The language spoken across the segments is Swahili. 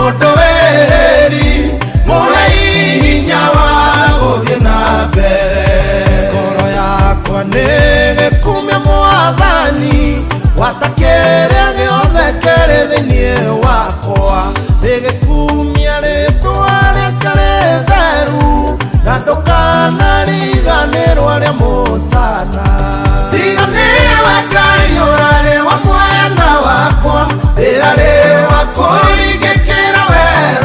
mundu wĩrĩri mũhe hinya wa gũthiĩ na mbere. Ngoro yakwa nĩgĩkumia Mwathani, wata kĩrĩa gĩothe kĩrĩ thĩinĩ wakwa, nĩgĩkumia rĩtwa rĩake rĩtheru, na ndũkanariganĩrwo rĩa mũtana. Tiga nĩwe Ngai ũrarĩ wa mwena wakwa, rĩra rĩ wakwa rĩngĩkĩra wega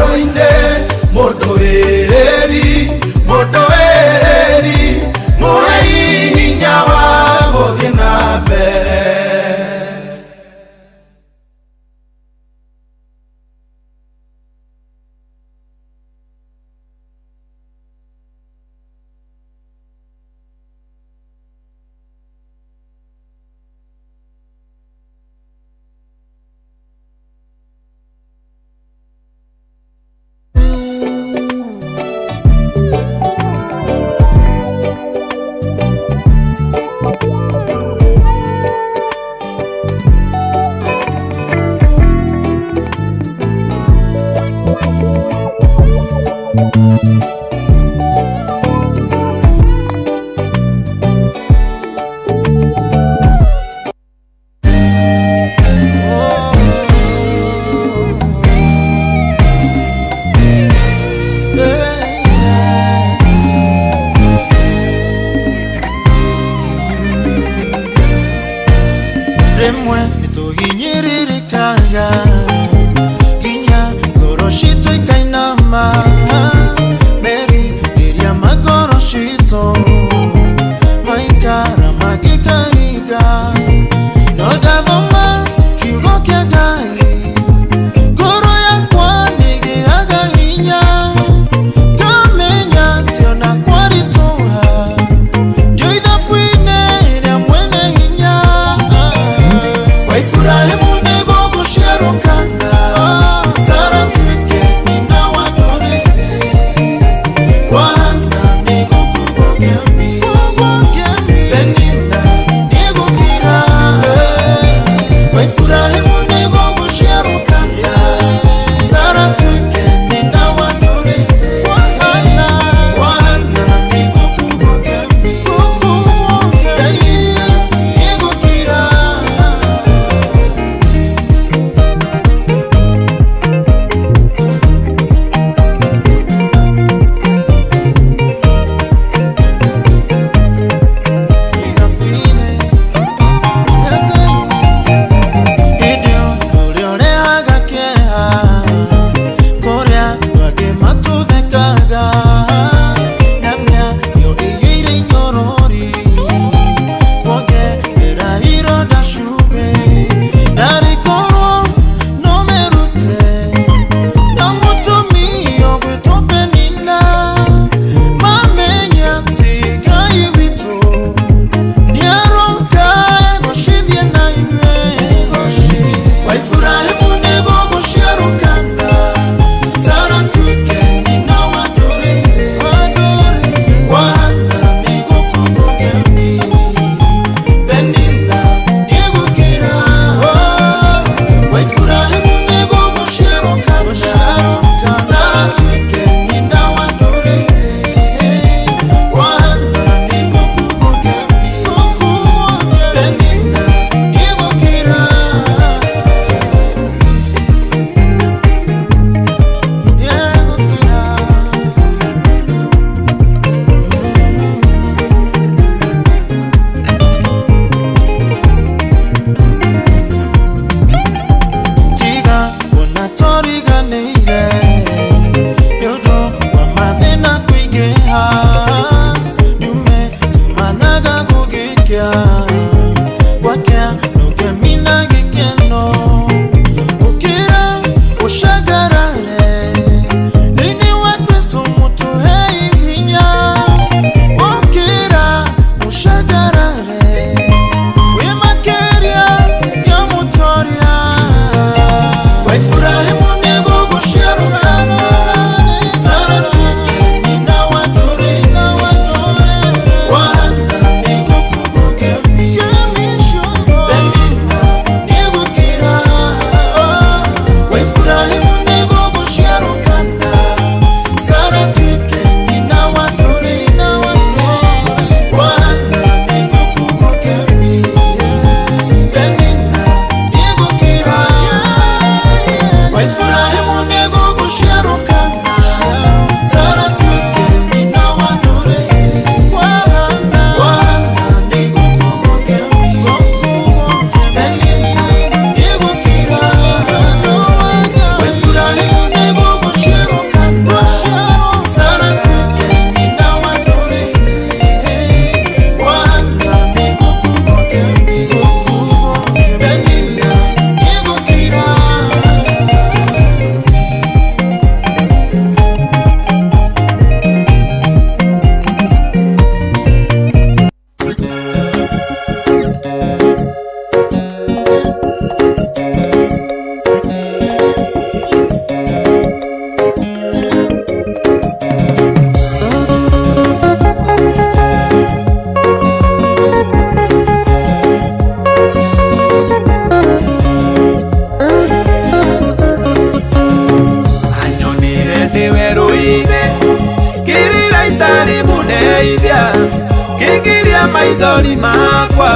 maithori makwa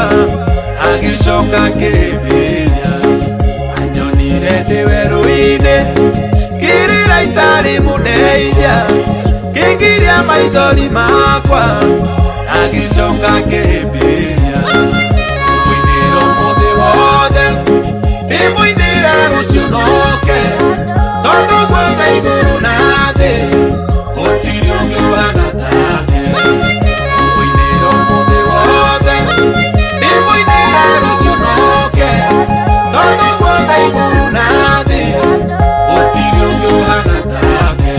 agicoka kĩmbĩria anyonire ndĩ werũ-inĩ ngĩrĩra itarĩ mũndeithia ngĩngiria maithori makwa agicoka kĩmbĩria mũinĩra ũmũthĩ wothe ndĩmũinĩra rũciũ noke tondũ guothe igũrũ na thĩ gũtirĩ ũngĩ ũhana take mũinĩra ũmũthĩ wothe ndĩmũinĩra rũciũ noke tondũ guothe igũrũ na thĩ gũtirĩ ũngĩ ũhana take.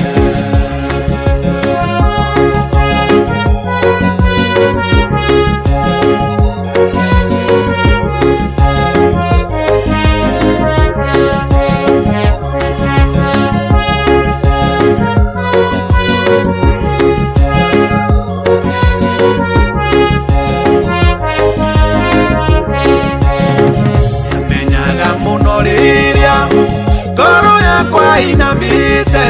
Ngoro yakwa inamĩte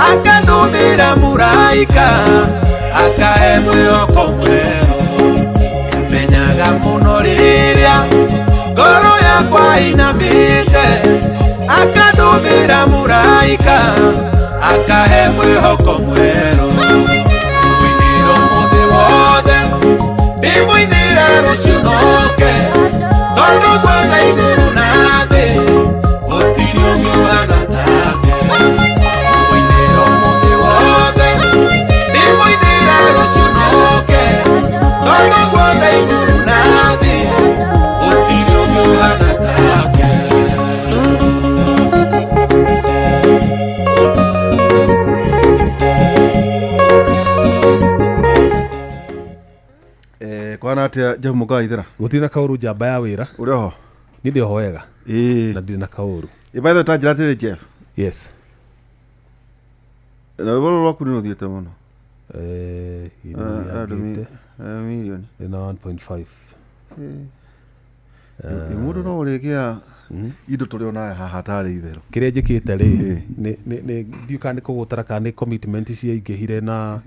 akandũmĩra mũraika akahe mwĩhoko mwerũ menyaga mũno rĩrĩa ngoro yakwa inamĩte akandũmĩra mũraika akahe mwĩhoko mwerũ mũinĩra ũmũthĩ wothe ndĩmũinĩra rũciũ noke tondũ guothe igũrũ na thĩ gũtirĩ ũngĩ ũhana take mũinĩra ũmũthĩ wothe ndĩmũinĩra rũciũ noke tondũ guothe igũrũ na thĩ gũtirĩ ũngĩ ũhana take. Kwana atia Jeff Mugaithira gutiri na kauru jamba ya wira uri ho ni ndio ho wega na ndiri na kauru by the time tire Jeff yes na bolo lwaku ni uthiete muno million na 1.5 mundu no urikia indo turi ona haha tari itherũ kiria njikite ri ni ndiuka ni kugutara kana commitment cia ingihire na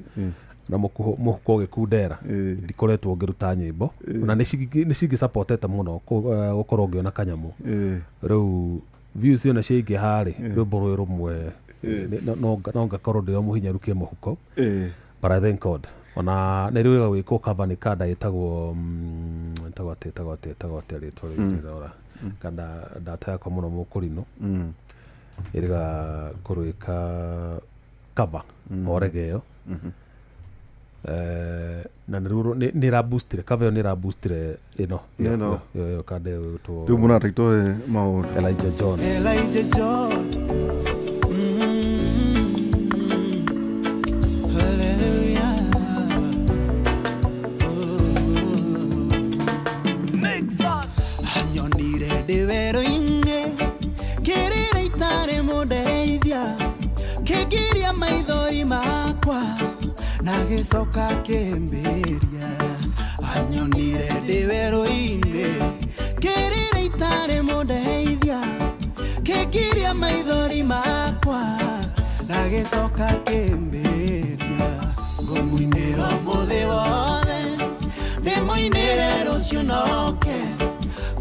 muhuko gikundera ndikoretwo ngiruta nyimbo na ni cingi supportete muno gukorwo ngiona kanyamu riu views cio na cingi hari rwimbo rwi rumwe no ngakorwo ndĩo mũhinyarukie mũhuko but I thank God ona nĩ rĩu gwĩkwo cover nĩ kanda ĩtagwo rĩtwa rĩrĩa kanda data yakwa mũno mũkũrinũ ĩrĩga kũrũĩka cover oregeo na nĩ ra boostire cover nĩ ra boostire ĩno yo kanda ĩtwo rĩu mũna taitwo maũndũ Elijah John Kigiria maithori makwa nagicoka kĩmbĩria anyonire ndĩ werũ-inĩ kĩrĩra itarĩ mũndeithia kigiria maithori makwa nagicoka kĩmbĩria ngũmũinĩra ũmũthĩ wothe ndĩmũinĩre rũciũ noke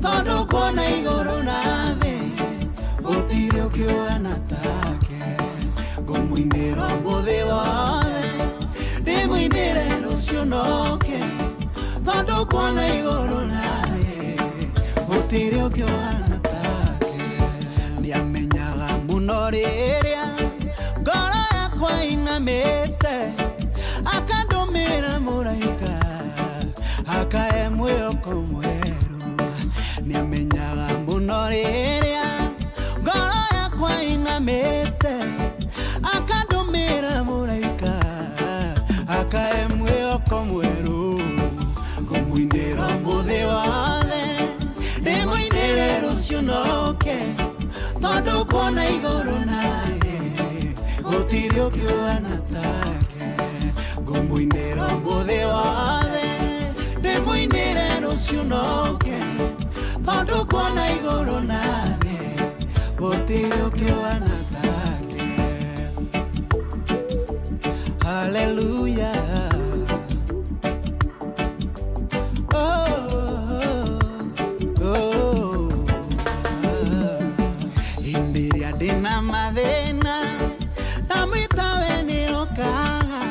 tondũ kuona igũrũ na thĩ gũtirĩ ũkĩũhana take ngũmũinĩra ũmũthĩ wothe ndĩmũinĩre rũciũ noke tondũ kuona igũrũ na thĩ gũtirĩ ũkĩũhana take nĩamenyaga mũno rĩrĩa ngoro yakwa inamĩte akandũmĩra mũraika akahe mwĩhoko mwerũ nĩamenyaga mũno rĩrĩa ngoro yakwa inamĩte akandũmĩra mũraika akahe mwĩhoko mwerũ ngũmũinĩra ũmũthĩ wothe ndĩmũinĩre rũciũ noke tondũ kuona igũrũ na thĩ gũtirĩ ũkĩũhana take ngũmũinĩra ũmũthĩ wothe ndĩmũinĩre rũciũ noke tondũ kuona igũrũ na thĩ gũtirĩ ũkĩũhana take. Hallelujah, mathĩna ndamwĩta we nĩokaga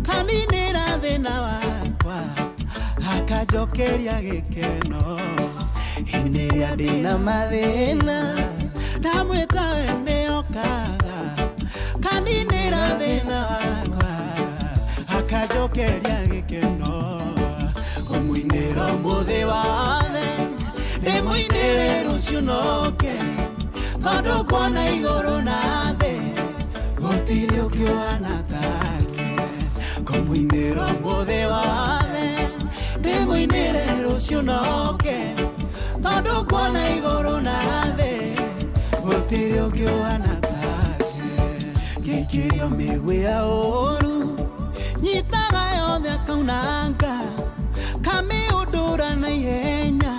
kaninĩra thĩna wakwa akanjokeria gĩkeno hĩndĩ ĩrĩa ndĩna mathĩna ndamwĩta we nĩokaga kaninĩra thĩna wakwa akanjokeria gĩkeno kũmũinĩra mũthĩ wothe ndĩmũinĩre rũciũ noke tondũ kuona igũrũ na thĩ gũtirĩ ũkĩona take kũmũinĩra mũthĩ wothe ndĩmũinĩre rũciũ noke tondũ kuona igũrũ na thĩ gũtirĩ ũkĩona take ngĩikĩrio mĩgwĩ ya ũru nyitaga yothe akaunanga kamĩũndũra na ihenya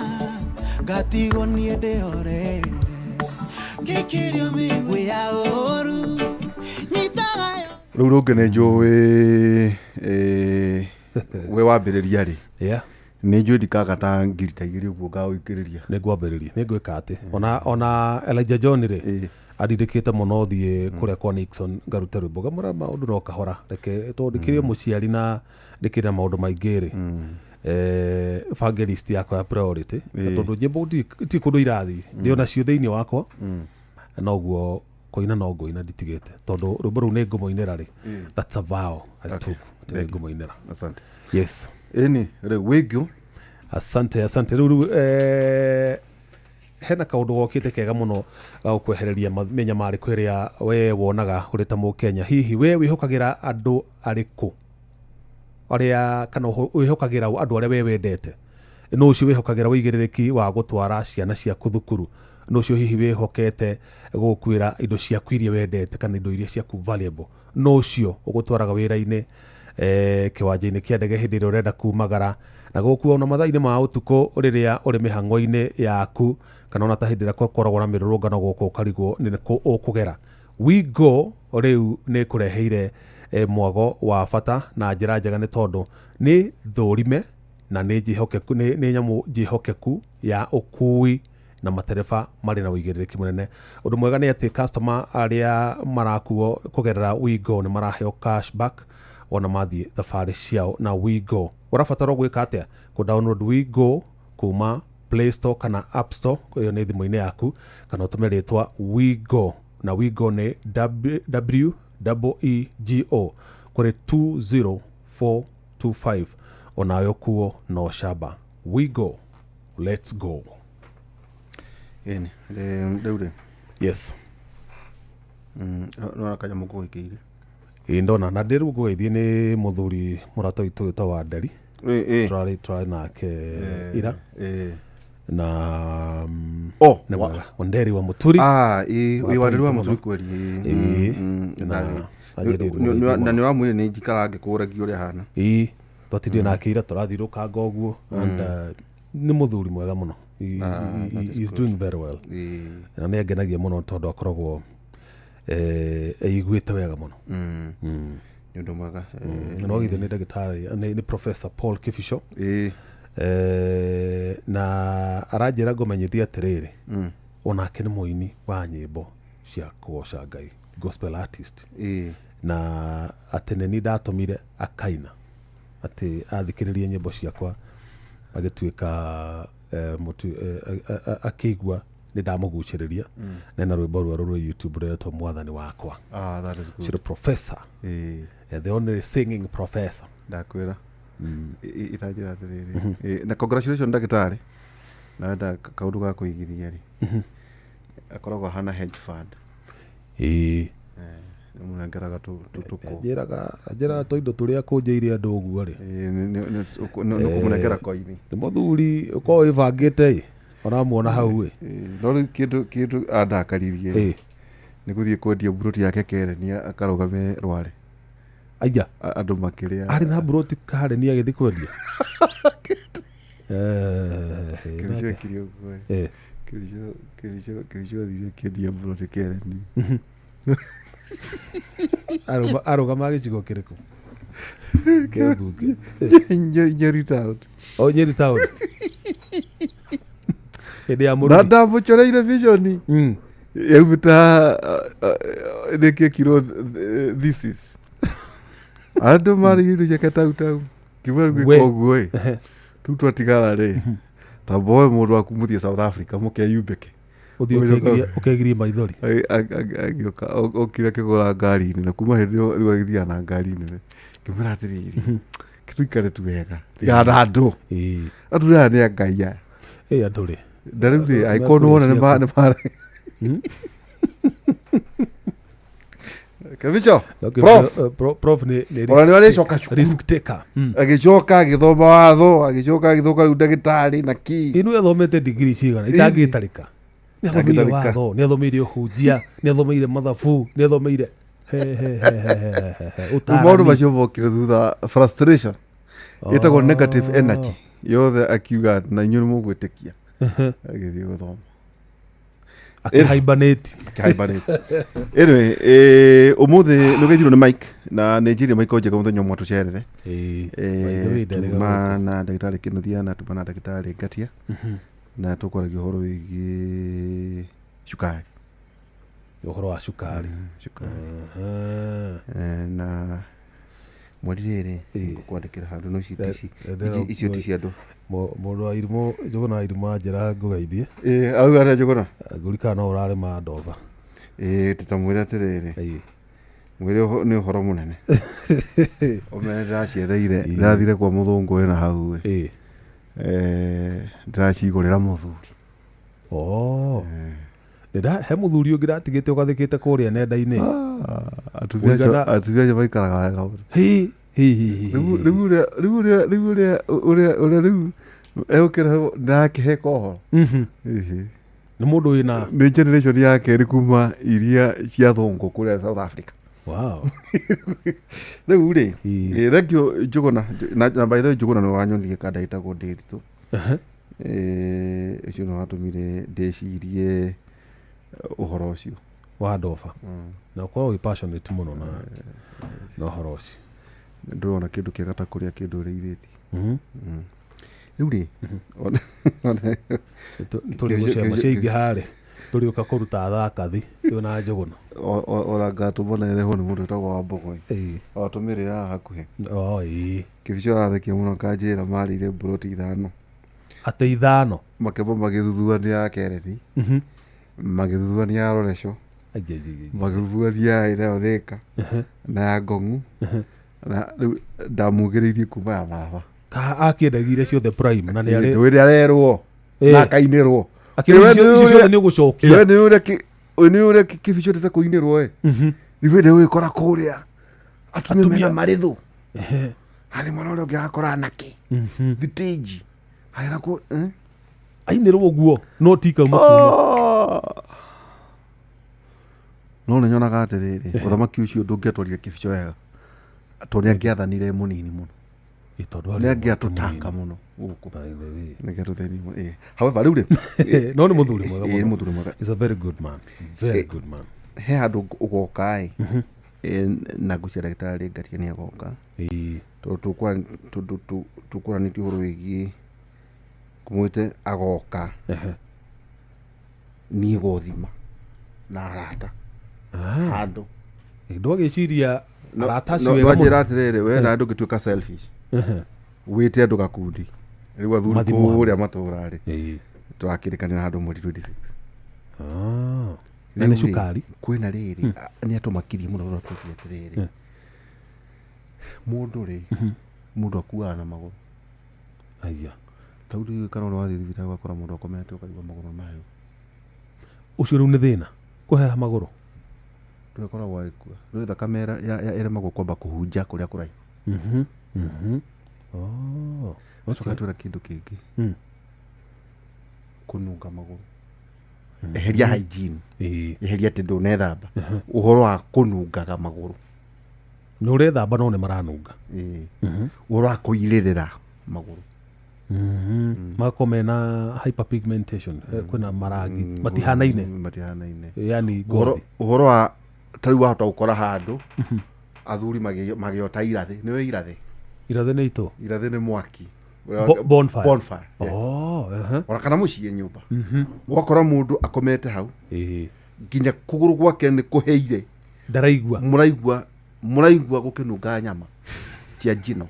ngatigwo niĩ ndĩhorere ngĩikĩrio mĩgwĩ ya ũru nyitaga rĩu rũngĩ nĩ njũĩ we wambĩrĩria rĩ nĩ njũĩ ndikaga ta ngiri ta igĩrĩ ũguo ngagũikĩrĩria nĩ ngwambĩrĩria nĩ ngwĩka atĩ ona Elijah John rĩ andindĩkĩte mũno thiĩ kũrĩa kwa Nixon ngarute rwĩmbo ngamwĩra maũndũ no kahora reke tondũ ndĩkĩrĩ mũciari na ndĩkĩrĩ na maũndũ maingĩ rĩ evangelist yakwa ya priority tondũ nyĩmbo ti kũndũ irathiĩ ndĩ nacio thĩinĩ wakwa noguo kũina no ngũina nditigĩte tondũ rwĩmbo rũu nĩ ngũmũinĩra rĩ that's a vow I took nĩ ngũmũinĩra asante yes ĩni rĩu wĩngũ asante rĩu hena kaũndũ gokĩte kega mũno gagũkwehereria mĩnyamarĩko ĩrĩa we wonaga ũrĩ ta Mũkenya hihi we wĩhokagĩra andũ arĩkũ arĩa kana wĩhokagĩra andũ arĩa we wendete no ũcio wĩhokagĩra wĩigĩrĩrĩki wa gũtwara ciana ciaku thukuru no ũcio hihi wĩhokete gũkuĩra indo ciaku iria wendete kana indo iria ciaku valuable no ũcio ũgũtwaraga wĩra-inĩ kĩwanja-inĩ kĩa ndege hĩndĩ ĩrĩa ũrenda kumagara na gũkua ona mathaa-inĩ ma ũtukũ rĩrĩa ũrĩ mĩhang'o-inĩ yaku kana ona ta hĩndĩ ĩrĩa koragwo na mĩrũrũngano gũkũ ũkarigwo nĩ kũ ũkũgera Wigo rĩu nĩ kũreheire mwago wa bata na njĩra njega nĩ tondũ nĩ thũrime na nĩ nyamũ njĩhokeku ya ũkui na matereba marĩ na ũigĩrĩrĩki mũnene ũndũ mwega nĩ atĩ customer arĩa marakuo kũgerera Wigo nĩ maraheo cashback ona mathiĩ thabarĩ ciao na Wigo ũrabatara gwĩka atĩa kũ-download Wigo kuma Play Store kana App Store ĩyo nĩ thimũ-inĩ yaku kana ũtũme rĩtwa Wigo na Wigo nĩ WEEGO kũrĩ 20425 onayo kuo no shaba Wigo let's go ĩni rĩu rĩ yes nona kanyamũ ngũgĩkĩire ndona na ndĩ rĩu ngũgeithie nĩ mũthuri mũrata witũ wĩtagwo Wanderi tũrarĩ nake ira na nĩ mwega Wanderi wa Mũturi Wanderi wa Mũturi kweri na nĩ wamwĩre nĩ njikara ngĩkũragia ũrĩa hana twatindire nake ira tũrathirũkanga ũguo and nĩ mũthuri mwega mũno he's doing very well na nĩ angenagia mũno tondũ akoragwo eiguĩte wega mũno nĩ ũndũ mwega no githĩ nĩ ndagĩtarĩ nĩ Professor Paul Kĩbico na aranjĩra ngũmenyithia atĩrĩrĩ onake nĩ mũini wa nyĩmbo cia kũgoca Ngai gospel artist na atĩ nĩ niĩ ndatũmire akaina atĩ athikĩrĩrie nyĩmbo ciakwa agĩtuĩka akĩigua nĩ ndamũgucĩrĩria na rwĩmbo rwa rũrũ YouTube rwĩtwo Mwathani Wakwa that is good she's a professor the only singing professor ndakwĩra itanjĩra atĩrĩrĩ na congratulations ndagĩtarĩ na wenda kaũndũ ga kũigithia rĩ akoragwo hana hedge fund mũnengeraga tũtuko njĩraga tũindo tũrĩa kũnjĩire andũ ũguo rĩ nĩ kũmũnengera koini nĩ mũthuri ũkorwo wĩbangĩte ũramuona hau no rĩu kĩndũ andakaririe nĩ gũthiĩ kwendia mburoti yake Kerenia akarũgame Rware aya andũ makĩrĩa arĩ na mburoti Kareni agĩthiĩ kwendia kĩrĩcio ũguo kĩrĩcio thiĩ kĩendia mburoti Kereni arũgama gĩcigo kĩrĩkũ Nyeri Town Nyeri Town hĩndĩ ya na ndamũcoreire vision yaumĩta nĩkĩo kiro this is andũ marĩ indo ciake tau kiuga gwĩka ũguo ĩ tu twatigara rĩ tamboe mũndũ waku mũthiĩ South Africa mũkeyumbĩke ũkegirie maithori agĩũka okire kĩgũra ngari-inĩ na kuma hĩndĩ ĩyo rĩu agĩthiaga na ngari-inĩ ngĩmwĩra atĩrĩrĩ tũikare tu wega tigana andũ andũ aya nĩ angai aya andũ rĩ na rĩu rĩ angĩkorwo nĩ wona nĩ mara Kabicho prof nĩ arĩcoka cukuru risk taker agĩcoka agĩthoma watho agĩcoka agĩthoka rĩu ndagĩtarĩ na ki inu athomete degree cigana itangĩtarĩka nĩ athomeire watho nĩ athomeire ũhunjia nĩ athomeire mathabu nĩ athomeire maũndũ macio mokire thutha frustration ĩtagwo negative energy yothe akiuga na inyuĩ nĩ mũgwĩtĩkia agĩthiĩ gũthoma akĩhaibanĩti anyway ũmũthĩ nĩ ũgeithirwo nĩ Mike na nĩ njĩrĩ Mike Onjega mũthenya ũmwe tũcerere tuma na ndagĩtarĩ Kĩnuthia na tuma na ndagĩtarĩ Ngatia na tũkwaragia ũhoro wĩgiĩ cukari ũhoro wa cukari na mweri rĩrĩ ngũkwandĩkĩra handũ no icio ti cia andũ mũndũ wa irimũ Njũgũna wa irimũ anjĩra ngũgeithie auga atĩa Njũgũna ngũrikana no ũrarĩma ndova tũtamwĩra atĩrĩrĩ mwĩrĩ nĩ ũhoro mũnene ũmene ndĩracietheire ndĩrathire kwa mũthũngũ wĩna hau ndĩracigũrĩra mũthuri he mũthuri ũngĩ ndatigĩte ũgathĩkĩte kũrĩa nenda-inĩ atumia acio maikaraga wega rĩu rĩu egũkĩra ndakĩheka ũhoro nĩ mũndũ wĩna nĩ generation ya kerĩ kuma iria cia thũngũ kũrĩa South Africa rĩu rĩ thengio Njũgũna na by the way Njũgũna nĩ wanyonirie kanda ĩtagwo Ndĩritũ ũcio nĩ watũmire ndĩcirie ũhoro ũcio wa ndoba na ũkorwo wĩ passionate mũno na ũhoro ũcio ndĩrona kĩndũ kĩega ta kũrĩa kĩndũ ũrĩithĩtie rĩu rĩ tũrĩ gũcema ciaingĩ harĩ tũrĩũka kũruta thakathi twĩna Njũgũna ona ngatũmona erehwo nĩ mũndũ wĩtagwo Wambũgũĩ watũmĩrĩra haha hakuhĩ Kĩbico arathekia mũno kanjĩra marĩire mburoti 5 atĩ 5 makĩamba magĩthuthuania Kennedy magĩthuthuania Roreco magĩthuthuania ĩrĩa Thĩka na ya Ngong'u na rĩu ndamugĩrĩirie kuma ya baba akĩendagire ciothe prime na nĩ arĩ arerwo na akainĩrwo akĩrwo nĩ ũgũcokia nĩ ũrĩa Kĩbico tete kũinĩrwo rĩu gwĩkora kũrĩa atumia marĩthũ athi mwana ũrĩa ũngĩ agakora anake thitĩnji agĩrakwo ainĩrwo guo no tikauma no nĩ nyonaga atĩrĩrĩ ũthamaki ũcio ndũngĩatwarire Kĩbico wega tondũ nĩangĩathanire mũnini mũno nĩangĩatũtanga mũno gũkũ nĩangĩatũthĩnia mũno however rĩu rĩ no nĩ mũthuri mwega nĩ mũthuri mwega is a very good man he handũ ũgoka na ngũcia ndagĩtarĩ Ngatia nĩ agoka tondũ tũkũranĩtie ũhoro wĩgiĩ kũmwĩte agoka niĩ gũthima na arata handũ ndwagĩciria arata acio wega atĩrĩrĩ we na ndũngĩtuĩka selfish wĩte andũ gakundi rĩu athuri kũrĩa matũra rĩ tũrakĩrĩkanĩra handũ mweri 26 na nĩ cukari kwĩna rĩrĩ nĩ atũmakirie mũno rũratuĩkia atĩrĩrĩ mũndũ rĩ mũndũ akuaga na magũrũ tau rĩu kana ũrĩa wathiĩ thibitarĩ ũgakora mũndũ akomete ũkaigua magũrũ mayo ũcio rĩu nĩ thĩna kũheha magũrũ ndũgĩkoragwo agĩkua rĩu thakame ĩremagwo kwamba kũhunja kũrĩa kũraihu ũcoka twĩra kĩndũ kĩngĩ kũnunga magũrũ eheria hygiene eheria atĩ ndũnethamba ũhoro wa kũnungaga magũrũ nĩ ũrethamba no nĩ maranunga ũhoro wa kũirĩrĩra magũrũ magakorwo mena hyperpigmentation kwĩna marangi matihanaine yani ũhoro wa tarĩu wahota gũkora handũ athuri magĩota irathĩ nĩwe irathĩ nĩ itũ irathĩ nĩ mwaki bonfire ona kana mũciĩ nyũmba ũgakora mũndũ akomete hau nginya kuguru gwake ni kuheire ndaraigua muraigua gukinunga nyama cia njino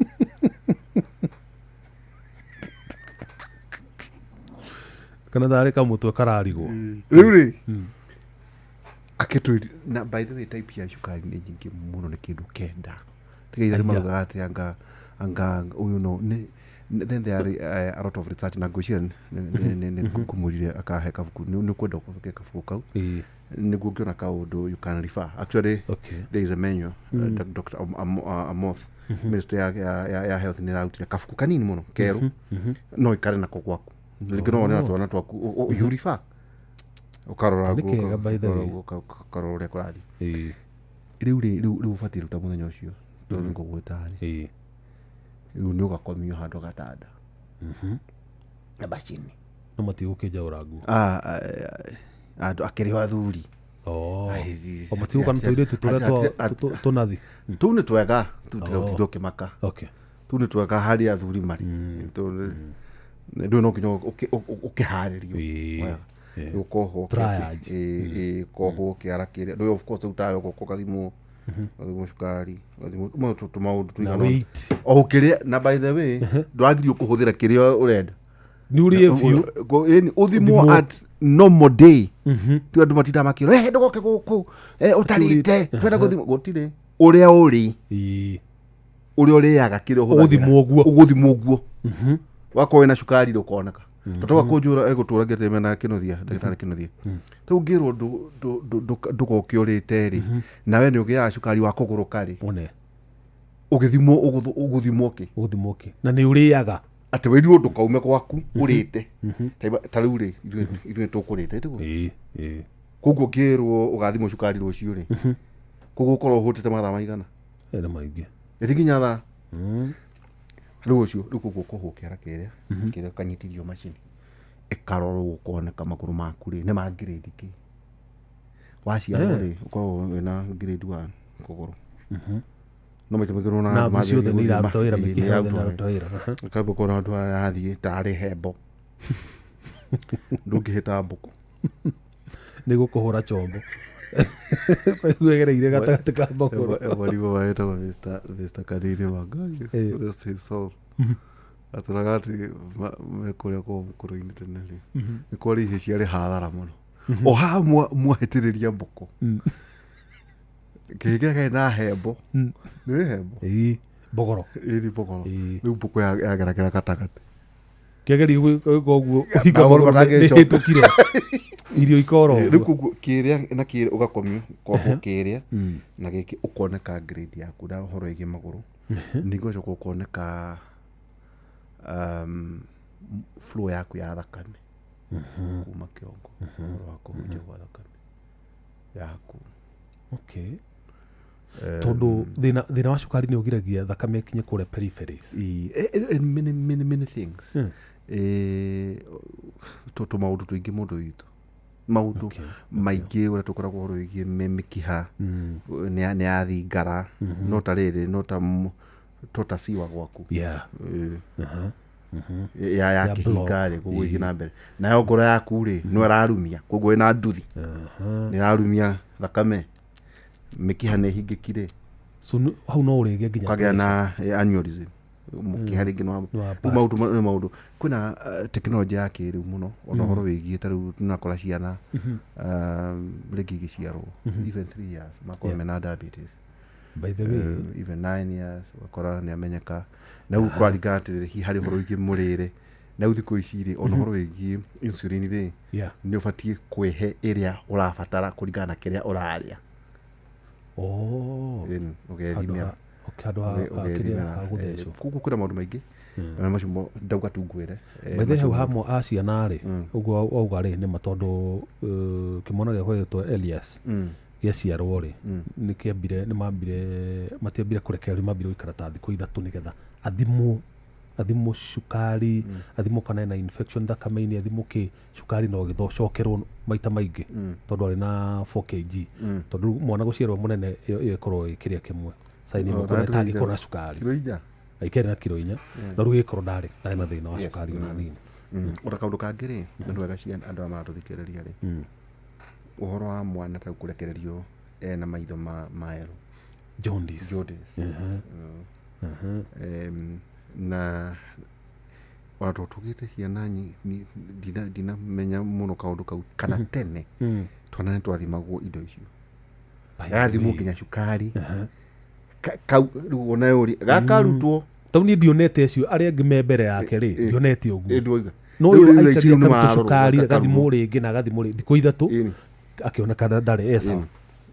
kana thari kamutwe kararigwo riu ri akitwiri na by the way type ya cukari ni nyingi muno ni kindu kenda tigaira maruga ati anga uyu no then there are a lot of research na ngwiciria ni kumurire akahe kabuku ni kwenda kubuke kabuku kau ni gukiona kaundu you can refer actually there is a manual Dr. Amoth Minister ya health ni rautire kabuku kanini muno keru no ikare nako gwaku ligino na twana twaku you refer ukarora ukarora kurathi riu ufati ruta muthenya ucio tondu ngugwetari riu ni ugakomio handu gatanda na bachini no matigukija urangu andu akiri athuri o matiguka ntoiretu turia tunathi tu ni twega tukimaka tu ni twega hari athuri mari ndu no kinyo ukiharirio ukoho koho kiarakire ndu of course utayo kokathimu cukari maundu tuigana o kiria na by the way ndwagiri ukuhuthira kiria urenda ni uri view yani uthimo at normal day tu andu matinda makiro ndugoke guku utarite twenda guthimo gutire uria uri uriaga kiria uguthimo guo wako na cukari ndukoneka totoka kunjura eguturaga mena kinothia ndagitari kinothia tu ngirwo ndugoke urite ri nawe ni ugia cukari wa kuguruka ri ugithimo uguthimoke na ni uriaga ati we ndu kaume gwaku urite tariu ri ithuĩ tukurite tigu koguo ngirwo ugathimo cukari rucio ri koguo ukorwo uhutite mathaa maigana ene maingi itiginya thaa riu ucio riu koguo kuhukira kiria kanyitithio machine ikarorwo gukoneka maguru maku ri ni ma grade ki waciarwo ri ukorwo wina grade 1 kuguru no matumikirwo na maciothe ni iraruta wira mikiha iraruta wira kabo kona andu arathie tari hembo ndungihita mbuku ni gukuhura chombo wegereire gatagati ka mbokoro waligo waeta Mr. Kadiri Wangai rest his soul aturagati mekuria kwa mukuru-ini tene ri ni kwari ici ciari hathara muno o ha mwahitiriria mbuku kigega na hembo ni hembo mbogoro iri mbogoro riu mbuku yagerakera gatagati kegeri goguo hinga mbogoro ngitukire irio ikoro riu koguo kiria na kiria ugakomio kwa kiria na giki ukoneka grade yaku na horo igi maguru ningo cyo ukoneka flow yaku ya thakame kuma kiongo wako uje kwa thakame yaku tondu thina wa cukari ni ugiragia thakame kinye kure peripheries many things to maundu tuingi mundu witu maundu maingi uria tukoragwo horo igie mikiha ni athingara no ta riri no ta tota siwa gwaku ya kihinga ri koguo igi na mbere nayo ngoro yaku ri no ararumia koguo ina nduthi ni ararumia thakame mikiha ne hingikire so hau no urege nginya kagea na aneurysm mukiha ringi no maundu kwina teknology ya kiriu muno ona horo wigie taru tunakora ciana ringi giciarwo even 3 years makome na diabetes by the way even 9 years wakora ni amenyeka na ukwaringa atiri hi hari horo igi murire na uthiku iciri ona horo igi insulin ri ni ubatie kwehe iria urabatara kuringana na kiria uraria ugethimira kuku kuna maundu maingi na macio ndauga tungwire bethe hau hamo aciana ri uguo auga ri ni matondu kimona gya kwetwo Elias gĩaciarwo ri ni kiambire ni mambire matiambire kurekereria mambire ikara ta thikũ ithatu nigetha athimwo cukari athimwo kana na infection thakame-inĩ athimwo ki cukari no githocokerwo maita maingi tondu ari na 4 kg tondu mwana guciarwo munene iyo ikorwo ikiria kimwe saini mukona tangi kona cukari kilo 4 aikere na kilo 4 na rugi korwo ndari na thina wa cukari ona nini ora kaundu kangiri ndu wega ciana andu amatuthikiriria ri uhoro wa mwana ta kurekererio na maitho maero jaundice na watu tugite ciana dina menya muno kaundu kau kana tene twana twathimagwo indo icio yathimwo nginya cukari kau ona yuri gakarutwo tauni dionete icio aria ngime mbere yake ri dionete uguo no yo aikaria karuto cukari gathimwo ringi na gathimwo thikũ ithatu akionekana ndari esa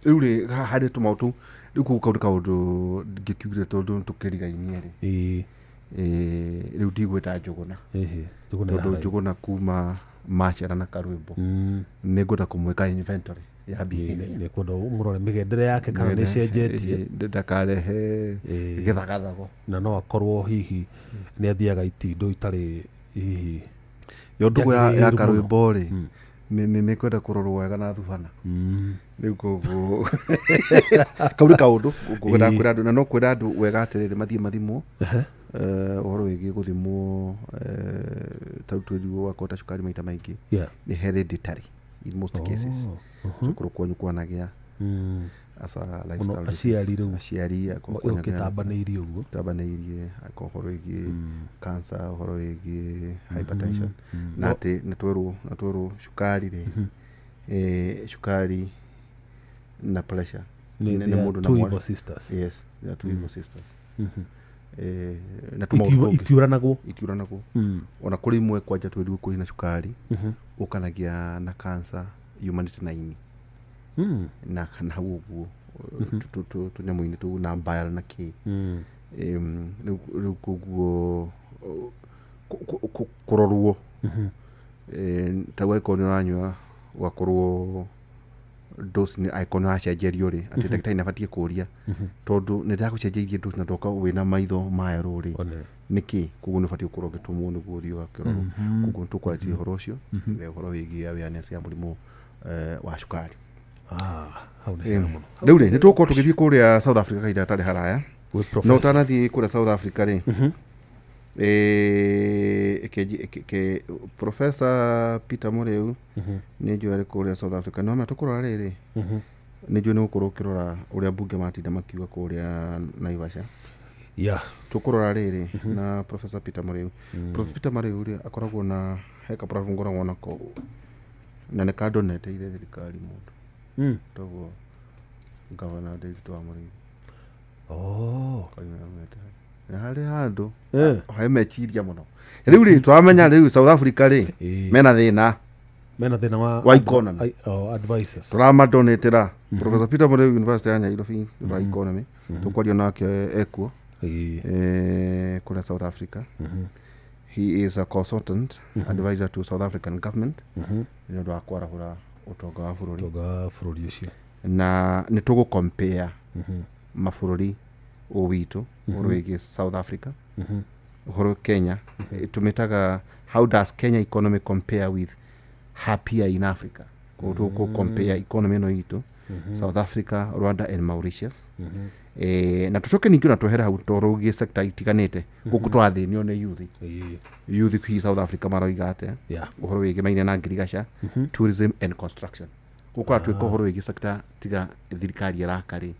riu ri hari tumautu riu kaundu ngikiugire tondu tukirigainie ri riu ndigweta Njuguna tondu Njuguna kuma Machera na Karwimbo ningwenda kumwika inventory ya bihine ni kwenda umurore migendere yake kana ni cenjetie ndakarehe githagathago na no akorwo hihi ni athiaga itindo itari hihi yo ndugu ya Karwimbo ri ni kwenda kurorwo wega na thubana riu koguo kaundu ngwenda kwira andu na no kwira andu wega atiriri mathimwo uhoro wigi guthimwo tauturio wakota cukari maita maingi ni hereditary in most cases cukuru kwanyu kwanagia asa lifestyle aciari akitambanĩirie ũguo tambanĩirie uhoro wigi cancer uhoro wigi hypertension na ati natwerwo cukari ri cukari na pressure ni mundu na mwana sisters yes they are two evil sisters na itiuranagwo ona kuri imwe kwanja tweru kuhina cukari ukanagia na cancer humanity na ini na kana uguo tunyamuini tu na bile na ki riu kuguo kurorwo tawe kono ranywa wakorwo dose ni icon wa cenjerio ri ati ndagitari nabatie kuria tondu ni ndagucenjerie dose na ndoka wina maitho maero ri niki kuguo ni batie ukorwo gitumwo niguo thio gakiroro kuguo tukwaji horo ucio ne horo wigi awareness ya murimu wa cukari riu ni tuko tugithii kuria South Africa kaida tari haraya no tanathi kuria South Africa ri ke Professor Peter Mureu ni juare kuria South Africa no matukura riri ni ju ni gukorwo kirora uria bunge matinda makiuga kuria Naivasha tukurora riri na Professor Peter Mureu Professor Peter Mureu ri akoragwo na heka pravungora wona ko na ne ka donate ile thirikari mundu togo Governor David Wamurei na hari handu mechiria muno riu ri twamenya riu South Africa ri mena thina wa economy advisors turama donatera Professor Peter Mureu University ya Nairobi wa economy tukwario nake ekuo kule South Africa he is a consultant advisor to South African government ni ndo akwarahura utonga wa bururi ucio na ni tugu compare mabũrũri witu urwegi South Africa uhoro Kenya tumetaga how does Kenya economy compare with happier in Africa ko compare economy no itu South Africa, Rwanda and Mauritius na tucoke ningi na twehera hau torugie sector itiganite guku twathinio ni youth ki South Africa maroiga ate uhoro wigi maine na ngirigasha tourism and construction guku atwiko uhoro wigi sector tiga thirikari yarakari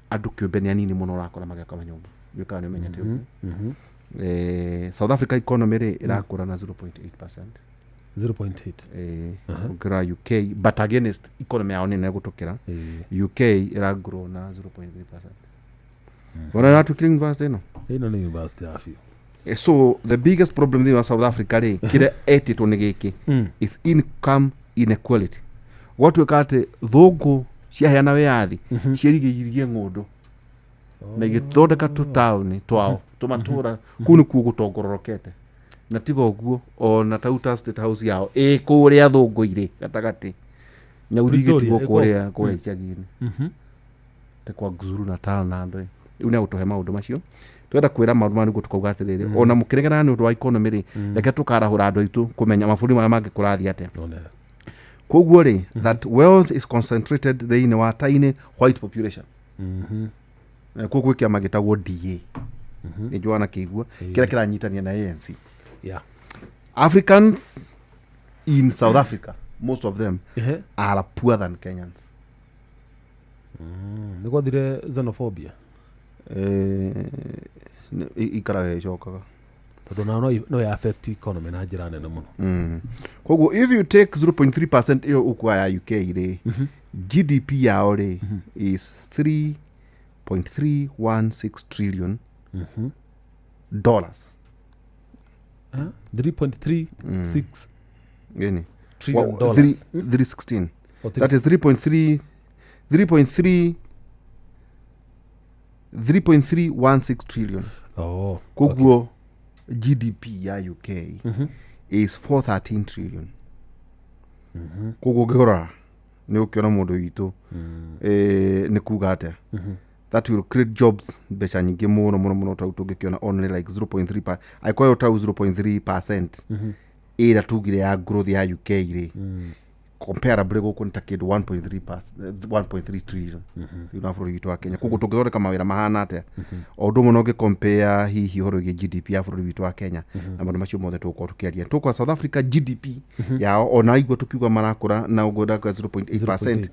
andu kiumbe ni anini muno rakora mageka manyumba bika ni menyete South Africa economy ri irakura na 0.8 gra UK but against economy yao nene gutokera UK iragrow na 0.3%. Wana watu killing university no ni university afio. So the biggest problem in South Africa ri kile etito ni giki is income inequality. Watu wakate thogo ciaheana wiathi cierigiirie ng'undu na igithondeka tu town twao tumatura kunu kugutongororokete na tigo guo ona tauta state house yao kuria thunguire gatagati nyauthigitwo kuria ichagini te kwa Gzuru Natal na ndo une utohe maundu macio twenda kwira maundu mani gutukauga atiriri ona mukiregana ni undu wa economy ri reke tukarahura andu aitu kumenya maburi mara mangi kurathi ate koguo ri that wealth is concentrated in a tiny white population koguo kia magitagwo DA ni Joana Kigua kila kiranyitania na ANC Africans in South Africa most of them are poorer than Kenyans. Nĩ gwathire xenophobia ikaraga icokaga tondũ nao no ya affect economy na njĩra nene mũno. Koguo if you take 0.3% iyo ukwa ya UK ri GDP yao ri is 3.316 trillion dollars. 3.36 Gani? trillion dollars. 316. That is 3.316 trillion. Oh. Koguo GDP ya UK is 413 trillion. Koguo ngĩrora nĩ ũkĩona mũndũ witũ nĩ kuga atĩa that will create jobs mbeca nyingĩ mũno tau tũngĩkĩona only like 0.3 aikoyo tau 0.3% ĩrĩa tugire ya growth ya UK rĩ comparable gũkũ nĩ ta kĩndũ 1.3 trillion bũrũri witũ wa Kenya. Koguo tũngĩthondeka mawĩra mahana atĩa o ũndũ ũmwe no ngĩcompare hihi ũhoro wĩgiĩ GDP ya bũrũri witũ wa Kenya na maũndũ macio mothe tũgũkorwo tũkĩaria. Tũkwa South Africa GDP yao ona igua tũkiuga marakũra na ũguo ndaka 0.8%,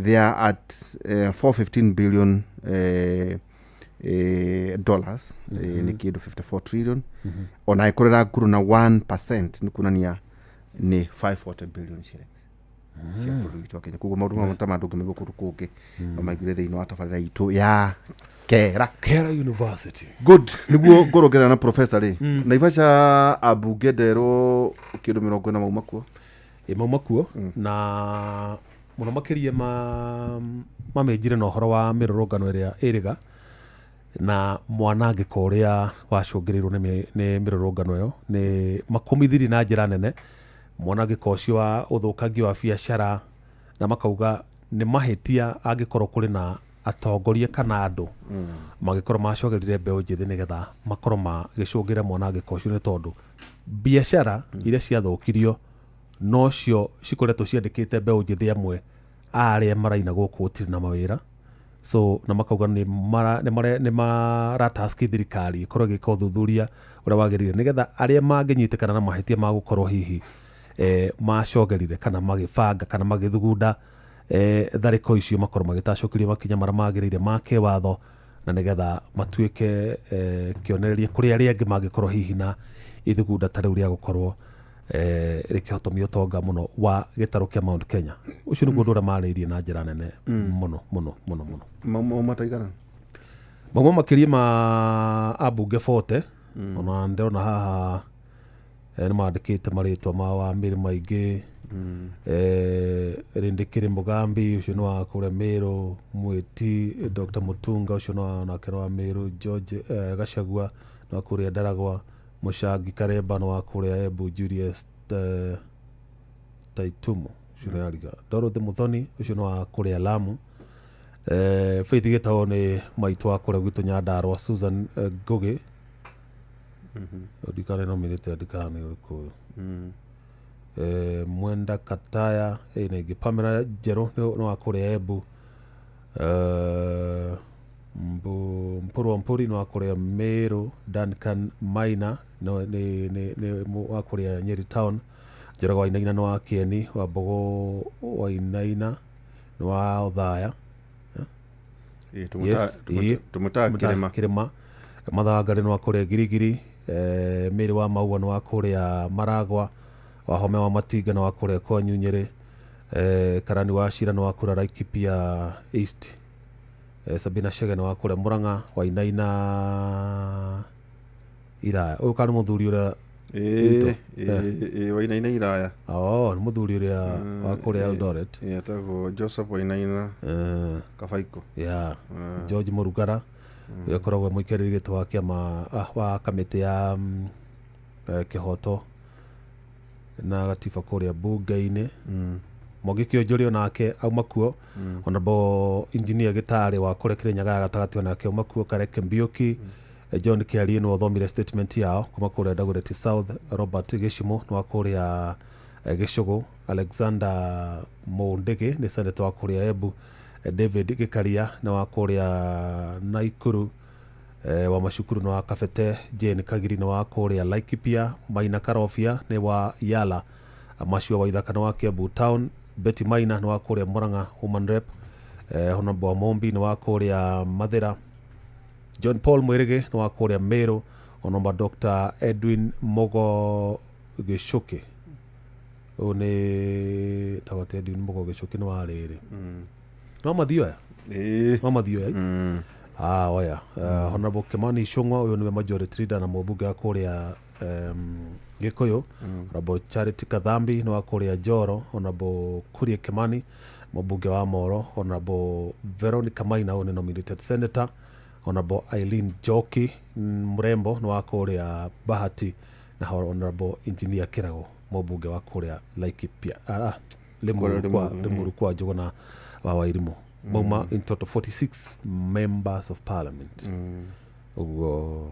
they are at 415 billion dollars ni kĩndũ 54 trillion ona ĩkorera nguru na 1% nĩ kuonania ni 540 billion shillings cia bũrũri witũ wa Kenya. Koguo maũndũ mamwe ta mandũ ngĩmegwo kũndũ kũngĩ maigire thĩinĩ wa tabarĩra itũ ya Kera University. Good. Niguo ngorongera na professor rĩ Naivasha ambunge nderwo kĩndũ 40 mauma kuo mauma kuo na mũno makĩria mamenjire na ũhoro wa mĩrũrũngano ĩrĩa ĩrĩga na mwanangĩko ũrĩa wacũngĩrĩirwo nĩ mĩrũrũngano ĩyo nĩ makomithirie na njĩra nene mwanangĩko ũcio wa ũthũkangia wa biacara na makauga nĩ mahĩtia angĩkorwo kũrĩ na atongoria kana andũ magĩkorwo macogerire mbeũ njĩthĩ nĩgetha makorwo magĩcũngĩra mwanangĩko ũcio nĩ tondũ biacara iria ciathũkirio nocio cikoretwo ciandĩkĩte mbeũ njĩthĩ amwe arĩa maraina gũkũ gũtirĩ na mawĩra. So na makauga nĩ marataski thirikari ĩkorwo ĩgĩka ũthuthuria ũrĩa wagĩrĩire nĩgetha arĩa mangĩnyitĩkana na mahĩtia ma gũkorwo hihi macogerire kana magĩbanga kana magĩthugunda tharĩko icio makorwo magĩtacũkĩrio makinya marĩa magĩrĩire ma kĩwatho na nĩgetha matuĩke kĩonereria kũrĩ arĩa angĩ mangĩkorwo hihi na ithugunda ta rĩu rĩa gũkorwo rĩkĩhotomia ũtonga mũno wa gĩtarũ kĩa Mount Kenya. Ũcio nĩguo ũndũ ũrĩa marĩirie na njĩra nene mũno. mauma taigana mauma makĩria ma ambunge 40 ona ndĩrona haha nĩ mandĩkĩte marĩtwa ma wa mĩrĩ maingĩ Rĩndĩkĩrĩ Mũgambi ũcio nĩ wa kũrĩa Mĩrũ, Mwĩti Dr. Mutunga ũcio nake nĩ wa Mĩrũ, George Gachagua nĩ wa kũrĩa Ndaragwa, Mũcangi Karemba nĩ wa kũrĩa Embu, Julius Taitumo ũcio nĩ Ariga, Dorothy Muthoni ũcio nĩ wa kũrĩa Lamu, Faith Gĩtaũ nĩ maitũ wa kũrĩa gwitũ Nyandarua, Susan Ngugi ndikane nominate ndikane ũrĩkũ Mwenda Kataya ningĩ Pamela Njerũ nĩ wa kũrĩa Embu, Mpuru Mpuri nĩ wa kũrĩa Mĩrũ, Duncan Maina nĩ wa kũrĩa Nyeri Town, Njoroge Wainaina nĩ wa Kĩeni, Wambogo Wainaina nĩ wa Othaya, tũmũtaga Kĩrĩma, Mathangari nĩ wa kũrĩa Girigiri, Mĩrĩ wa Maua nĩ wa kũrĩa Maragwa, Wahome wa Matinga nĩ wa kũrĩa Kwanyu Nyĩrĩ, Karani wa Cira nĩ wa kũrĩa Laikipia East, Sabina Chege nĩ wa kũrĩa Murang'a, Wainaina Iraya. Ũyũ kana nĩ mũthuri ũrĩa Wainaina Iraya. Nĩ mũthuri ũrĩa wa kũrĩa Eldoret. Etagwo Joseph Wainaina Kabaiko. George Mũrugara ũrĩa akoragwo mũikarĩri gĩtĩ wa kĩama wa kamĩtĩ ya kĩhoto na gatiba kũrĩa mbunge-inĩ. Mwangi Kĩonjũrĩ onake auma kuo, Honorable Engineer Gĩtarĩ wa kũrĩa Kĩrĩnyaga ya gatagatĩ onake auma kuo, Kareke Mbiũki, John Kĩarie nĩ wathomire statement yao kuma kũrĩa Dagoretti South, Robert Gĩcimũ nĩ wa kũrĩa Gĩcũgũ, Alexander Mũndĩgĩ nĩ senator wa kũrĩa Embu, David Gĩkaria nĩ wa kũrĩa Naikuru, wa Macukuru nĩ wa Kabete, Jane Kagiri nĩ wa kũrĩa Laikipia, Maina Karobia nĩ wa Yala, Mashua Waithaka ni wa Kiambu Town, Betty Maina ni wa kuria Murang'a Woman Rep, Honorable Mombi ni wa kuria Mathira, John Paul Mwirigi ni wa kuria Meru, Honorable Dr. Edwin Mogo Gichuki une tawate Edwin Mogo Gichuki ni wa riri no mathio ya no mathio ya oya Honorable Kimani Ichung'wa uyu niwe majority leader na mubunge wa kuria Gikuyu, Honorable Charity Kathambi ni wa kuria Njoro, Honorable Kuria Kimani mubunge wa Moro, Honorable Veronica Maina uyu ni nominated senator, Honorable Eileen Joki Mrembo ni wa kuria Bahati na Honorable Engineer Kirago mubunge wa kuria Laikipia Limuru kwa Njuguna wa Wairimu. Mauma in total 46 members of parliament. Ugo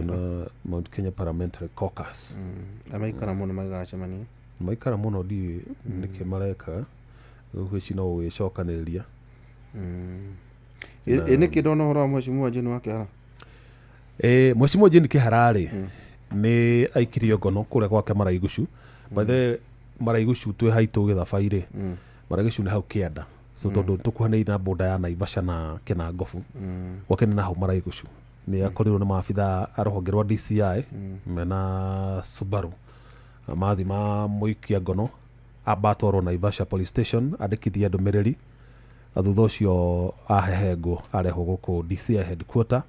na Mount Kenya Parliamentary Caucus. Amaikara muno magacemania. Maikara muno di nike mareka gwici no gwicokaniriria. Niki ndona horo Mheshimiwa Jane Wakiara. Mheshimiwa Jane Kiharari ni aikirio ngono kuria gwake Maraigushu. By the Maraigushu twi haitu githabaire. Maraigushu ni hau kianda. So tondu tukuhanei na boda ya Naivasha na Kinangofu. Gwake ni naho Maraigushu. Ni akorirwo ni maabitha arohonge rwa DCI mena Subaru mathi ma muikia ngono abatwarwo Naivasha police station andikithia ndumiriri athutha ucio ahehengwo arehwo guku DCI headquarter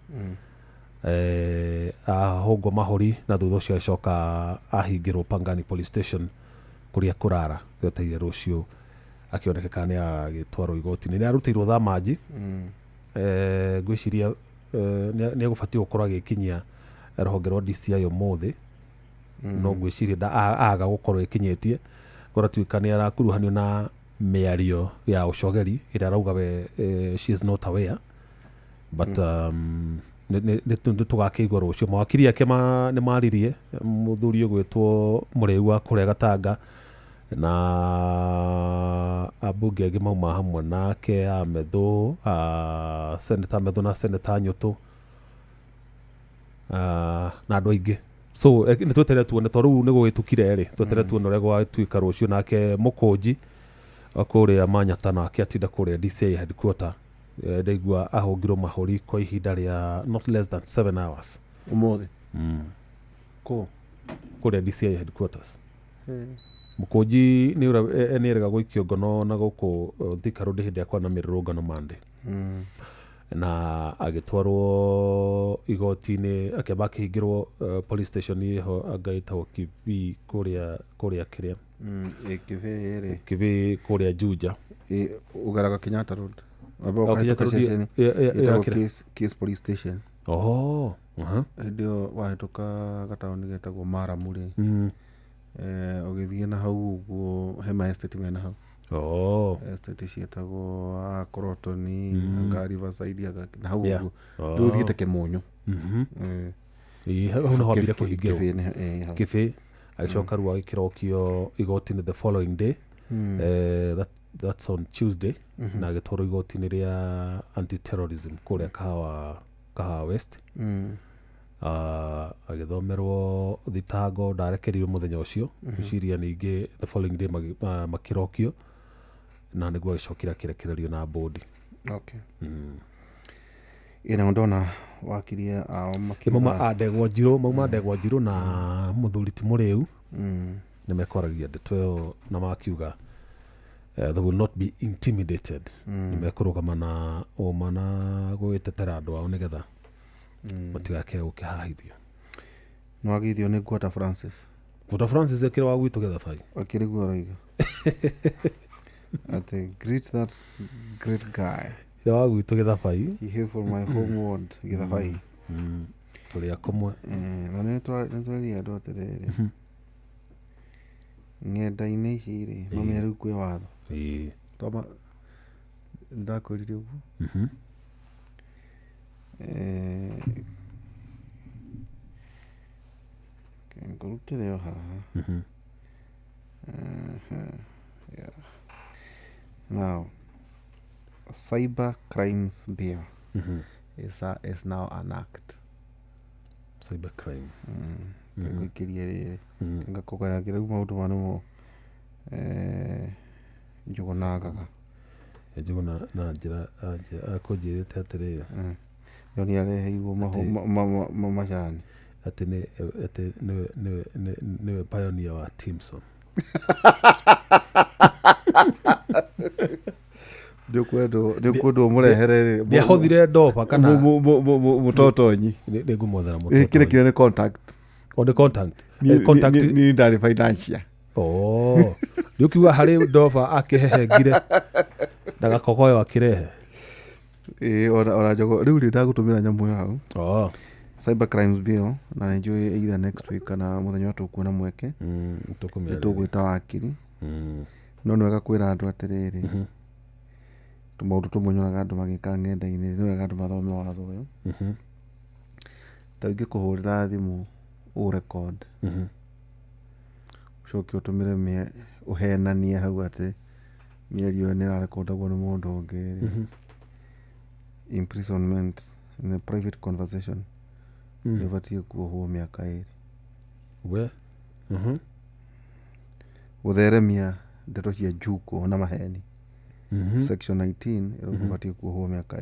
ahongo mahori na thutha ucio acoka ahingirwo Pangani police station kuria kurara gweteire rucio akionekeka ni agitwarwo igoti-ini ni arutirwo thamaji gwiciria ni agufati gukorwo agikinyia rohonge rwa DCI umuthi no gwiciria aga gukorwo ikinyetie goratuika ni arakuruhanio na miario ya ucogeri ira rauga we she is not aware but ni tugakigwa rucio mawakiri yake ni maririe muthuri gwitwo Mureu wa kuria Gatanga na abunge agi mauma hamwe nake Medhu Senator Medhu na Senator Nyutu na andu aingi so ni twetere tuone to riu ni gwitukire ri twetere tuone ure gwatuika rucio nake Mukunji akuria Manyata nake atinda kuria DCI headquarter ndaigua ahongirwo mahori kwa ihinda ria not less than 7 hours umuthi kuria DCI headquarters. Mukunji ni erega gwikio ngono na guku Thika Road hindi akwa na mirurungano Monday na agitwarwo igoti-ini akeba akihingirwo police station iho agaitwo Kibi kuria kiria Kibi kuria Juja ugaraga Kenyatta Road case police station ndio wahituka gataoni getagwo Maramuri ugithie na hau uguo Hema Estate mena hau estate cietagwo Korotoni ngari Riverside na hau uguo nduthiite Kimunyu hau no hambire kuhingirwo Kibi agicoka ruo agikirokio igoti-ini the following day that's on Tuesday na agitwarwo igoti-ini ria anti-terrorism kuria Kahawa West agithomerwo thitango ndarekerirwo muthenya ucio ciria ningi the following day makirokio na niguo agicokira kirekererio na bodi ina ndona wakiria mauma Ndegwa Njiru na muthuri ti Mureu ni mekoragia ndeto ĩyo na makiuga they will not be intimidated ni mekurugama na umana gwitetera andu ao nigetha matigake ukihahithio no agithio ni Gwata Francis ekira wa gwitu getha bai akirigwo raiga at greet that great guy ira wa gwitu getha bai he here for my home ward getha bai tuli akomwe na nitwari andu atiriri ng'enda-inĩ ici rĩ mami rĩu kwĩ watho toma ndakwĩrire ũguo ngũrutĩre o haha now cyber crimes bill is now an act cyber crime ngũikirie rĩrĩ ngakũgayagira rĩu maũndũ manũ mo Njũgũ na Ngaga Njũgũ na njĩra akũnjĩrĩte atĩrĩrĩ nĩ areheirwo macani atĩ nĩwe pioneer wa Timson. ndĩkwendwo mũrehere nĩahothire ndoba kana mũtotonyi nĩngũmothera kĩrĩ kĩrĩa nĩ contact ni ndarĩ financial nĩũkiuga harĩ ndoba akĩhehengire ndagakogoyo akĩrehe ona Njogu rĩu ndagũtũmĩra nyamũ ĩyo hau cyber crimes bill na nĩnjũĩ either next week kana mũthenya wa tũkuona mweke nĩtũgwĩta wakiri no nĩ wega kwĩra andũ atĩrĩrĩ tũmaũndũ tũmwe nyonaga andũ magĩka ng'enda-inĩ nĩ wega andũ mathome watho ũyũ ta ingĩkũhũrĩra thimũ ũrecord ũcoke ũtũmĩre ũhenanie hau atĩ mĩario ĩyo nĩ ĩrarekondagwo nĩ mũndũ ũngĩ imprisonment in a private conversation nĩũbatiĩ kuohwo mĩaka 2 gũtheremia ndeto cia njuko na maheni section 19 ĩrũbatiĩ kuohwo mĩaka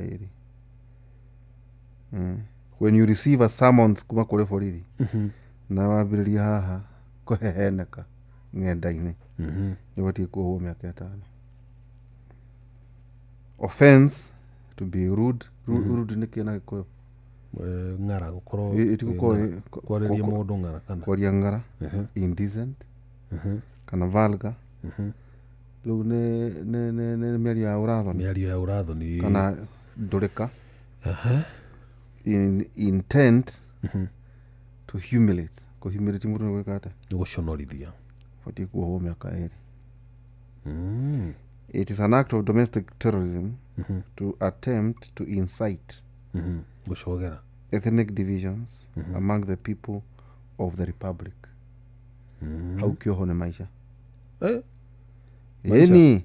2 when you receive a summons kuma kũrĩ borithi na wambĩrĩria haha kũheheneka ng'enda-inĩ nĩũbatiĩ kuohwo mĩaka 5 offense to be rude nĩ kĩna Gĩkũyũ ng'ara gũkorwo kwarĩria mũndũ ng'ara kana kwaria ng'ara indecent kana vulgar rĩu nĩ mĩario ya ũrathoni kana ndũrĩka intent to humiliate kũhumiliate mũndũ nĩ gwĩka atĩ nĩ gũconorithia batiĩ kuohwo mĩaka 2 it is an act of domestic terrorism to attempt to incite gũcogera ethnic divisions among the people of the republic hau kĩoho nĩ maica ĩni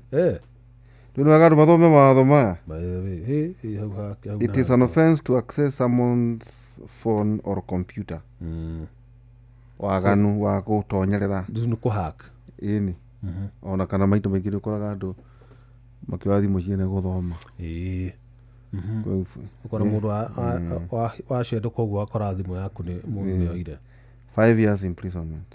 nĩ wega andũ mathome mawatho maya it is an offense to access someone's phone or computer waganu wa gũtonyerera nĩ kũhack ĩni ona kana maitũ maingĩ nĩ ũkoraga andũ makĩoya thimũ ciene gũthoma ũkora mũndũ wacenda koguo akora thimũ yaku nĩ mũndũ nĩoire 5 years imprisonment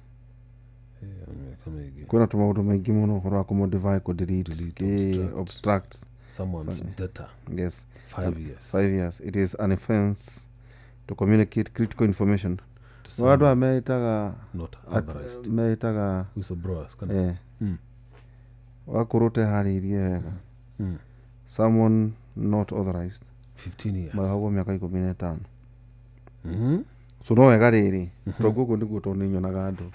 kwĩna tũmaũndũ maingĩ mũno ũhoro wa kũmodify delete obstruct someone's data yes 5 years it is an offense to communicate critical information andũ aya meitaga whistleblowers kana wakorwo teharĩirie wega someone not authorized 15 years mahagwo mĩaka 15 so no wega rĩrĩ tondũ gũkũ nĩguo tondũ nĩnyonaga andũ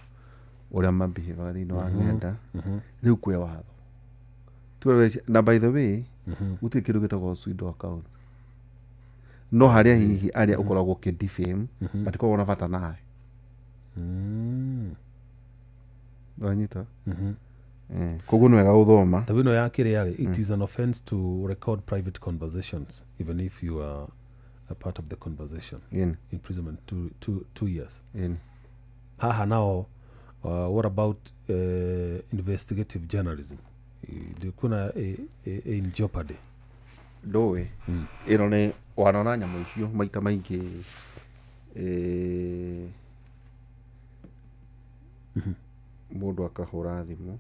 ũrĩa mabihevaga thĩinĩ wa ng'enda rĩu kwĩ watho na by the way gũtirĩ kĩndũ gĩtagwo pseudo account no harĩa hihi arĩa ũkoragwo ũkĩdefame matikoragwo na bata nawe ndanyita koguo nĩ wega gũthoma ta wĩno ya kĩrĩa it is an offense to record private conversations even if you are a part of the conversation imprisonment 2 years haha nao what about investigative journalism kuna in jeopardy ndũĩ ĩno nĩ wanona nyamũ icio maita maingĩ mũndũ akahũra thimũ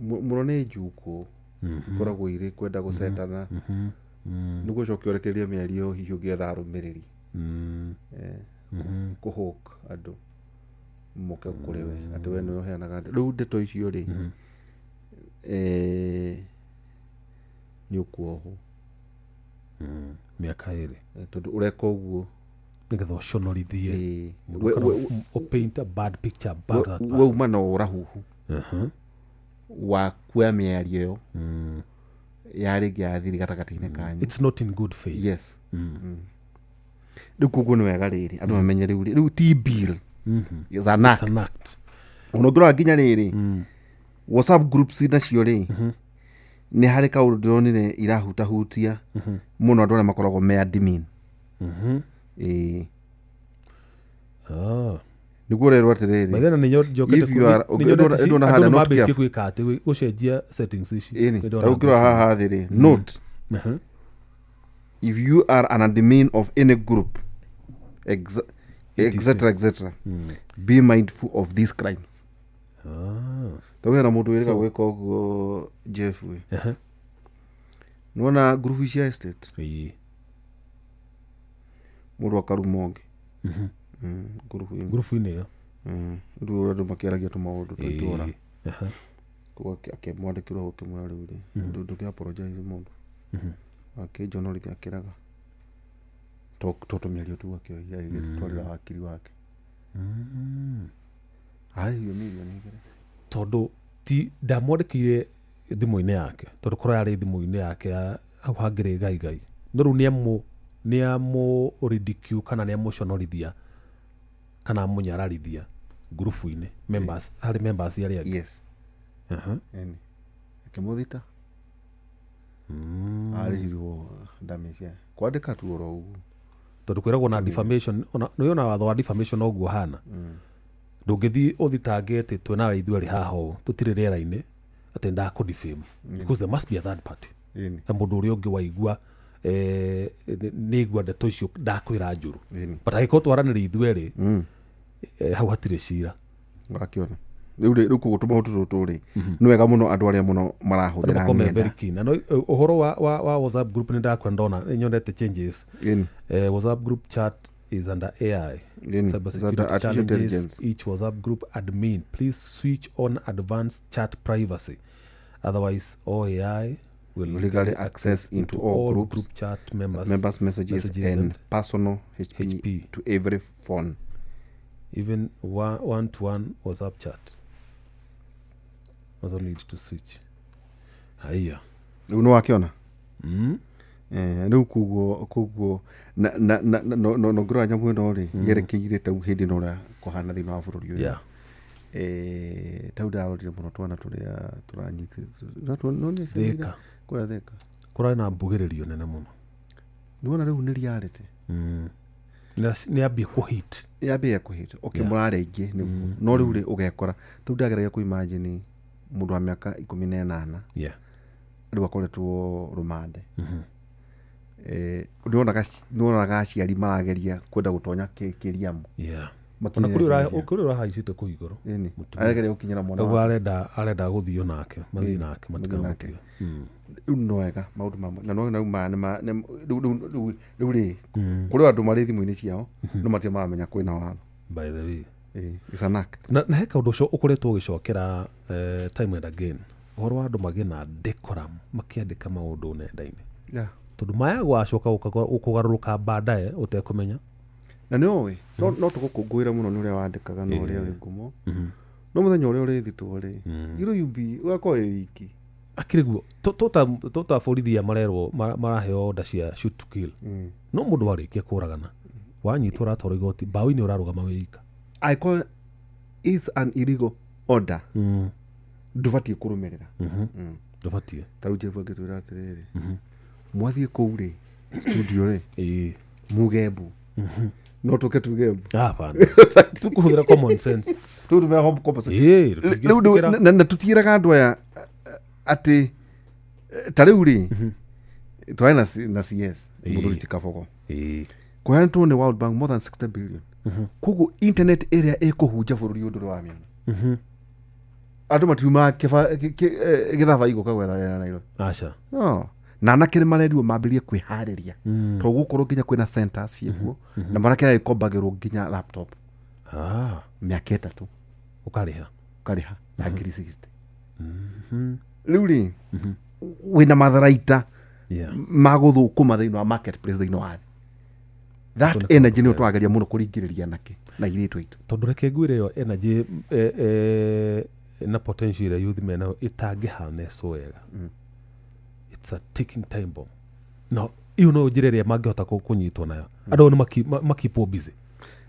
mũno nĩ njukũ ikoragwo irĩ kwenda gũcetana nĩguo ũcoke ũrekererie mĩario hihi ũngĩetha arũmĩrĩri kũhook andũ moke kũrĩ we atĩ we nĩwe ũheanaga rĩu ndeto icio rĩ nĩ ũkuohwo mĩaka 2 tondũ ũreka ũguo nĩgetha ũconorithie paint a bad picture wauma na ũrahuhu wa kuoya mĩario ĩyo ya rĩngĩ ya thiri gatagatĩ-inĩ kanyu it's not in good faith yes rĩu koguo nĩ wega rĩrĩ andũ mamenye rĩu ti bill is an act ona ũngĩrora nginya rĩrĩ WhatsApp groups nacio rĩ nĩ harĩ kaũndũ ndĩronire irahutahutia mũno andũ arĩa makoragwo me admin niguo rerwo atiriri Bathena ninyo If you are- ndona handa not careful. gwika ati gucenjia settings ici ini taukirwo haha thiri note if you are an admin of any group etc be mindful of these crimes tawera mundu wirika gwika uguo Jeff we nona group cia estate mundu akarumonge group ini yo ndu andu makiaragia tumaundu twitura kwa akimwandikirwo ukimwira riu ri ndu apologize mundu akijonorithi akiraga totomiario tu akioya igitwarira wakiri wake hiyo milioni igere tondu ti ndamwandikire thimu-ini yake tondu korwo yari thimu-ini yake hau hangiri gai no riu niamu ridicule kana niamuconorithia kana munyararithia grupu-ini members hari members yari yake yes yani akimuthita arihirwo damage kwandika tu oro ugu tondu kwiragwo na defamation niona watho wa defamation oguo hana ndungithi uthitange ati twe nawe ithuerĩ haha ũũ tũtirĩ rĩera-inĩ atĩ ndakũ-defame because there must be a third party ta mũndũ ũrĩa ũngĩ waigua nĩ igua ndeto icio ndakwĩra njũru but angĩkorwo twaranĩria ithuerĩ hau hatirĩ cira wakiona riu kugutuma utu turi ni wega muno andu aria muno marahuthira ngenda na uhoro wa WhatsApp group ni ndakwa ndona nyondete changes WhatsApp group chat is under AI cybersecurity challenges each WhatsApp group admin please switch on advanced chat privacy otherwise AI will legally access into all group groups chat members messages and personal HP to every phone even one-to-one WhatsApp chat also need to switch haya riu no wakiona riu kuguo no ngura nyamu ino ri yerekeire tau hindi no ra kuhana thina wa bururi uyu tau ndarorire muno twana turia turanyiti thika kura thika kura na mbugiririo nene muno niwona riu ni reality ni ambia kuhit yambia kuhit okay murare ingi no riu ri ugekora tu ndageragia ku imagine mundu wa miaka 18 riu akoretwo rumande nionaga aciari marageria kwenda gutonya kiriamu ona kuri urahaicite ku iguru aregeria gukinyira mwana wa arenda guthio nake mathi nake matikanake riu no wega maundu mamwe na no riu ri kuri andu mari thimu-ini ciao no matia maramenya kwina watho by the way it's an act na heka undu ucio ukoretwo ugicokera time and again uhoro wa andu magi na decorum makiandika maundu nenda-ini tondu maya gwacoka ukugaruruka baadaye utekumenya na nioi no tugukungwira muno ni uria wandikaga no uria wi ngumo no muthenya uria urithitwo ri iru yubi ugakoo wiki akiriguo tota borithi marerwo maraheo order cia shoot to kill no mundu warikia kuragana wanyitwo ratwaro igoti mbaũ-inĩ ũrarũgama wĩika I call is an illegal order ndũbatiĩ kũrũmĩrĩra ndũbatiĩ tarĩu Jeff angĩtwĩra atĩrĩrĩ mwathiĩ kũu rĩ studio rĩ mugembu no tũke tugembu hapana tukũhũthĩra common sense tũtũmĩra home compensation na tũtiĩraga andũ aya atĩ tarĩu rĩ twarĩ na CS mũthuri ti Kabogo kũheanĩtwo nĩ World Bank more than 60 billion koguo internet ĩrĩa ĩkũhunja bũrũri ũndũ wa mĩona andũ matiuma gĩthaba igũka gwetha wĩra Nairobi aca na anake nĩ marerirwo mambĩrie kwĩharĩria to gũkorwo nginya kwĩna centers ciĩkuo na manake nagĩkombagĩrwo nginya laptop mĩaka 3 ũkarĩha na ngiri 60 rĩu rĩ wĩna matharaita magũthũkũma thĩinĩ wa marketplace thĩinĩ wa thĩ that energy nĩyo twageria mũno kũringĩrĩria anake na airĩtu aitũ tondũ reke ngwĩre ĩyo energy na potential ĩrĩa youth mena ĩtangĩhanecwo wega it's a ticking time bomb no iyo no njĩra ĩrĩa mangĩhota kũnyitwo nayo andũ nĩ makipwo busy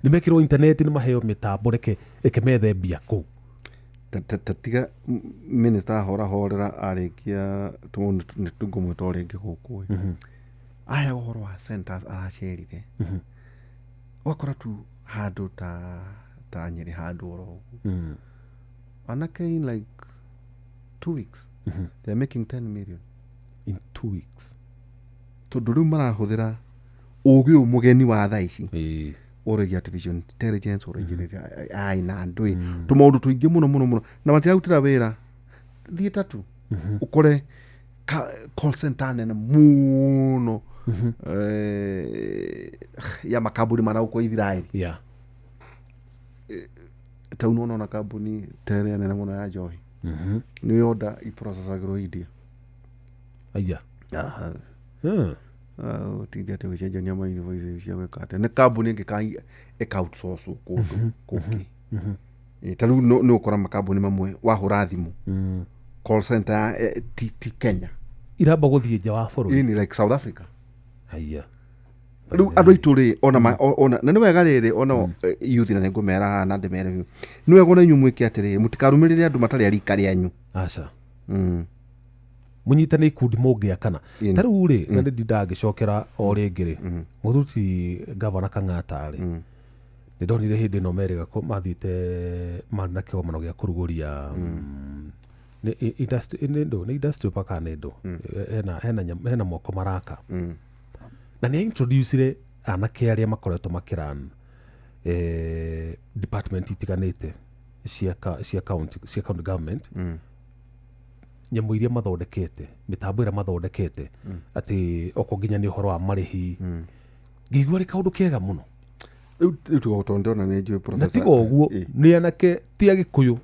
nĩ mekĩrwo internet nĩ maheo mĩtambo reke methe mbia kũu tiga minister ahorera arĩkia nĩ tũngũmwĩta o rĩngĩ gũkũ aya ũhoro wa centers aracerire wakora tu handũ ta ta Nyeri handu oro anake in like 2 weeks they're making 10 million in 2 weeks tondu riu marahuthira ugi umugeni wa thaa ici oragia artificial intelligence oragia ai na ndui tumaundu tuingi muno na matiautira wira thieta tu ukore call center nene muno ya makambuni mana uko Israeli tau nona kambuni tere nene muno ya johi ni yoda i processagro India aya tindia te wecha jania ma invoice cia wekate ne kambuni ngi ka outsource kundu kuki taru no ukora makambuni mamwe wahura thimu call center ti Kenya iramba guthie nja wa bũrũri in like South Africa aya riu andu ituri ona na ni wega riri ona youth na ngumera na ndemere ni wega na nyumwike atiri mutikarumirire andu matari arika rianyu aca munyitane ikundi mungiakana tariu ri na ndindagicokera o ringiri muthuti gavana Kang'ata ri ni ndonire hindi no merega ko mathite marina kiomano gia kuruguria ni industry paka nendo hena moko maraka na ni introduce anake aria makoretwo makiran department itiganite cia county government nyamu iria mathondekete mitambo ira mathondekete ati okonginya ni uhoro wa marihi ngigua ri kaundu kega muno riu tugotondona ni njue professor na tigo guo ni anake ti agikuyu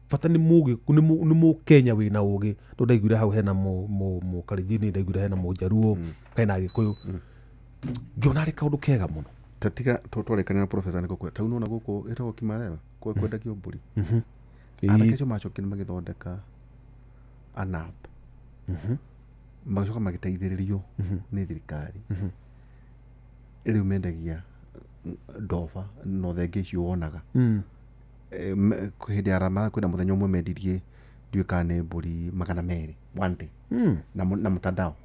fata ni mugi ni mu Kenya wina ugi ndo ndaiguire hau hena mu Kalenjin ndaiguire hena mu Jaruo hena agikuyu ngiona ri kaundu kega muno tatiga twarekana na professor niko kwa tau nona guku etago Kimarera kwa kwenda Kiumburi anake macokini magithondeka anap magacoka magiteithĩrĩrio nĩ thirikari rĩu mendagia ndoba no thenge icio wonaga hĩndĩ ya rama kwĩna mũthenya ũmwe mendirie ndiũĩ kana nĩ mbũri 200 one day na mtandao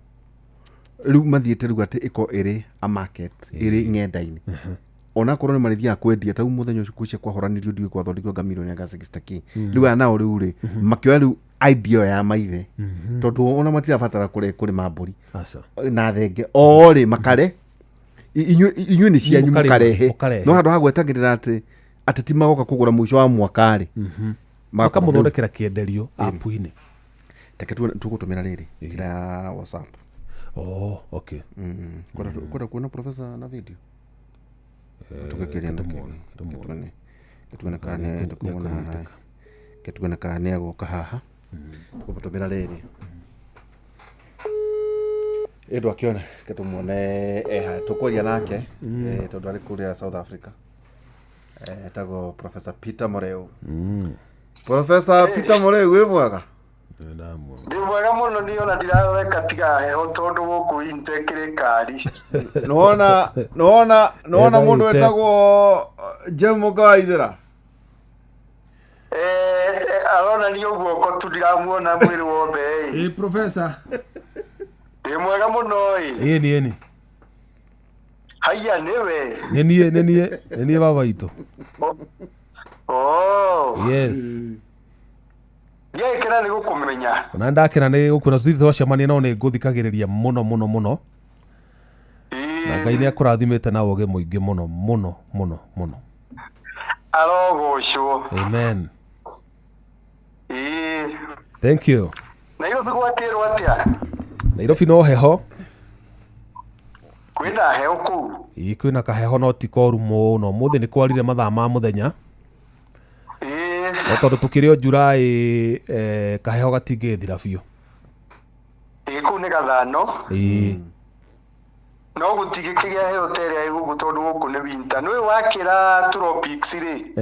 rĩu mathiĩte rĩu atĩ ĩko ĩrĩ a market ĩrĩ ng'enda-inĩ ona korwo nĩ marithiaga kwendia tau mũthenya ũcio kucia kwahoranirio ndiũĩ kwathondekio ngamirioni ya 60k rĩu aya nao rĩu rĩ makĩoya rĩu idea ya maithe tondu ona matirabatara kuri mamburi na thenge ori makare inyu ni cianyu mukarehe no handu hagwetagirira ati ti magoka kugura mwisho wa mwaka ri makamuthondekera kienderio app-ini teke tugutumira riri njira ya WhatsApp okay kwenda kuona professor na video tukakiria na tuone kana tukuona hai ketuona kana agoka haha kubutumira riri edo akiona ketumuone tukoria nake tondu ari kuria South Africa tago Professor Peter Moreu Professor Peter Moreu we mwega ndi mwega muno ndiona ndirareka tiga heho tondu guku intekirikari nona mundu etagwo Jemuga Waithira arona ni uguoko tu ndiramuona mwiri wothe professor ndi mwega muno ni haya niwe nenie baba itu yes kena ni gukumenya na ndakena ni gukura twacemania no ni nguthikagiriria muno na Ngai ni akurathimite na uge muingi muno arogocwo amen thank you Nairobi gwatirwo atia Nairobi no heho kwina heho ku kwina kaheho no tikoru muno muthi ni kwarire mathaa ma muthenya no tondu tukirio Julai kaheho gatingithira biu ku ni gathano no gutigikigia heho tere ai gugu tondu guku ni winter nwe wakira tropics ri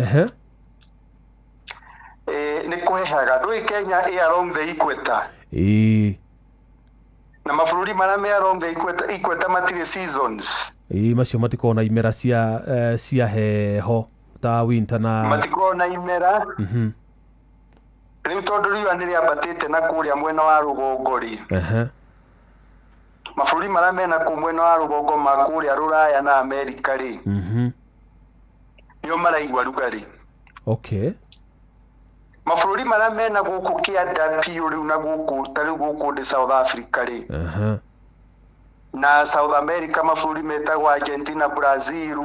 ni kuhehaga ndui Kenya along the equator na mabũrũri marĩa me along the equator matire seasons macio matikona imera cia heho ta winter na matikona imera rĩu tondu riũa nĩ rĩambatĩte na kũrĩa mwena wa rũgongo ri mabũrũri marĩa mena kũ mwena wa rũgongo ma kũrĩa Rũraya na Amerika ri nĩ nio maraigua rugari. Okay. Mabũrũri marĩa mena gũkũ kĩanda piũ rĩu na gũkũ ta rĩu gũkũ ndĩ South Africa rĩ. Na South America mabũrũri metagwo Argentina, Brazil.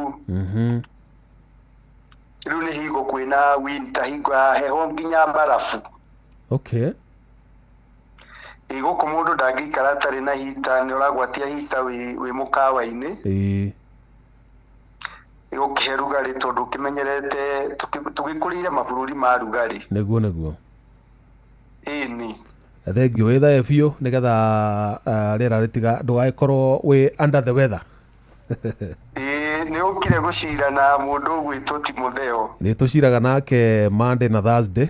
Rĩu nĩ hingo kwĩna winter, hingo heho nginya barafu. Okay. Gũkũ mũndũ ndangĩikara atarĩ na hita, nĩ ũragwatia hita wĩ mũkawa-inĩ. Gũkĩhe rugarĩ tondũ ũkĩmenyerete tũgĩkũrĩire mabũrũri ma rugarĩ. Nĩguo. Ĩni. Thengio wĩthae biũ nĩgetha rĩera rĩtiga ndũgagĩkorwo wĩ under the weather. Nĩ ũkire gũcira na mũndũ ũgwĩtwo Timotheo. Nĩ tũciraga nake Monday na Thursday.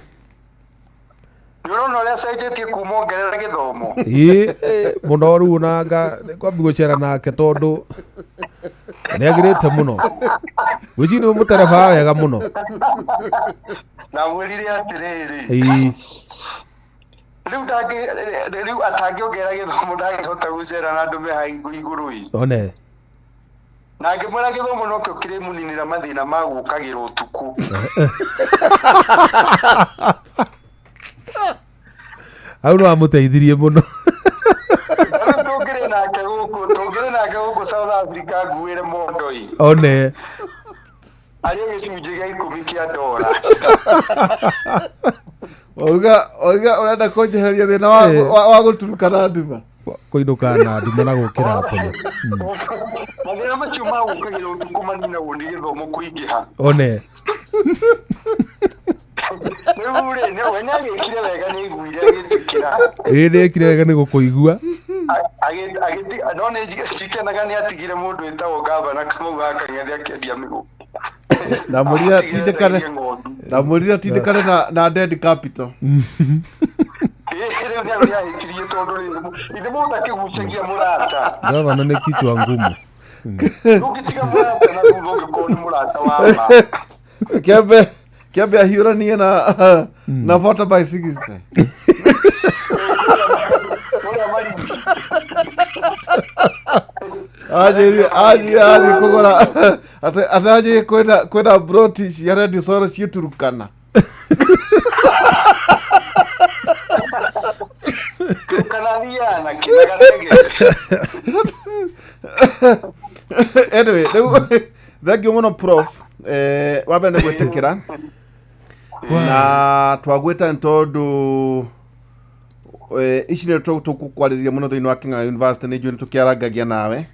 Nĩ ũrona ũrĩa cenjetie kuma ongerera gĩthomo. Mũno rĩu nanga kwambi gũcera nake tondũ nĩagĩrĩte mũno. Wĩci nĩ mũtereba wega mũno. Na mwĩrire atĩrĩrĩ. Rĩu atangĩongerera gĩthomo ndangĩhota gũcera na andũ meha igũrũ. One. Na ngĩmwĩra gĩthomo no kĩo kĩrĩmũninĩra mathĩna ma gũkagĩra ũtukũ. Hau no amũteithirie mũno. Tũngĩrĩ nake gũkũ South Africa nguĩre mondoi. One. Arĩa gĩcunjĩ gĩa 10 kĩa ndora. Oiga ũrenda kũnjeheria thĩna wa gũturukana nduma. Kũinũka na nduma na gũkĩra tene. Mathĩna macio ma gũkagĩra ũtukũ maninagwo nĩ gĩthomo kũingĩha. One. Rĩu rĩ nĩ agĩkire wega nĩ aiguire agĩtĩkĩra. Nĩekire wega nĩ gũkũigua. No nĩ cikenaga nĩ atigire mũndũ wĩtagwo gavana Kamau ga Kang'ethi akĩendia mĩgũnda. Na mũrira tindĩkane na dead capital. Rĩu nĩ ahĩtirie tondũ nĩ mũndũ akĩgucagia mũrata. Gavana nĩ kichwa ngumu. Ũngĩtiga mũrata na thutha ũngĩkorwo nĩ mũrata wa ma. Kiambe ahiũranie na voter by 60. Aje kugora ataje kwenda brotish ya red sora cieturukana. Tukanaviana kinagarege. Anyway, thank you muno prof. Wabene gwetekera. Na twagweta ntondu ici nĩ tũkwarĩrĩria mũno thĩinĩ wa King'ang'a University nĩ njũĩ nĩ tũkĩarangagia nawe.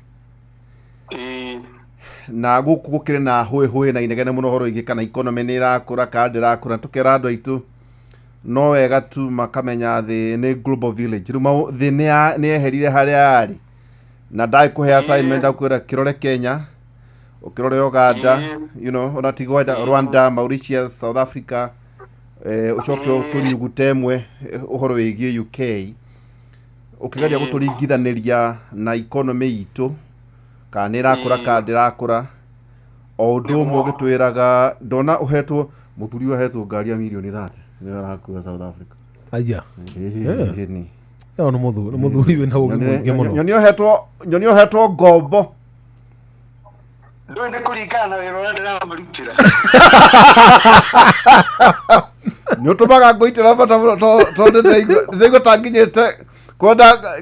Na gũkũ gũkĩrĩ na hũĩ na inegene mũno horo igĩ kana economy nĩ ĩrakũra kana ndĩrakũra tũkĩra andũ aitũ no wega tu makamenya thĩ nĩ global village rĩu thĩ nĩ yeherire harĩa arĩ na ndai kũhe assignment akwĩra kĩrore Kenya ukirore Uganda you know ona tigwa Rwanda, Mauritius, South Africa ucoke tunyugutemwe uhoro wigie UK ukigaria gũtũringithanĩria na economy itu kana irakũra kana ndirakũra o ũndũ ũmwe ũgĩtwĩraga ndona uhetwo mũthuri uhetwo ngari ya milioni 30 nĩ arakuwa South Africa aya ni no mũthuri wĩna ũgĩ mũingĩ mũno nyoni uhetwo ngombo ndũĩ nĩ kũringana na wĩra ũrĩa ndĩramũrutĩra nĩ ũtũmaga ngũitĩra bata tondũ ndĩraigua tanginyĩte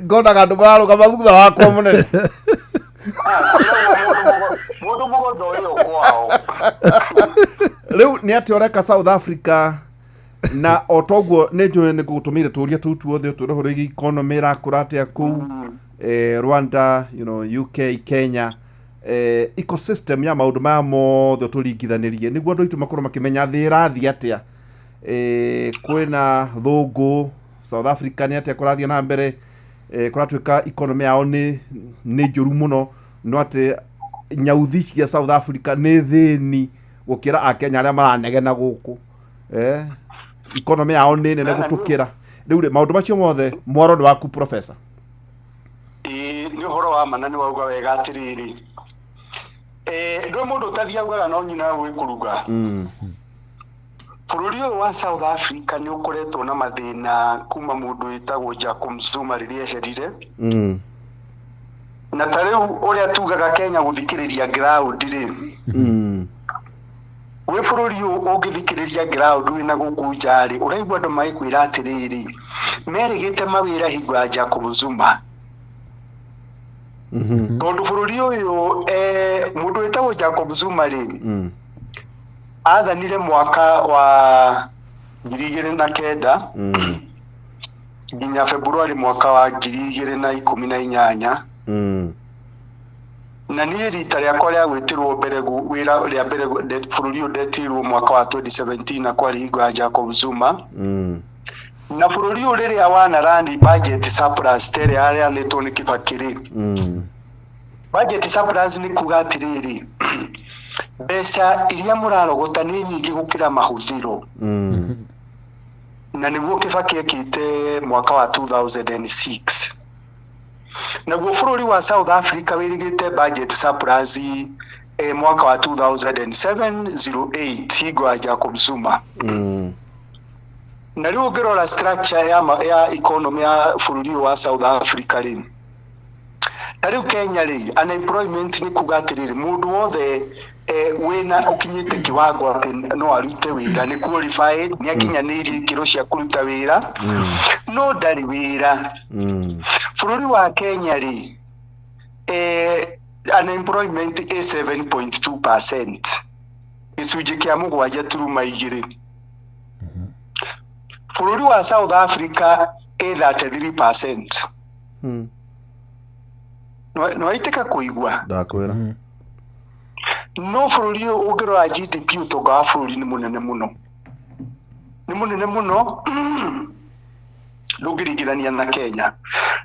ngondaga andũ mararũgama thutha wakwa mũnene mũndũ mũgũnda ũyũ kwao rĩu nĩ atĩ ũreka South Africa na o toguo nĩ njũĩ nĩ gũtũmĩire tũũria tũu tuothe tũrĩa horo igi economy ĩrakũra atĩa kũu Rwanda, you know, UK, Kenya ecosystem ya maũndũ maya mothe tũringithanĩrie nĩguo andũ aitũ makorwo makĩmenya thĩ ĩrathiĩ atĩa kwĩna thũngũ South Africa nĩ atĩa kũrathiĩ na mbere kũratuĩka economy yao nĩ njũru mũno no atĩ nyauthi cia South Africa nĩ thĩni gũkĩra a Kenya arĩa maranegena gũkũ economy yao nĩ nene gũtũkĩra rĩu maũndũ macio mothe mwaro nĩ waku professor nĩ ũhoro wa mana nĩ wauga wega atĩrĩrĩ ndũĩ mũndũ ũtathiaga no nyina gwĩ kũruga bũrũri ũyũ wa South Africa nĩ ũkoretwo na mathĩna kuma mũndũ wĩtagwo Jacob Zuma rĩrĩa eherire na ta rĩu ũrĩa tugaga Kenya gũthikĩrĩria ground rĩ we bururi ungithikiriria ground wina guku njari uraigwa andu maikwira atiriri merigite mawira hingo ya Jacob Zuma tondu bururi uyu mundu wetagwo Jacob Zuma ri athanire mwaka wa 2009 nginya Februari mwaka wa 2018 na niä rita rä akwa rä a gwä tä rwo wä rä a mbere bå rå ri å ndetirwo mwaka wa 2017 na kwarä hingo ya Jacob Zuma na bå rå ri å rä rä a wanarandi budget surplus tere arä anä two nä kä bakä rä budget surplus nä kuga atä rä rä mbeca iria må rarogota nä nyingä gå kä ra mahå ro na nä guo kä bakä ekä te mwaka wa 2006 naguo bururi wa South Africa wirigite budget surplus mwaka wa 2007-08 hingo ya Jacob Zuma na riu ngirora structure ya economy ya bururi wa South Africa ri na riu Kenya ri unemployment ni kuga atiriri mundu wothe wina ukinyite kiwango no arute wira ni qualified ni akinyaniri kiro cia kuruta wira no ndari wira bururi wa Kenya ri unemployment is 7.2%. Icunjĩ kia mũgwanja turuma igĩrĩ. Bururi wa South Africa is 33%. No aitĩka kũigua ndakwĩra no bururi ũngĩrora GDP ũtonga wa bururi nĩ mũnene mũno ndũngĩringithania na Kenya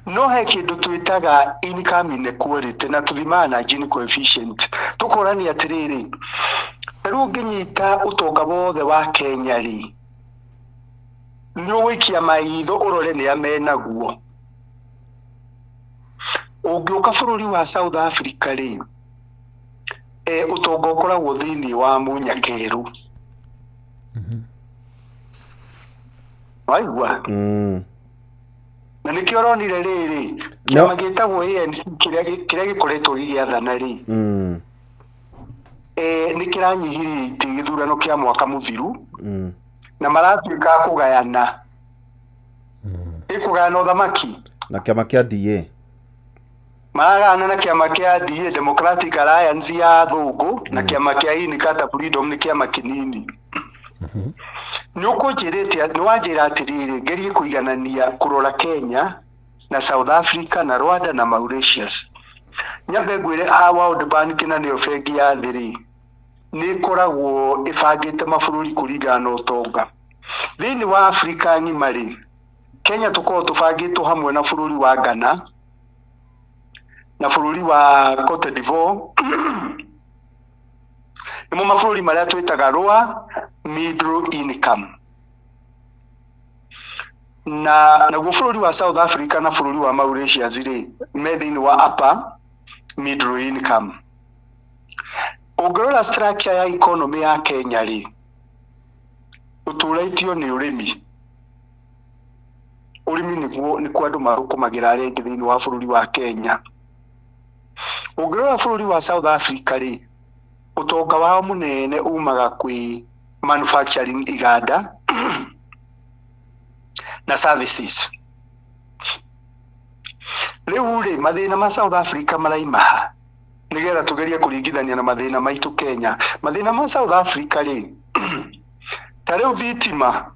no he kĩndũ twĩtaga income inequality na tũthimaga na Gini coefficient tũkũrania atĩrĩrĩ rĩu ũngĩnyita ũtonga wothe wa Kenya rĩ nĩũgũikia maitho ũrore nĩa menaguo ũngĩũka bururi wa South Africa rĩ ũtonga ũkoragwo thĩinĩ wa mũnyakeru waigua na nĩkĩo ũronire rĩrĩ kĩama gĩtagwo ANC kĩrĩa gĩkoretwo gĩgĩathana rĩ nĩ kĩranyihirie itĩ gĩthurano kĩa mwaka mũthiru na maratuĩka kũgayana kũgayana ũthamaki na kĩama kĩa DA maragana na kĩama kĩa DA Democratic Alliance ya thũngũ na kĩama kĩa Inkatha Freedom nĩ kĩama kĩnini nĩ ũkũnjĩrĩte nĩ wanjĩra atĩrĩrĩ ngerie kũiganania kũrora Kenya na South Africa na Rwanda na Mauritius nyambe ngwĩre World Bank na nĩyo bengi ya thĩ rĩ nĩ ĩkoragwo ĩbangĩte mabũrũri kũringana na ũtonga thĩinĩ wa Afrika ng'ima rĩ Kenya tũkoragwo tũbangĩtwo hamwe na bũrũri wa Ghana na bũrũri wa Cote d'Ivoire nĩmo mabũrũri marĩa twĩtaga lower middle income na naguo bũrũri wa South Africa na bũrũri wa Mauritius rĩ me thĩinĩ wa upper middle income ũngĩrora structure ya economy ya Kenya rĩ ũtũrĩtio nĩ ũrĩmi nĩkuo andũ marũkũmagĩra arĩa angĩ thĩinĩ wa bũrũri wa Kenya ũngĩrora bũrũri wa South Africa rĩ ũtonga wao mũnene umaga kwĩ manufacturing iganda na services rĩu rĩ mathĩna ma South Africa maraimaha nĩgetha tũgerie kũringithania na mathĩna maitũ Kenya mathĩna ma South Africa rĩ ta rĩu thitima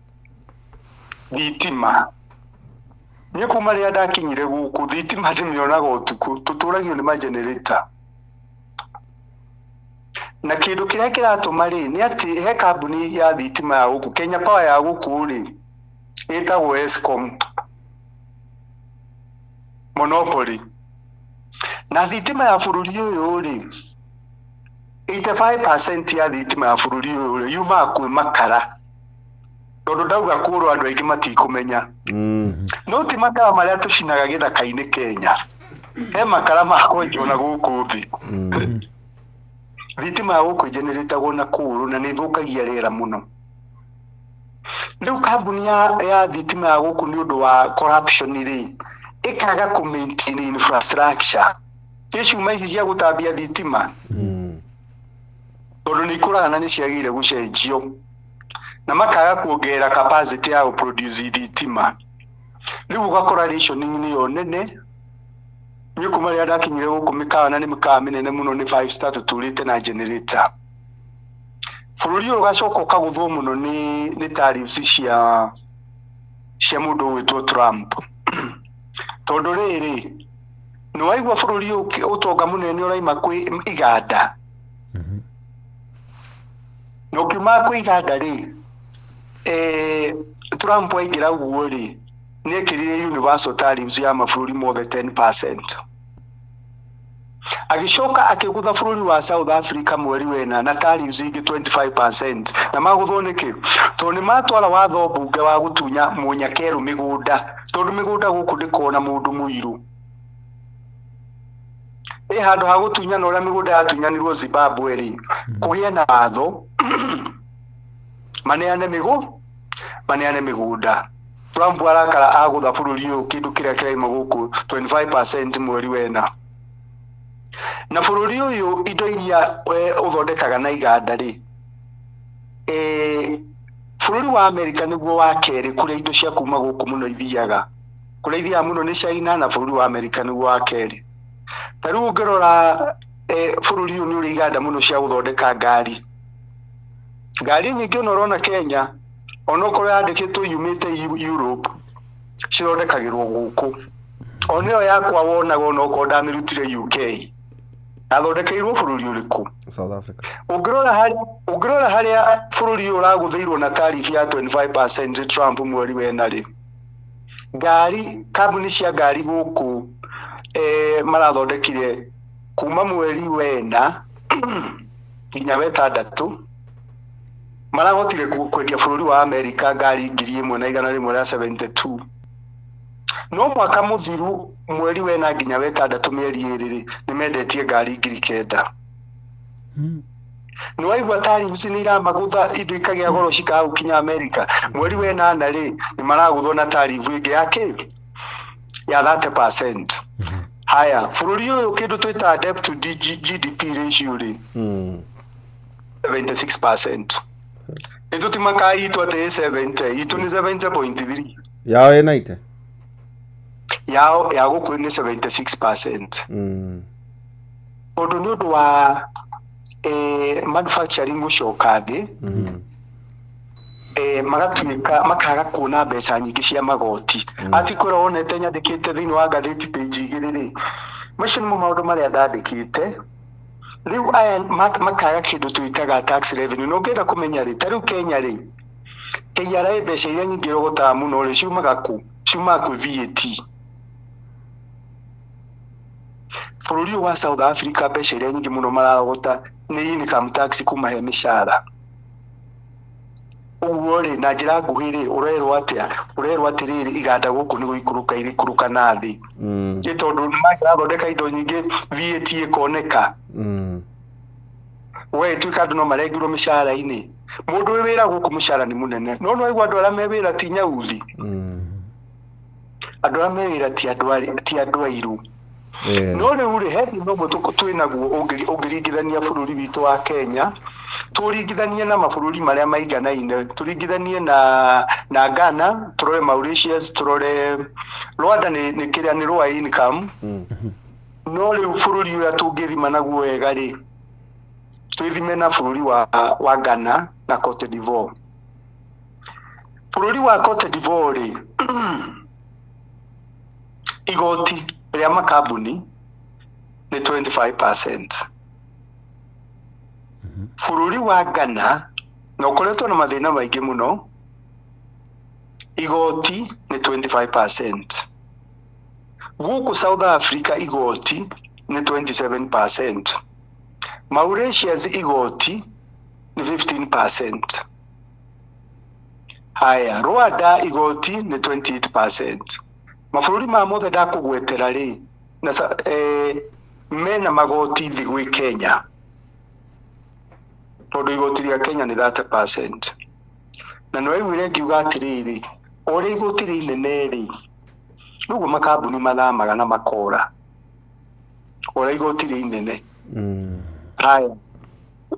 niĩ kuma rĩrĩa ndakinyire gũkũ thitima ndĩmĩonaga ũtukũ tũtũragio nĩ magenerator na kĩndũ kĩrĩa kĩratũma rĩ nĩ atĩ he kambuni ya thitima ya gũkũ Kenya Power ya gũkũ rĩ ĩtagwo Eskom monopoly na thitima ya bũrũri ũyũ rĩ 85% ya thitima ya bũrũri ũyũ rĩ yumaga kwĩ makara tondũ ndauga kũrwo andũ aingĩ matikũmenya no ti makara marĩa tũcinaga gĩthaka-inĩ Kenya he makara ma kwenjwo na gũkũ thĩ thitima ya gũkũ ĩgeneratagwo na kũrũ na nĩ ĩthũkagia rĩera mũno rĩu kambuni ya thitima ya gũkũ nĩ ũndũ wa corruption rĩ ĩkaga kũ maintain infrastructure iciuma ici cia gũtambia thitima tondu ni ikuraga na ni ciagire gucenjio na makaga kuongerera capacity ya produce thitima riu ugakora rationing ni yo nene ni kuma ria ndakinyire guku mikawa na ni mikawa minene muno ni 5 star tuturite na generator bururi ugacoka ukaguthwo muno ni tariffs cia mundu witwo Trump tondu riri ni waigua bururi utonga munene uraima kwi iganda no kiuma kwi iganda ri Trump aingira uguo ri ni ekirire universal tariffs ya mabũrũri mothe 10%. Agicoka akigutha bũrũri wa South Africa mweri wena na tariffs ingi 25%. Na maguthwo niki to ni matwara watho mbunge wa gutunya munyakeru migunda tondu migunda guku ndikona mundu muiru handu ha gutunya na uria migunda yatunyanirwo Zimbabwe ri kugia na watho maneane migunda Trump arakara agutha bũrũri uyu kindu kiria kiraima guku 25% mweri wena na bũrũri uyu indo iria uthondekaga na iganda ri bũrũri wa America niguo wa keri kuria indo cia kuma guku muno ithiaga kuria ithiaga muno ni China na bũrũri wa America niguo wa keri tariu ngirora bũrũri uyu ni uri iganda muno cia guthondeka ngari nyingi unorona Kenya onokore yandikitwo yumite Europe cithondekagirwo guku oneo yakwa wonaga onoko ndamirutire UK athondekeirwo bũrũri uriku South Africa ungirora haria bũrũri uraguthiirwo na tariff ya 25% Trump mweri wena ri ngari kambuni cia ngari guku marathondekire kuma mweri wena nginya wetandatu marahotire kwendia bũrũri wa America ngari 1,172 no mwaka muthiru mweri wena nginya wetandatu mieri iri ni mendetie ngari 9,000 no waigua tariffs ni iramagutha indo ikagia goro cikau kinya America mweri wena na ri ni maraguthwo na tariff ingi yake ya 30%. Haya bũrũri uyu kindu twita debt to GDP ratio ri 76%. Ito timakai itu ate 70 itu ni 70.3 yao ena ite yao guku ni 76%. Ondo ni undu wa manufacturing gucoka thi magatuika makaga kuona mbeca nyingi cia magoti ati kura onete nyandikite thiini wa gatheti page igiri macio nimo maundu maria ndandikite riu aya makaga kindu twitaga tax revenue no ngenda kumenya ri tariu Kenya ri KRA mbeca iria nyingi rogota muno ri ciumaga ku VAT bũrũri wa South Africa mbeca iria nyingi muno mararogota ni income tax kuma he mishara uguo ri na njira nguhi ri urerwo atiriri iganda guku ni guikuruka na thi gitondu magirathondeka indo nyingi VAT ikoneka we tuika andu no marengirwo mishara-ini mundu wi wira guku mushara ni munene no waigua andu aria me wira ti nyauthi andu aria me wira ti andu airu no riu ri he thinomo twinaguo ungiringithania bũrũri witu wa Kenya turingithanie na mabũrũri maria maiganaine turingithanie na Ghana turore Mauritius turore Rwanda ni kiria ni low income no riu bũrũri uria tungithima naguo wega ri twithime na bũrũri wa Ghana na Cote d'Ivoire. Bũrũri wa Cote d'Ivoire ri igoti ria makambuni ni 25%. Bũrũri wa Ghana na ukoretwo na mathina maingi muno igoti ni 25%. Guku South Africa igoti ni 27%. Mauritius igoti ni 15%. Haya Rwanda igoti ni 28%. Mabũrũri ma mothe ndakugwetera ri na mena magoti thi gwi Kenya tondu igoti ria Kenya ni 30%. Na no wiguire ngiuga atiriri uri igoti ri nene ri nuguo makambuni mathamaga na makora uri igoti ri nene. Haya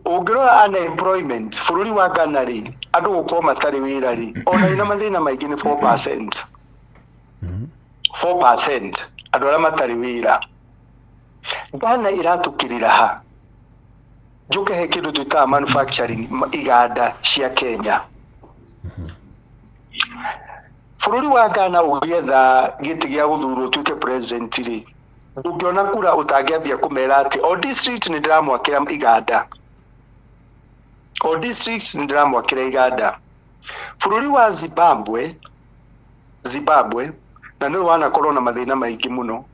ungirora unemployment bururi wa Ghana ri andu gukorwo matari wira ri ona ina mathina maingi ni 4%. 4% andu aria matari wira. Ghana iratukirira ha njuke he kindu twita manufacturing iganda cia Kenya. Bururi wa Ghana ugietha giti gia guthurwo tuike president ri ungiona kura utangiambia kumera ati o district ni ndiramwakira iganda, o district ni ndiramwakira iganda. Bururi wa Zimbabwe na no wana corona mathina maingi muno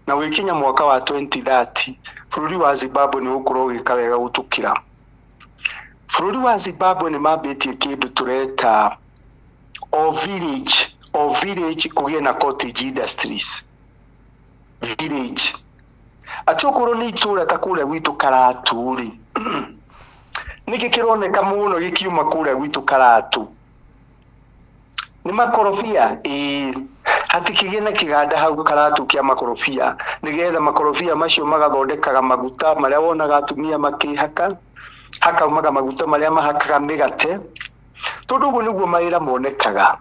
na wikinya mwaka wa 2030 bururi wa Zimbabwe ni ukorwo gika wega gutukira. Bururi wa Zimbabwe ni mambitie kindu tureta o village kugie na cottage industries. Village atokoro ni itura takule witu Karatu ri niki kironeka muno gikiuma kule witu Karatu ni makorofia hati kigena kiganda hau Karatu kia makorofia nigetha makorofia macio magathondekaga maguta maria wonaga atumia makihaka umaga maguta maria mahakaga migate tondu uguo niguo mawira monekaga.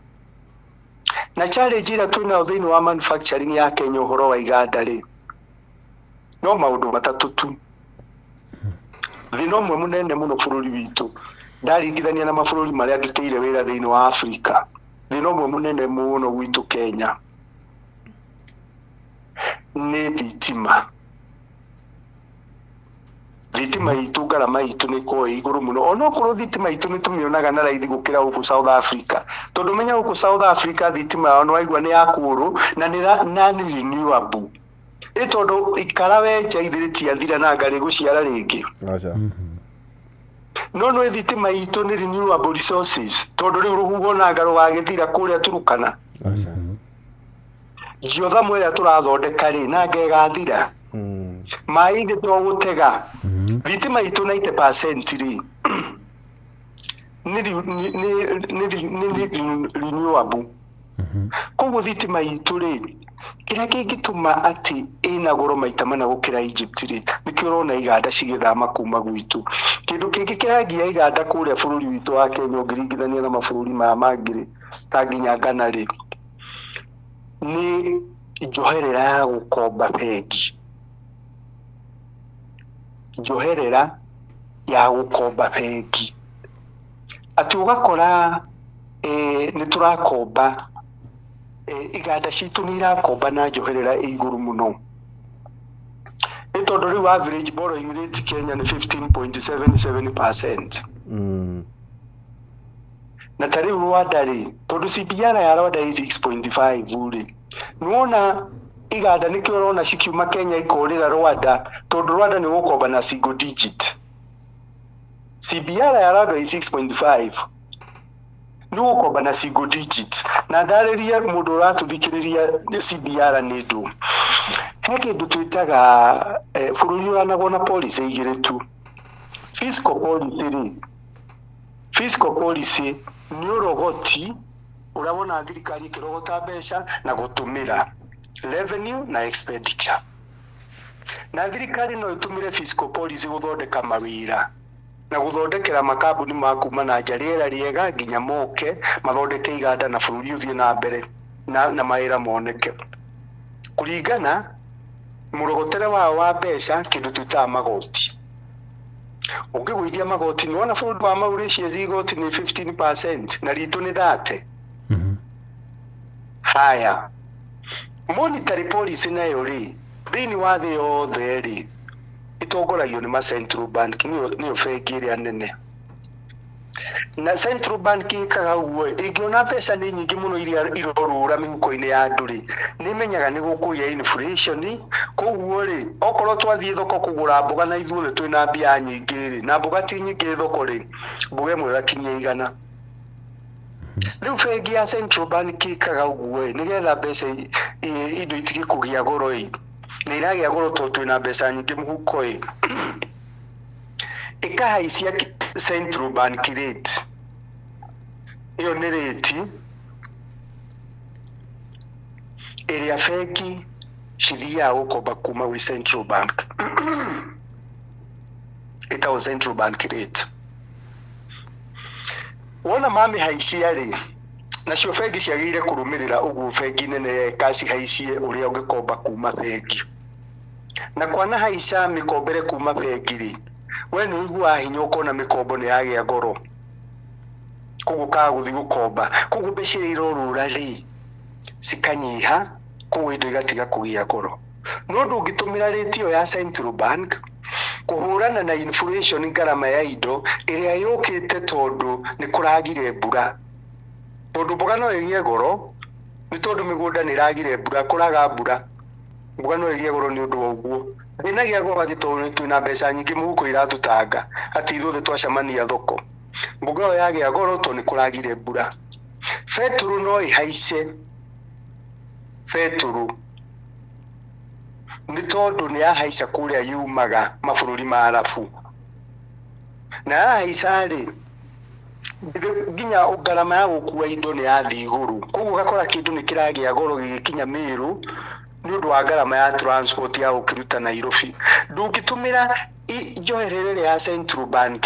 Na challenge ira twina thini wa manufacturing ya Kenya uhoro wa iganda ri no maundu matatu tu. Thina umwe munene muno bururi witu ndaringithania na mabururi maria ndutire wira thini wa Afrika. Thina umwe munene muno witu Kenya ni thitima. Thitima itu ngarama itu ni ko iguru muno ono korwo thitima itu ni tumionaga na raithi gukira huku South Africa tondu menya huku South Africa thitima yao no aigua ni ya kuru na ni renewable itondo ikara wecha ithiriti athira na ngari guciara ringi. Acha no thitima itu ni renewable resources tondu riu ruhuho na ngaro wa githira kuria Turukana. Acha jiotha mwera turathondeka ri na ngegathira mai ndi twogutega thitima itu 90% ri ni renewable. Koguo thitima itu ri kira kingituma ati ina goro maita mana gukira Egypt ri nikio rona iganda cigithama kuma gwitu. Kindu kingi kiragia iganda kuria bururi witu wa Kenya ngiringithania na mabururi mangiri ta nginya Ghana ri ni njoherera ya gukomba bengi. Njoherera ya gukomba bengi ati ugakora ni turakomba iganda citu ni irakomba na njoherera iguru muno. Tondu riu average borrowing rate Kenya ni 15.77%. Na tariu Rwanda ri tondu CPR ya Rwanda is 6.5 uri nuona iganda nikio rona cikiuma Kenya ikorira Rwanda tondu Rwanda ni gukomba na single digit. CBR ya Rwanda is 6.5 ni gukomba na single digit na ndariria mundu uratuthikiriria CBR ni ndu heke ndu twitaga bururi uranagwo na policy igire tu. Fiscal policy ni urogoti urabona thirikari ikirogota mbeca na gutumira revenue na expenditure. Na thirikari no itumire fiscal policy guthondeka mawira na guthondekera makambuni makuma na njariera riega nginya moke mathondeke iganda na bururi uthie na mbere na mawira moneke kuringana murogotere wa mbeca kindu twita magoti. Ungigwithia magoti ni wona bururi wa Mauritius igoti ni 15% na ritu ni 30. Haya monetary policy nayo ri thini wa thi yothe ri itongoragio ni ma central bank ni bengi iria nene na central bank ikaga uguo ingiona mbeca ni nyingi muno iria irorura mihuko-ini ya andu ri ni menyaga ni gukuya inflation. Koguo ri okorwo twathie thoko kugura mboga na ithuothe twina mbia nyingi ri na mboga ti nyingi thoko ri mboga imwe gakinyia igana. Riu bengi ya central bank ikaga uguo nigetha mbeca indo itige kugia goro na iragia goro tondu twina mbeca nyingi muhuko ikahaisia central bank rate. Iyo ni rate iria bengi cithiaga gukomba kuma gwi central bank. itago central bank rate. Wona mami haiciya ri nacio bengi ciagĩrĩire kũrũmĩrĩra ũguo bengi nene kaci haicie ũrĩa ũngĩkomba kuma bengi. Na kwana haica mĩkombere kuma bengi ri we nĩ ũiguaga hinya ũkona mĩkombo nĩ yagĩa goro, koguo kaga gũthiĩ gũkomba, koguo mbeca iria irorũra ri cikanyiha, koguo indo igatiga kũgĩa goro. No ndũngĩtũmĩra rate ĩyo ya central bank kũhũrana na inflation, ngarama ya indo ĩrĩa yũkĩte tondũ nĩ kũragire mbura. Tondũ mboga no ĩgĩe goro nĩ tondũ mĩgũnda nĩ ĩragire mbura, kũraga mbura, mboga no ĩgĩe goro nĩ ũndũ wa ũguo. Ndĩnagia goro atĩ tondũ twĩna mbeca nyingĩ mũhuko iratũtanga atĩ ithuothe twacemania thoko, mboga ĩyo yagĩa goro tondũ nĩ kũragire mbura. Betũrũ no ĩhaice, betũrũ nĩ tondũ nĩ yahaica kũrĩa yumaga mabũrũri ma Arabu, na yahaica rĩ nginya ngarama ya gũkua indo nĩ yathiĩ igũrũ, koguo ũgakora kĩndũ nĩ kĩragĩa goro gĩgĩkinya Mĩrũ nĩ ũndũ wa ngarama ya transport ya gũkĩruta Nairobi. Ndũngĩtũmĩra njoherere ĩrĩa ya central bank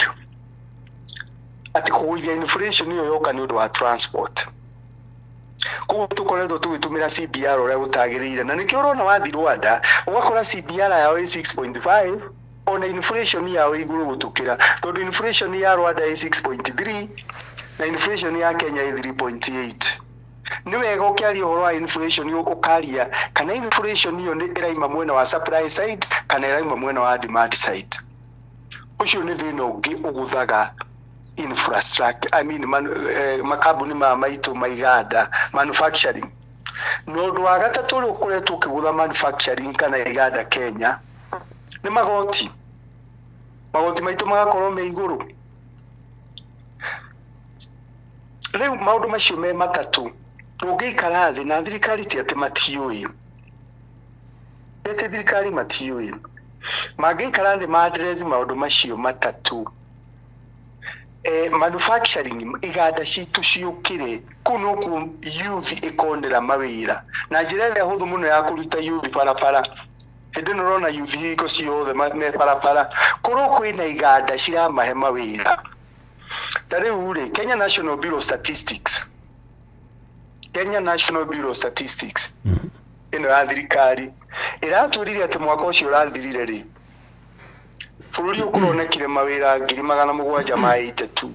atĩ kũgũithia inflation ĩyo yoka nĩ ũndũ wa transport. Koguo tũkoretwo tũgĩtũmĩra CBR ũrĩa gũtagĩrĩire, na nĩkĩo ũrona wathi Rwanda ũgakora CBR yao ĩ 6.5 ona inflation yao igũrũ gũtũkĩra, tondũ inflation ya Rwanda ĩ 6.3 na inflation ya Kenya ĩ 3.8. Nĩ wega ũkĩaria ũhoro wa inflation ũkaria kana inflation ĩyo nĩ ĩraima mwena wa supply side kana ĩraima mwena wa demand side. Ũcio nĩ thĩna ũngĩ ũgũthaga infrastructure, makambuni maitũ maiganda manufacturing. No ũndũ wa gatatũ ũrĩa ũkoretwo ũkĩgũtha manufacturing kana iganda Kenya nĩ magoti. Magoti maitũ magakorwo me igũrũ. Rĩu maũndũ macio me matatũ ũngĩikara thĩ na thirikari ti atĩ matiũĩ, ĩtĩ thirikari matiũĩ, mangĩikara thĩ ma address maũndũ macio matatũ, manufacturing iganda citũ ciũkĩre kũu nĩkuo youth ĩkonera mawĩra na njĩra ĩrĩa hũthũ mũno ya kũruta youth barabara. Hĩndĩ ĩno ũrona youth hingo ciothe me barabara, korwo kwĩna iganda ciramahe mawĩra. Ta rĩu rĩ Kenya National Bureau of Statistics, Kenya National Bureau of Statistics ĩno ya thirikari ĩratwĩrire atĩ mwaka ũcio ũrathirire rĩ bũrũri ũkũronekire mawĩra 782.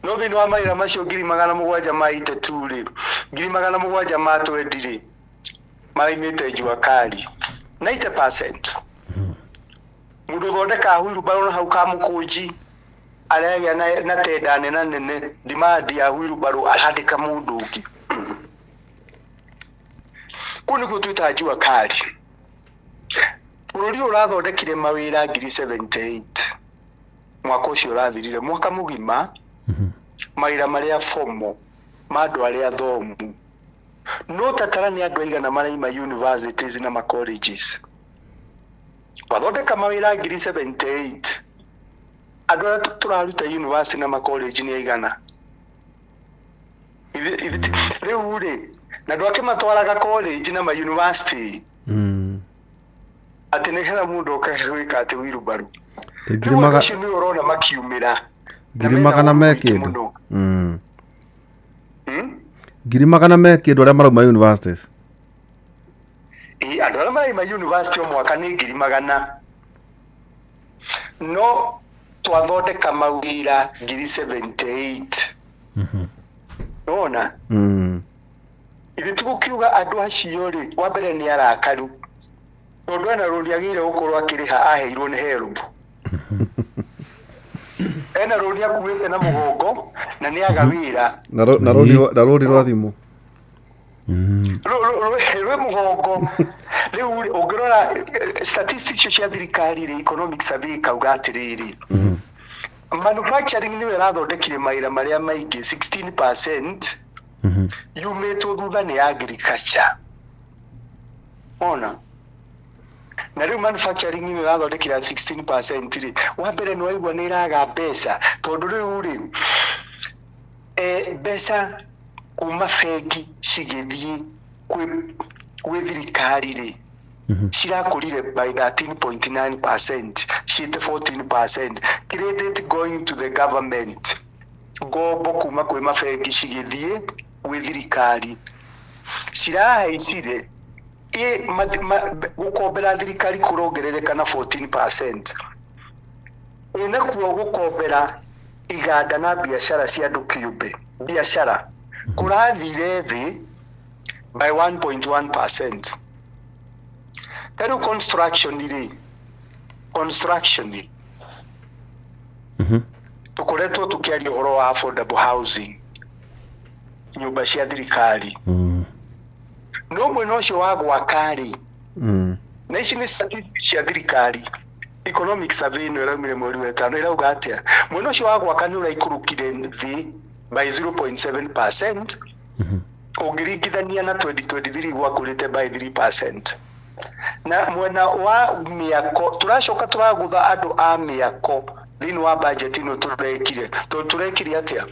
No thĩinĩ wa mawĩra macio 782 rĩ 700 matwendi rĩ maraimĩte Juakali 90%. Mũndũ ũthondeka wheelbarrow na hau kamũkũnji aragĩa na tenda nene demand ya wheelbarrow arandĩka mũndũ ũngĩ. Kũu nĩkuo twĩtaga Juakali. Bũrũri ũrathondekire mawĩra 78 mwaka ũcio ũrathirire, mwaka mũgima mawĩra marĩa formal ma andũ arĩa athomu. No tatara nĩ andũ aigana maraima universities na colleges. Wathondeka mawĩra 78 andũ arĩa tũraruta university na college nĩ aigana. Rĩu rĩ na andũ akĩmatwaraga college na university atĩ nĩgetha mũndũ ũkagwĩka atĩ wheelbarrow. Rĩu acio nĩ ũrona makiumĩra 200 me kĩndũ 200 me kĩndũ arĩa marauma universities. Andũ arĩa marauma university o mwaka nĩ 200. No twathondeka mawĩra 78. Nona ithuĩ tũgũkiuga andũ acio rĩ wa mbere nĩ arakaru, tondũ ena rũni agĩrĩire gũkorwo akĩrĩha aheirwo nĩ HELB. Ena rũni akuĩte na mũgongo na nĩ aga wĩra na rũni rwa thimũ rwĩ mũgongo. Rĩu ũngĩrora statistics cia thirikari rĩ economic survey kauga atĩrĩrĩ manufacturing nĩwe ĩrathondekire mawĩra marĩa maingĩ 16% yumĩtwo thutha nĩ agriculture. Ona na rĩu manufacturing nĩwe ĩrathondekire 16% rĩ wa mbere nĩ waigua nĩ ĩraga mbeca, tondũ rĩu rĩ mbeca kuma bengi cigĩthiĩ gwĩ thirikari rĩ cirakũrire by 13.9%, ciĩte 14%. Credit going to the government, ngombo kuma kwĩ mabengi cigĩthiĩ gwĩ thirikari. Cirahaicire gũkombera thirikari kũrongerereka na 14%. Nakuo gũkombera iganda na biashara cia andũ kĩũmbe, biashara kũrathire thĩ by 1.1%. Tero construction tukoretwo tukiaria ũhoro wa affordable housing, nyũmba cia thirikari. No mwena ũcio wa gwakari na ici nĩ statistics cia thirikari. Economic survey no ĩraumire mweri wa ĩtano ĩrauga atĩa mwena ũcio wa gwaka nĩ ũraikũrũkire thĩ by 0.7%, ũngĩringithania na 2023 gwakũrĩte by 3%. Na mwena wa mĩako tũracoka tũragũtha andũ a mĩako thĩinĩ wa budget ĩno tũrekire atĩa?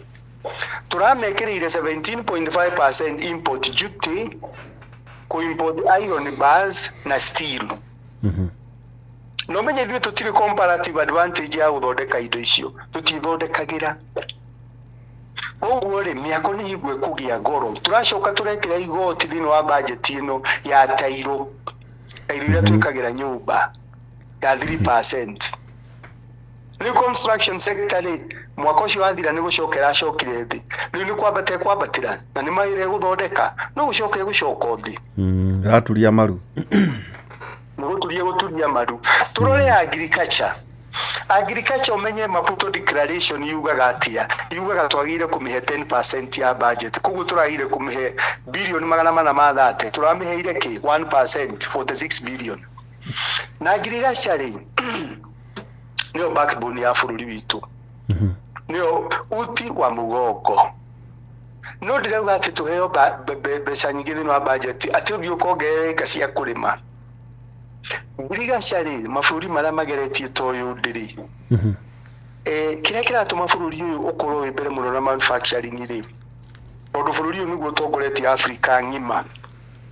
Tũramekĩrĩire 17.5% import duty ku import iron bars na steel. No menye ithuĩ tũtirĩ comparative advantage ya gũthondeka indo icio, tũtithondekagĩra. Ũguo rĩ mĩako nĩ igwe kũgĩa goro. Tũracoka tũrekĩra igoti thĩinĩ wa budget ĩno ya tairo iria twĩkagĩra nyũmba ya 3%. Rĩu construction sector rĩ mwaka ũcio wathira nĩ gũcokera acokire thĩ. Rĩu nĩ kwambatĩra na nĩ maire gũthondeka no gũcoke gũcoka thĩ. Raturia maru. Gũturia maru. Tũrore agriculture umenye Maputo declaration yugaga atĩa? Yugaga twagĩrĩire kũmĩhe 10% ya budget. Koguo tũragĩrĩire kũmĩhe bilioni 430. Tũramĩheire kĩ? 1%, 46 billion. Na agriculture rĩ nĩyo backbone ya bũrũri witũ. Nĩyo uti wa mũgongo. No ndĩrauga atĩ tũheo mbeca nyingĩ thĩinĩ wa budget atĩ ũthiĩ ũkongerera cia kũrĩma. Agriculture mabũrũri marĩa mageretie toyo ndĩrĩ. Kĩrĩa kĩratũma bũrũri ũyũ ũkorwo wĩ mbere mũno na manufacturing rĩ, tondũ bũrũri ũyũ nĩguo ũtongoretie Africa ng'ima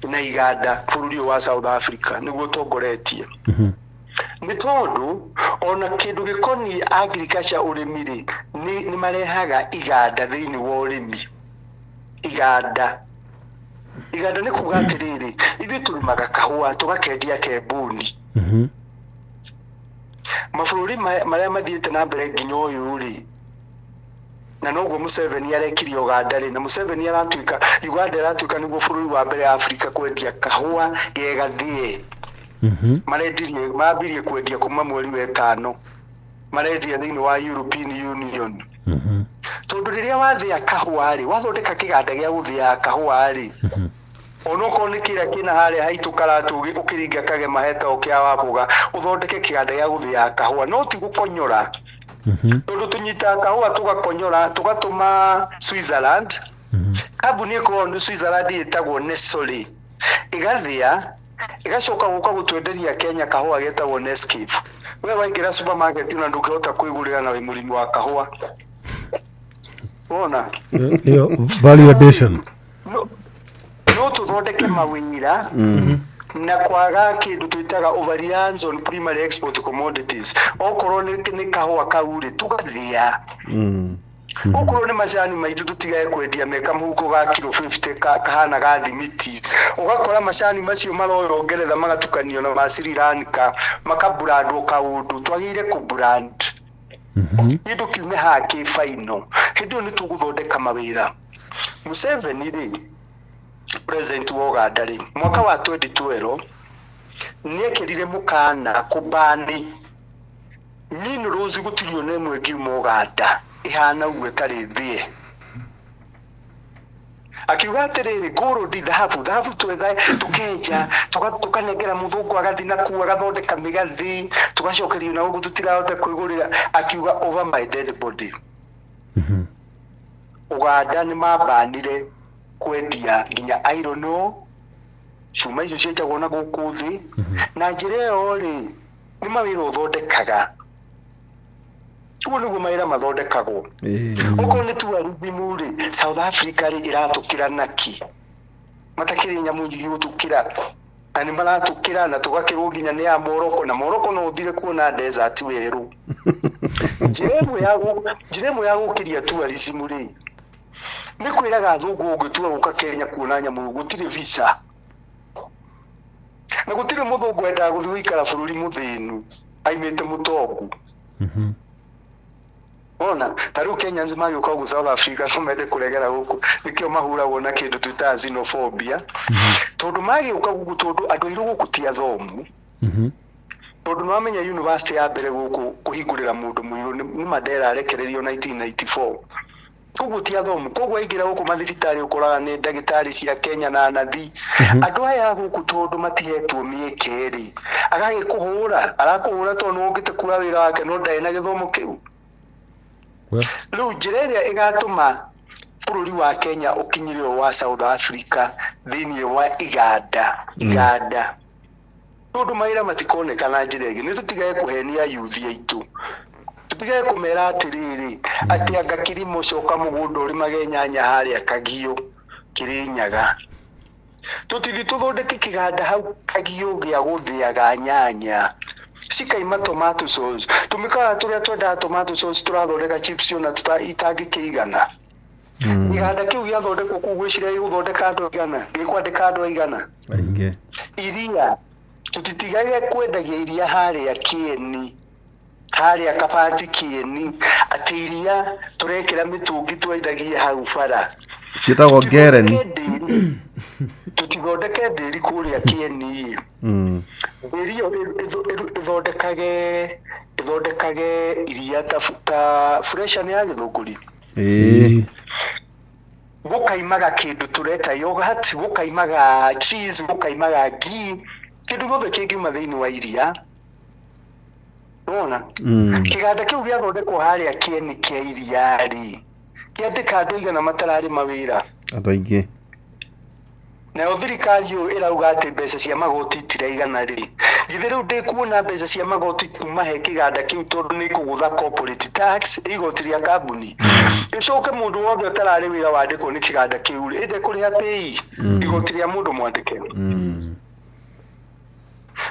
na iganda. Bũrũri ũyũ wa South Africa nĩguo ũtongoretie. Nĩ tondũ ona kĩndũ gĩkoniĩ agriculture ũrĩmi rĩ nĩ marehaga iganda thĩinĩ wa ũrĩmi. Iganda nĩ kuga atĩrĩrĩ, ithuĩ tũrĩmaga kahũa tũgakendia kembuni. Mabũrũri marĩa mathiĩte na mbere nginya ũyũ rĩ, na noguo Museveni arekire Uganda rĩ, na Museveni aratuĩka Uganda ĩratuĩka nĩguo bũrũri wa mbere Africa kwendia kahũa gegathie. Mambirie kwendia kuma mweri wa ĩtano, marendia thĩinĩ wa European Union. Tondũ rĩrĩa wathĩa kahũa rĩ, wathondeka kĩganda gĩa gũthĩa kahũa rĩ, onokorwo nĩ kĩrĩa kĩna harĩa haitũ karatu ũkĩringa kagema heta ũkĩa waboga ũthondeke kĩganda gĩa gũthĩa kahũa, no ti gũkonyora. Tondũ tũnyitaga kahũa tũgakonyora tũgatũma Switzerland. Kambuni ĩkorwo Switzerland ĩtagwo Nestle ĩgathĩa igacoka gũka gũtwenderia Kenya kahũa getagwo Nescafe. We waingĩra supermarket na ndũkĩhota kwĩgũrĩra na mũrimũ wa kahũa. Wona? Nĩyo value addition. No tũthondeke mawĩra na kwaga kĩndũ twĩtaga overreliance on primary export commodities. Okorwo nĩ kahũa kau rĩ tũgathĩa. Okorwo nĩ macani maitũ tũtigae kwendia meka mũhuko ga kilo 50 kahana ga thimiti. Ũgakora macani macio maroywo Ngeretha magatukanio na ma Sri Lanka makabrandwo kaũndũ. Twagĩrĩire kũbrand kĩndũ kiume hake final. Hĩndĩ ĩyo nĩ tũgũthondeka mawĩra. Museveni rĩ president wa Uganda rĩ mwaka wa 2012 nĩekĩrire mũkana kũbani minerals gũtirio na ĩmwe ngiuma Uganda ihana uguo ĩtarĩ thĩ. Akiuga atĩrĩrĩ gold dhahabu twetha tũkenja tũkanengera mũthũngũ agathi na kuo agathondeka mĩgathĩ tũgacokerio na ũguo tũtirahota kwĩgũrĩra. Akiuga over my dead body. Uganda nĩ mabanire kwendia nginya iron ore, cuma icio cienjagwo na gũkũ thĩ. Na njĩra ĩyo rĩ nĩ mawĩra ũthondekaga. Ũguo nĩguo mawĩra mathondekagwo. Okorwo nĩ tourism rĩ South Africa rĩ ĩratũkĩra naki matakĩrĩ nyamũ nyingĩ gũtũkĩra. ani maratukira na tugakirwo nginya ni ya Morocco na Morocco no uthire kuona desert weru jiremu ya gukiria tourism ri ni kwiraga thungu ungitua guka Kenya kuona nyamu gutire visa na gutire muthungu enda guthi guikara bururi muthinu aimite mutongu ona taru Kenya nzima yuko ku South Africa no mende kuregera guku nikio mahuragwo na kindu twita xenophobia tondu magi uka guku tondu andu iru guku tia thomu tondu no amenya university ya mbere guku kuhingurira mundu muiru ni Mandela arekererio 1994 koguo tia thomu koguo aingira guku mathibitari ukuraga ni ndagitari cia Kenya na nathi andu aya guku tondu matihetwo miekeri agage kuhura arakuhura tondu ungite kura wira wake no ndae na githomo kiu Lu jireria igatuma bururi wa Kenya ukinyirio wa South Africa thini wa iganda tondu maira matikoneka na njiregi ni tutigaye kuhenia youth yaitu tutigaye kumera atiriri ati anga kirimo coka mugundo uri magenyanya haria Kagio Kirinyaga tutidi tuthondeke kiganda hau Kagio gia guthiaga nyanya sikaima tomato sauce tumikara turia twenda tomato sauce turathondeka chips na itangikigana iganda kiu giathondekwo kugwicira iguthondeka andu igana gikwandika andu igana ainge iria tutitigaire kwendagia iria haria Kieni haria Kabati Kieni ati iria turekera mitungi twendagia hau bara citagwo Ngereni tutithondeke ndiri kuria Kieni irio ithondekage iria ta fresha ni ya githunguri gukaimaga kindu tureta yogurt gukaimaga cheese gukaimaga ghee kindu gothe kingiuma thiini wa iria ona kiganda kiu giathondekwo haria Kieni kia iria ri kiandika andu igana matarari mawira andu aingi na thirikari yo irauga ati mbeca cia magoti tiraigana ri githe riu ndikuona mbeca cia magoti kuma he kiganda kiu tondu ni kugutha corporate tax igoti ria kambuni icoke mundu wothe utarari wira wandikwo ni kiganda kiu inde kuriha pay igoti ria mundu mwandike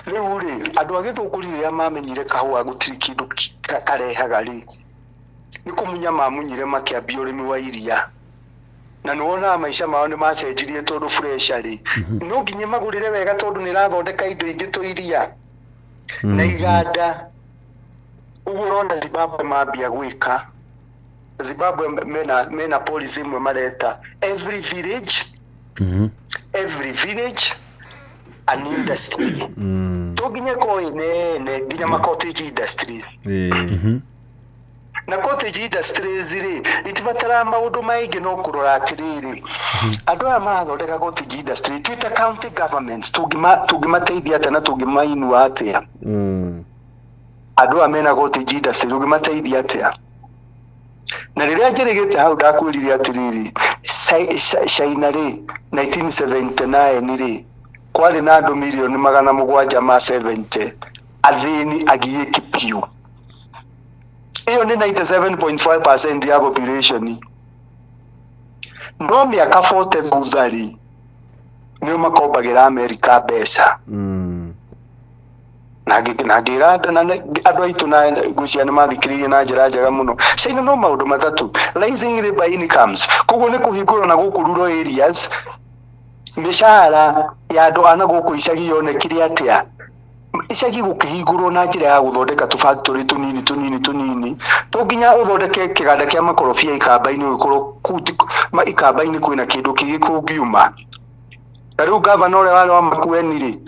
riu ri andu agithunguri ria mamenyire kahua gutiri kindu karehaga ri ni kumunya mamunyire makiambia urimi wa iria na nuona maisha mao ni macenjirie tondu fresha ri no nginye magurire wega tondu ni rathondeka indo ingi tuiria na iganda ugurona Zimbabwe mambia gwika Zimbabwe mena policy imwe mareta every village an industry to nginye ko ine nginya ma cottage industries na cottage industries ri itibatara maundu maingi no kurora atiriri andu aya mathondeka cottage industry twita county governments tugimateithia atana tugimainua atia andu aya mena cottage industry tugimateithia atia na riria njirigite hau ndakwirire atiriri China ri 1979 ri kwari na andu milioni 770 athini agiiki piu iyo ni 97.5% ya population no miaka 40 thutha-ri nio makombagira America mbeca na ngira andu aitu na gucia ni mathikiririe na njira njega muno China no maundu mathatu rising labor incomes koguo ni kuhingurwo na guku rural areas mishahara ya andu ana guku icagi yonekire atia icagi gukihingurwo na njira ya guthondeka tu factory tunini to nginya uthondeke kiganda kia makorobia ikamba-ini ugikorwo ikamba-ini kwina kindu gikungiuma riu governor ule wale wa Makueni ri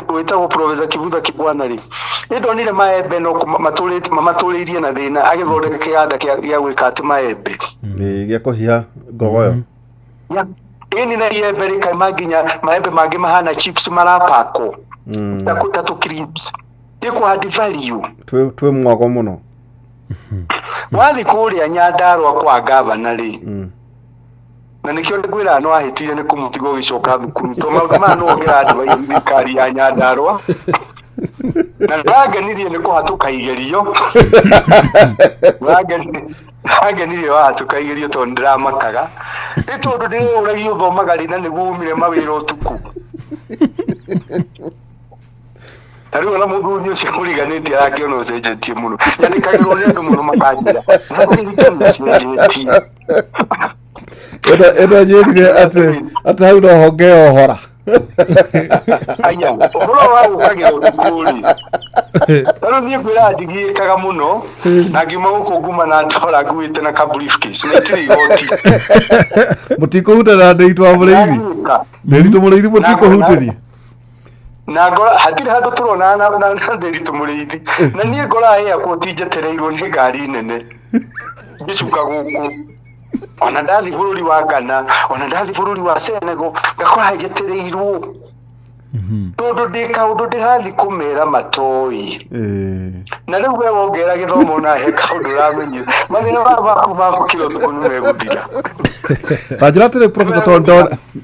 wetagwo Professor Kivutha Kibwana ri ndonire maembe no mamaturirie na thina agithondeka kiganda gia gwika ati maembe gia kuhia ngogoyo ini na iembe ri kaima nginya maembe mangi mahana chips marapako takutatu crips iko hadi value twe mwago muno wathi kuria Nyandarua kwa governor ri na nikio ngwira no ahitire ni kumutigo gicoka thukuru to maundu no ngira andu a thirikari ya Nyandarua na ndagenirie ni kuhatuka igerio ndagenirie wahatuka igerio to ndiramakaga itondu ndiri uragio thomaga rina niguo umire mawira utuku Tari wala muthuri ucio muriganĩtie arakiona ũcenjetie mũno nyandĩkagĩrwo nĩ andũ mũno makanjĩra ĩno njĩrire atĩ hau no honge ohora aya ũhoro wa gũkagĩra ũtukũ-rĩ tarĩu niĩ ngwĩra ndigĩkaga mũno na ngiuma gũkũ nguma na ndora nguĩte na ka briefcase na itirĩ igoti mũtikũhutana ndĩritũ wa mũrĩithi ndĩritũ mũrĩithi mũtikũhutĩria na ngora hatirĩ handũ tũrona na ndĩritũ mũrĩithi na niĩ ngora airport njetereirwo nĩ ngari nene ngĩcuka gũkũ ona ndathi bũrũri wa Ghana ona ndathi bũrũri wa Senegal ngakora njetereirwo tondũ ndĩ kaũndũ ndĩrathi kũmera matoĩ na rĩu we wongerera gĩthomo na he kaũndũ ũramenyire mathĩna maku ma gũkĩra ũtukũ nĩ megũthira tanjĩra atĩrĩ Professor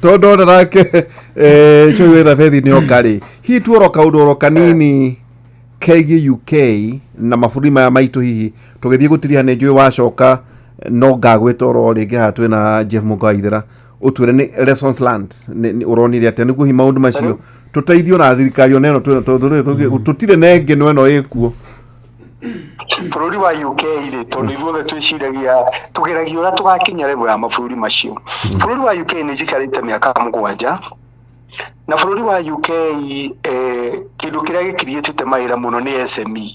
Tondora nake cũi wetha bethi nĩ ongarĩ hihi tuoro kaũndũ oro kanini kegiĩ UK na mabũrũri maya maitũ hihi tũgĩthiĩ gũtiria nĩ njũĩ wacoka no ngagwĩta oro rĩngĩ haha twĩna Jeff Mũngaithĩra ũtwĩre nĩ lessons learned ũronire atĩa nĩguo hi maũndũ macio tũteithio na thirikari ona ĩno tũtirĩ na ngeno ĩno ĩkuo bũrũri wa UK-rĩ tondũ ithuothe twĩciragia tũgeragia ũrĩa tũgakinya level ya mabũrũri macio bũrũri wa UK nĩ njikarĩte mĩaka 7 na bũrũri wa UK kĩndũ kĩrĩa gĩkiriĩtĩte mawĩra mũno nĩ SME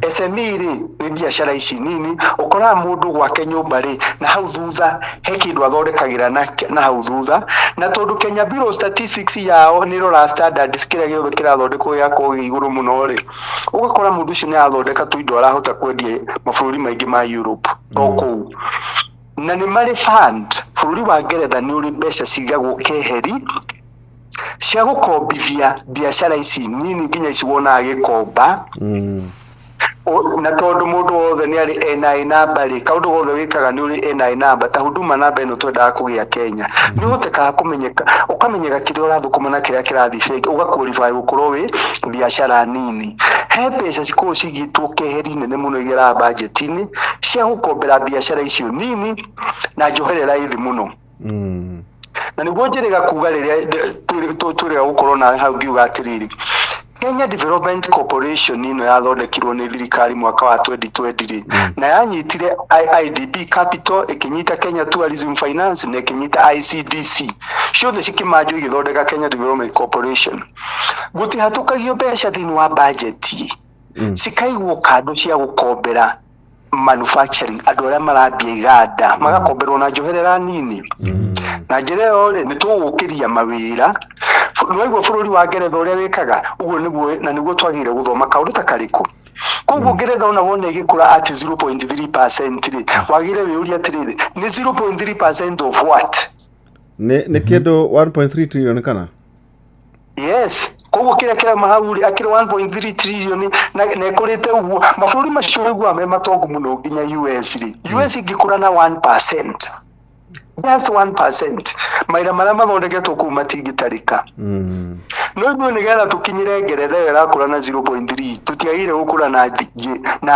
SME-rĩ nĩ biacara ici nini ũkoraga mũndũ gwake nyũmba-rĩ na hau thutha he kĩndũ athondekagĩra na hau thutha na tondũ Kenya Bureau of Statistics yao nĩ rora standards kĩrĩa gĩothe kĩrathondekwo gĩakorwo gĩ igũrũ mũno-rĩ ũgakora mũndũ ũcio nĩ arathondeka tũindo arahota kwendia mabũrũri maingĩ ma Europe o kũu na nĩ marĩ fund bũrũri wa Ngeretha nĩ ũrĩ mbeca cigagwo keheri cia gũkombithia biacara ici nini nginya ici wonaga gĩkomba na tondũ mũndũ wothe nĩ arĩ NI number-rĩ kaũndũ gothe wĩkaga nĩ ũrĩ NI number ta huduma namba ĩno twendaga kũgĩa Kenya nĩ ũhotekaga kũmenyeka ũkamenyeka kĩrĩa ũrathũkũma na kĩrĩa kĩrathiĩ bengi ũgaqualify gũkorwo wĩ biacara nini he mbeca cikorwo cigĩtwo keheri nene mũno igeraga budget-inĩ cia gũkombera biacara icio nini na njoherera ĩthĩ mũno na nĩguo njĩrĩga kuga rĩrĩa tũrĩga gũkorwo nawe hau ngiuga atĩrĩrĩ Kenya Development Corporation ino yathondekirwo nĩ thirikari mwaka wa 2020 na yanyitire IDB Capital ikinyita Kenya Tourism Finance na ikinyita ICDC ciothe cikimanjwo igithondeka Kenya Development Corporation gutihatukagio mbeca thĩinĩ wa budget cikaigwo kando cia gukombera manufacturing andũ arĩa marambia iganda magakomberwo na njoherera nini na njĩra ĩyo nĩ tũgũkĩria mawĩra nĩwaigua bũrũri wa Ngeretha ũrĩa wĩkaga ũguo nĩguo na nĩguo twagĩrĩire gũthoma kaũndũ ta karĩkũ koguo Ngeretha ona wona ĩgĩkũra at 0.3% wagĩrĩire wĩũria atĩrĩrĩ nĩ 0.3% of what nĩ kĩndũ 1.3 trillion kana yes koguo kĩrĩa kĩrauma hau akĩrĩ 1.3 trillion na ĩkũrĩte ũguo mabũrũri macio ũiguaga me matongu mũno nginya US ingĩkũra na 1% just 1% maira marĩa mathondeketwo kũu matingĩtarĩka no ithuĩ nĩgetha tũkinyĩre Ngeretha ĩyo ĩrakũra na 0.3 tũtiagĩrĩire gũkũra na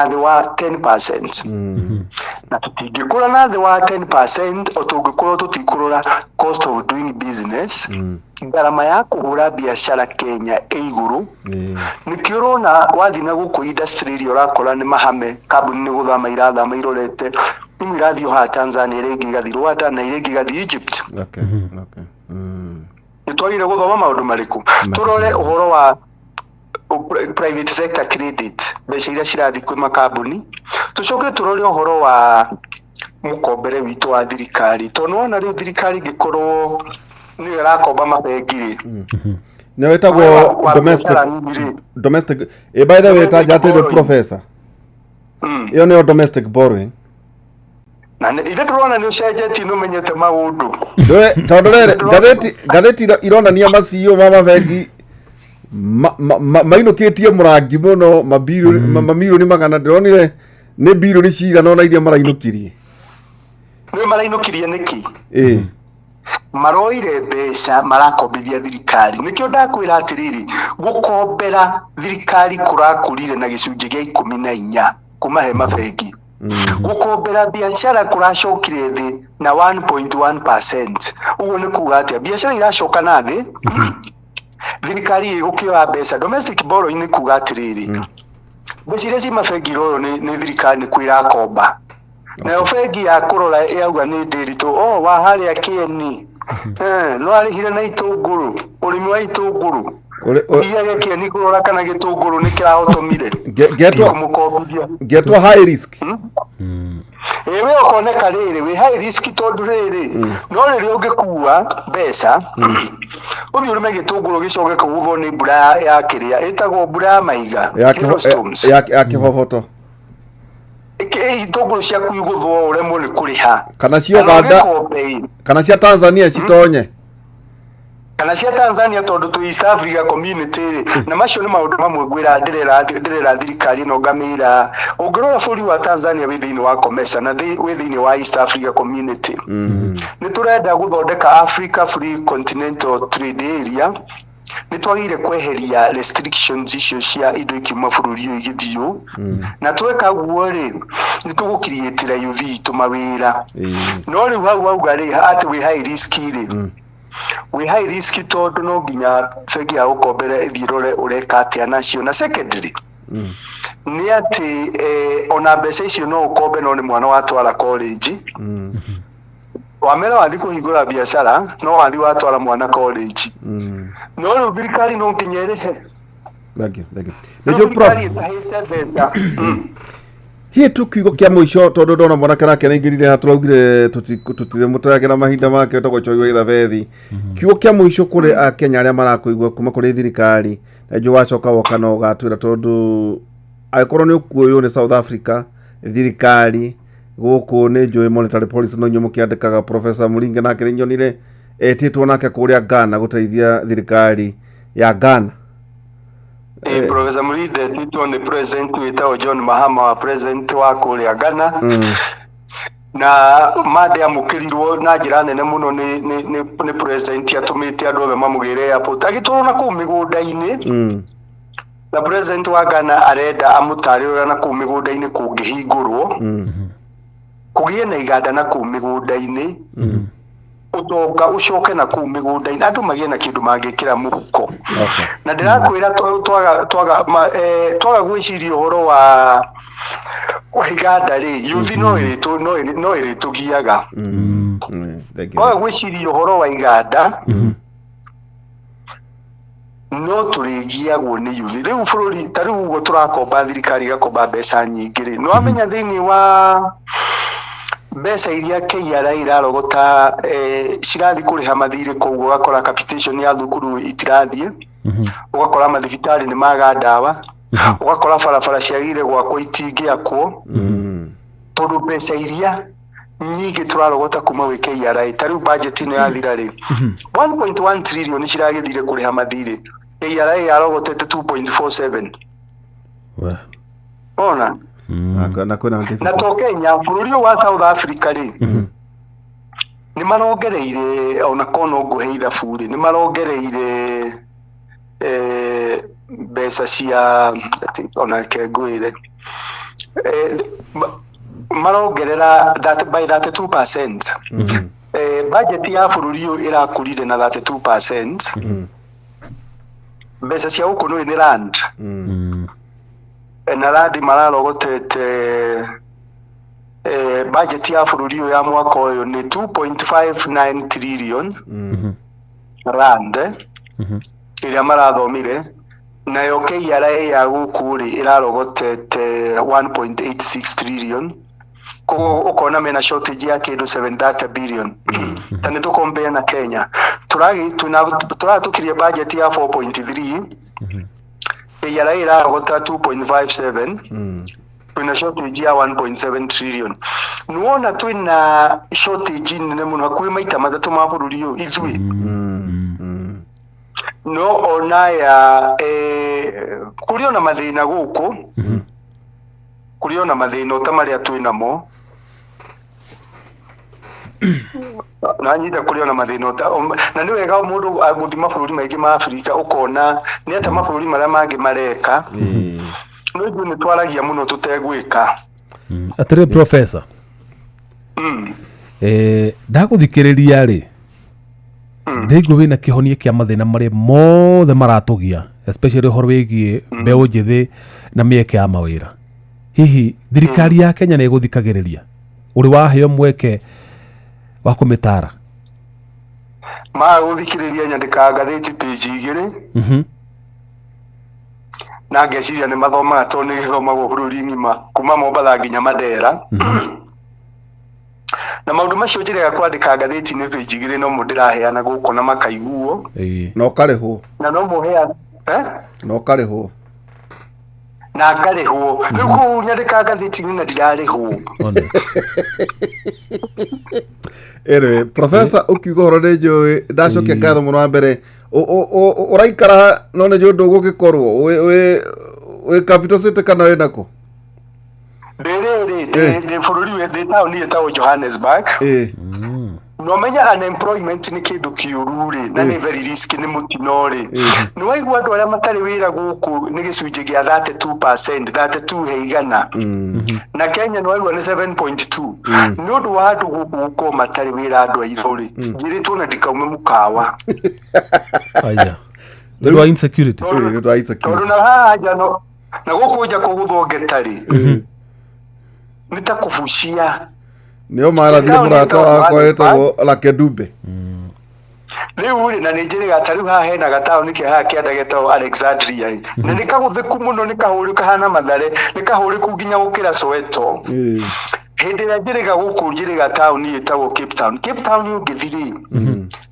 thĩ wa 10% na tũtingĩkũra na thĩ wa 10% o tũngĩkorwo tũtikũrora cost of doing business gharama ya kũhũra biacara Kenya ĩ igũrũ nĩkĩo ũrona wathiĩ na gũkũ industry ĩrĩa ũrakora nĩ mahame kambuni nĩ gũthama irathama irorete imwe irathiĩ ha Tanzania ĩrĩa ĩngĩ igathiĩ Rwanda na ĩrĩa ĩngĩ igathiĩ Egypt nĩ twagĩrĩire gũthoma maũndũ marĩkũ tũrore ũhoro wa private sector credit mbeca iria cirathiĩ kwĩ makambuni tũcoke tũrore ũhoro wa mũkombere witũ wa thirikari tondũ wona rĩu thirikari ĩngĩkorwo nĩyo ĩrakomba mabengi-rĩ nĩyo ĩtagwo domestic by the way tanjatĩrwo professor ĩyo nĩyo domestic borrowing na ithe tũrona nĩ ũcenjetie nĩ ũmenyete maũndũ tondũ rĩrĩ ngathĩti ironania maciio ma mabengi mainũkĩtie mũrangi mũno mamirioni magana ndĩronire nĩ mbirioni cigana ona iria marainũkirie nĩ marainũkirie nĩkĩ maroire mbeca marakombithia thirikari nĩkĩo ndakwĩra atĩrĩrĩ gũkombera thirikari kũrakũrire na gĩcunjĩ gĩa 14 kuma he mabengi gukombera biashara kuracokire thĩ na 1.1%. Uguo nĩ kuga atĩa biashara iracoka na thĩ thirikari igukioya mbeca domestic borrowing ni kuga atiriri mbeca iria ci mabengi royo ni thirikari ni kwira komba na bengi ya kurora yauga ni ndiritu wa haria kieni no arihire na itunguru urimi wa itunguru iya kieni kurora kana gitunguru ni kirahotomire getwa high risk ewe okoneka riri we high risk tondu riri no riri ungikuwa mbeca uthi urime gitunguru gicoke kuguthwo ni mbura ya kiria itagwo mbura ya maiga ya kihohoto itunguru ciaku iguthwo uremwo ni kuriha kana cio Uganda kana cia Tanzania citonye kana cia Tanzania tondu tu East Africa community na macio ni maundu mamwe gwira ndirera thirikari no ngamira ungirora bũrũri wa Tanzania wi thiini wa COMESA na wi thiini wa East Africa community ni turenda guthondeka Africa Free Continental Trade Area ni twagire kweheria restrictions icio cia indo ikiuma bũrũri ũyũ igithio na tweka guo ri ni tugukirietira yuthi itu mawira no riu hau auga ri ati wi high risk ri we high risk tondu no nginya bengi ya ukombere thirore ureka atia nacio na secondary ni ati ona mbeca icio no ukombe no ni mwana watwara college wamera wathi kuhingura biashara no wathi watwara mwana college no riu thirikari no nginyerehe nĩguo prof hiĩ tukiugo kia mũico tondu ndona mwanake nake naingĩrire ha tũraugire tutire mũtagĩra mahinda make tũgũcoiwa gĩthabethi kiugo kia mũico kũrĩ akenya arĩa marakũigua kuma kũrĩ thirikari na njũ wacoka woka no gatwĩra tondu angĩkorwo nĩ ũkuoywo nĩ South Africa thirikari gũkũ nĩ njũĩ monetary policy no inyuĩ mũkĩandĩkaga Professor Muringe nake nĩnyonire etĩtwo nake kũrĩa Ghana gũteithia thirikari ya Ghana. Professor Muringe etĩtwo nĩ president wĩtagwo John Mahama wa president wa kũrĩa Ghana na mande amũkĩrirwo na njĩra nene mũno nĩ president atũmĩte andũ othe mamũgĩre airport agĩtwarwo na kũu mĩgũnda-inĩ na president wa Ghana arenda amũtarĩrĩra na kũu mĩgũnda-inĩ kũngĩhingũrwo kũgĩe na iganda na kũu mĩgũnda-inĩ utonga ucoke na kũu mĩgũnda-inĩ andũ magĩe na kĩndũ mangĩkĩra mũhuko na ndĩrakwĩra twaga gwĩciria ũhoro wa iganda rĩ yuthi no ĩrĩtũgiaga twaga gwĩciria ũhoro wa iganda no tũrĩgiagwo nĩ yuthi rĩu bũrũri ta rĩu ũguo tũrakomba thirikari igakomba mbeca nyingĩ rĩ no amenya thĩinĩ wa mbeca iria KRA irarogota cirathi kũrĩha mathirĩ kũu ũgakora capitation ya thukuru itirathiĩ ũgakora mathibitarĩ nĩ maga ndawa ũgakora barabara ciagire gwakwo itingĩakwo tondũ mbeca iria nyingĩ tũrarogota kuma gwĩ KRA ta rĩu budget ĩno yathira rĩ 1.1 trillion ciragĩthire kũrĩha mathirĩ KRA yarogotete 2.47 ona na to Kenya bũrũri wa South Africa rĩ nĩ marongereire ona kono nguhe ithabu rĩ nĩ marongereire mbeca cia ona kengwĩre marongerera by 32% budget ya bũrũri ũyũ ĩrakũrire na 32% mbeca cia gũkũ nĩ rand na randi mararogotete budget ya bũrũri ũyũ ya mwaka ũyũ nĩ 2.59 trillion rand ĩrĩa marathomire nayo KRA ya gũkũ rĩ ĩrarogotete 1.86 trillion ukona mena shortage ya kĩndũ 730 billion ta nĩ tũkombea na Kenya tũratukirie budget ya 4.3 KRA irarogota 2.57 twina shortage ya 1.7 trillion nuona twina shortage nene mũno hakuhĩ maita matatũ ma bũrũri ũyũ ithuĩ no ona ya kũrĩ ona mathĩna gũkũ kũrĩ ona mathĩna ta marĩa twĩnamo na nyita kũrĩ ona mathĩna na nĩ wega mũndũ gũthima bũrũri maingĩ ma Afrika ũkona nĩ ata mabũrũri marĩa mangĩ mareka no ithuĩ nĩ twaragia mũno tũtegwĩka atĩrĩ professor ndagũthikĩrĩria rĩ ndĩigua wĩna kĩhonia kĩa mathĩna marĩa mothe maratũgia, especially ũhoro wĩgiĩ mbeũ njĩthĩ na mĩeke ya mawĩra. Hihi thirikari ya Kenya nĩ ĩgũthikagĩrĩria? Ũrĩ waheo mweke wa kũmĩtara? Magũthikĩrĩria nyandĩkaga ngathĩti page 2 na ngeciria nĩ mathomaga tondũ nĩ gĩthomagwo bũrũri ng'ima kuma Mombatha nginya Mandera. Na maũndũ macio njĩrega kwandĩka ngathĩti-inĩ page 2 no mũndũ ndĩraheana gũkũ na makaiguo na ũkarĩhwo na no mũheana na ũkarĩhwo na ngarĩhwo. Rĩu kũu nyandĩka ngathĩti-inĩ na ndirarĩhwo. Anyway, Professor ukiuga horo nĩ njũĩ, ndacokia ngatho mũno wa mbere. Ũraikara no nĩ njũĩ ndũgũgĩkorwo wĩ capital city kana wĩ nako? Ndĩ bũrũri wĩ taũni ĩtagwo Johannesburg. No menya unemployment nĩ kĩndũ kĩũru rĩ, na nĩ very risky, nĩ mũtino rĩ. Nĩ waigua andũ arĩa matarĩ wĩra gũkũ nĩ gĩcunjĩ gĩa 32%, 32 he igana. Na Kenya nĩ waigua nĩ 7.2. Nĩ ũndũ wa andũ gũkũ gũkorwo matarĩ wĩra andũ airũ rĩ, njĩrĩtwo na ndikaume mũkawa. Aya. Nĩ ũndũ wa insecurity. Tondũ na haha nja na gũkũ nja kũgũthongeta rĩ, nĩ ta kũbucia. Nĩo marathire mũrata wakwa wĩtagwo Lake Dube. Rĩu rĩ na nĩ njĩrĩga ta rĩu haha hena gataũni kĩa haha kĩanda getagwo Alexandria. Na nĩ kagũthĩku mũno, nĩ kahũrĩku kahana Mathare, nĩ kahũrĩku nginya gũkĩra Soweto. Hĩndĩ ĩrĩa njĩrĩga gũkũ njĩrĩga taũni ĩtagwo Cape Town. Cape Town ũngĩthiri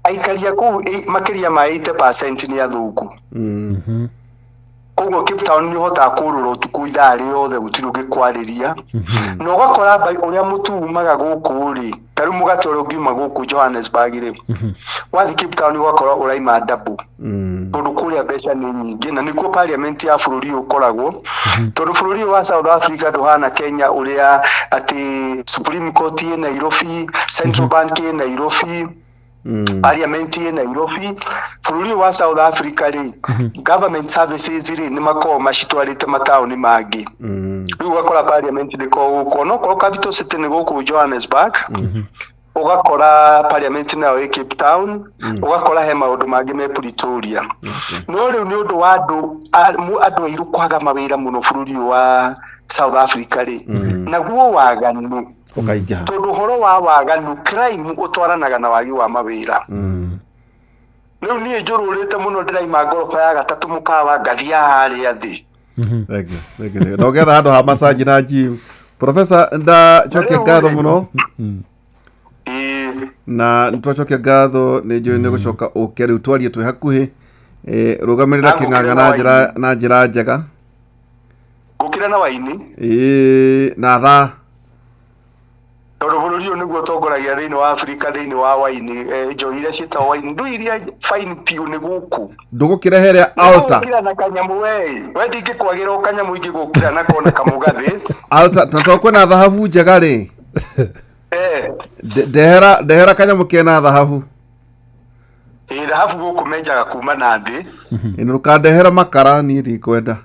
aikaria kũu makĩria ma 80% nĩ athũngũ. Koguo Cape Town nĩ ũhotaga kũrũra ũtukũ ithaa rĩothe gũtirĩ ũngĩkwarĩria. Na ũgakora ũrĩa mũtu umaga gũkũ rĩ, ta rĩu mũgate ũrĩa ũngiuma gũkũ Johannesburg rĩ, wathiĩ Cape Town ũgakora ũraima double. Tondũ kũrĩa mbeca nĩ nyingĩ na nĩkuo parliament ya bũrũri ũkoragwo. Tondũ bũrũri wa South Africa ndũhana Kenya ũrĩa atĩ Supreme Court ĩ Nairobi, Central Bank ĩ Nairobi, parliament ĩ Nairobi. Bũrũri wa South Africa rĩ, government services rĩ nĩ makoragwo macitwarĩte mataũni mangĩ. Rĩu ũgakora parliament ndĩkoragwo gũkũ, no korwo capital city nĩ gũkũ Johannesburg, ũgakora parliament nayo ĩ Cape Town, ũgakora he maũndũ mangĩ me Pretoria. No rĩu nĩ ũndũ wa andũ airũ kwaga mawĩra mũno bũrũri wa South Africa rĩ, naguo waganu. Tondũ ũhoro wa waganu, crime ũtwaranaga na wagi wa mawĩra. Rĩu niĩ njũrũrĩte mũno ndĩraima ngoroba ya gatatũ mũkawa ngathia harĩa thĩ. No getha handũ ha massage na gym. Professor ndacokia ngatho mũno. Na nitwacokia ngatho nĩ njũĩ nĩ gũcoka ũke rĩu twarie twĩ hakuhĩ. Rũgamĩrĩra kĩng'ang'a na njĩra njega. Gũkĩra na waini. Na thaa. Tondũ bũrũri ũyũ nĩguo ũtongoragia thĩinĩ wa Afrika thĩinĩ wa waini, njohi iria ciĩtagwo waini, ndũ iria fine piũ nĩ gũkũ. Ndũgũkĩrehere altar. Gũkĩra na kanyamũ we ndingĩkwagĩra o kanyamũ ingĩgũkĩra nako na kamũgathĩ. Altar, na to kwĩna thahabu njega rĩ. Ndehera kanyamũ kena thahabu. Thahabu gũkũ menjaga kuma na thĩ. Nĩ ũkandehera makara niĩ ndikwenda.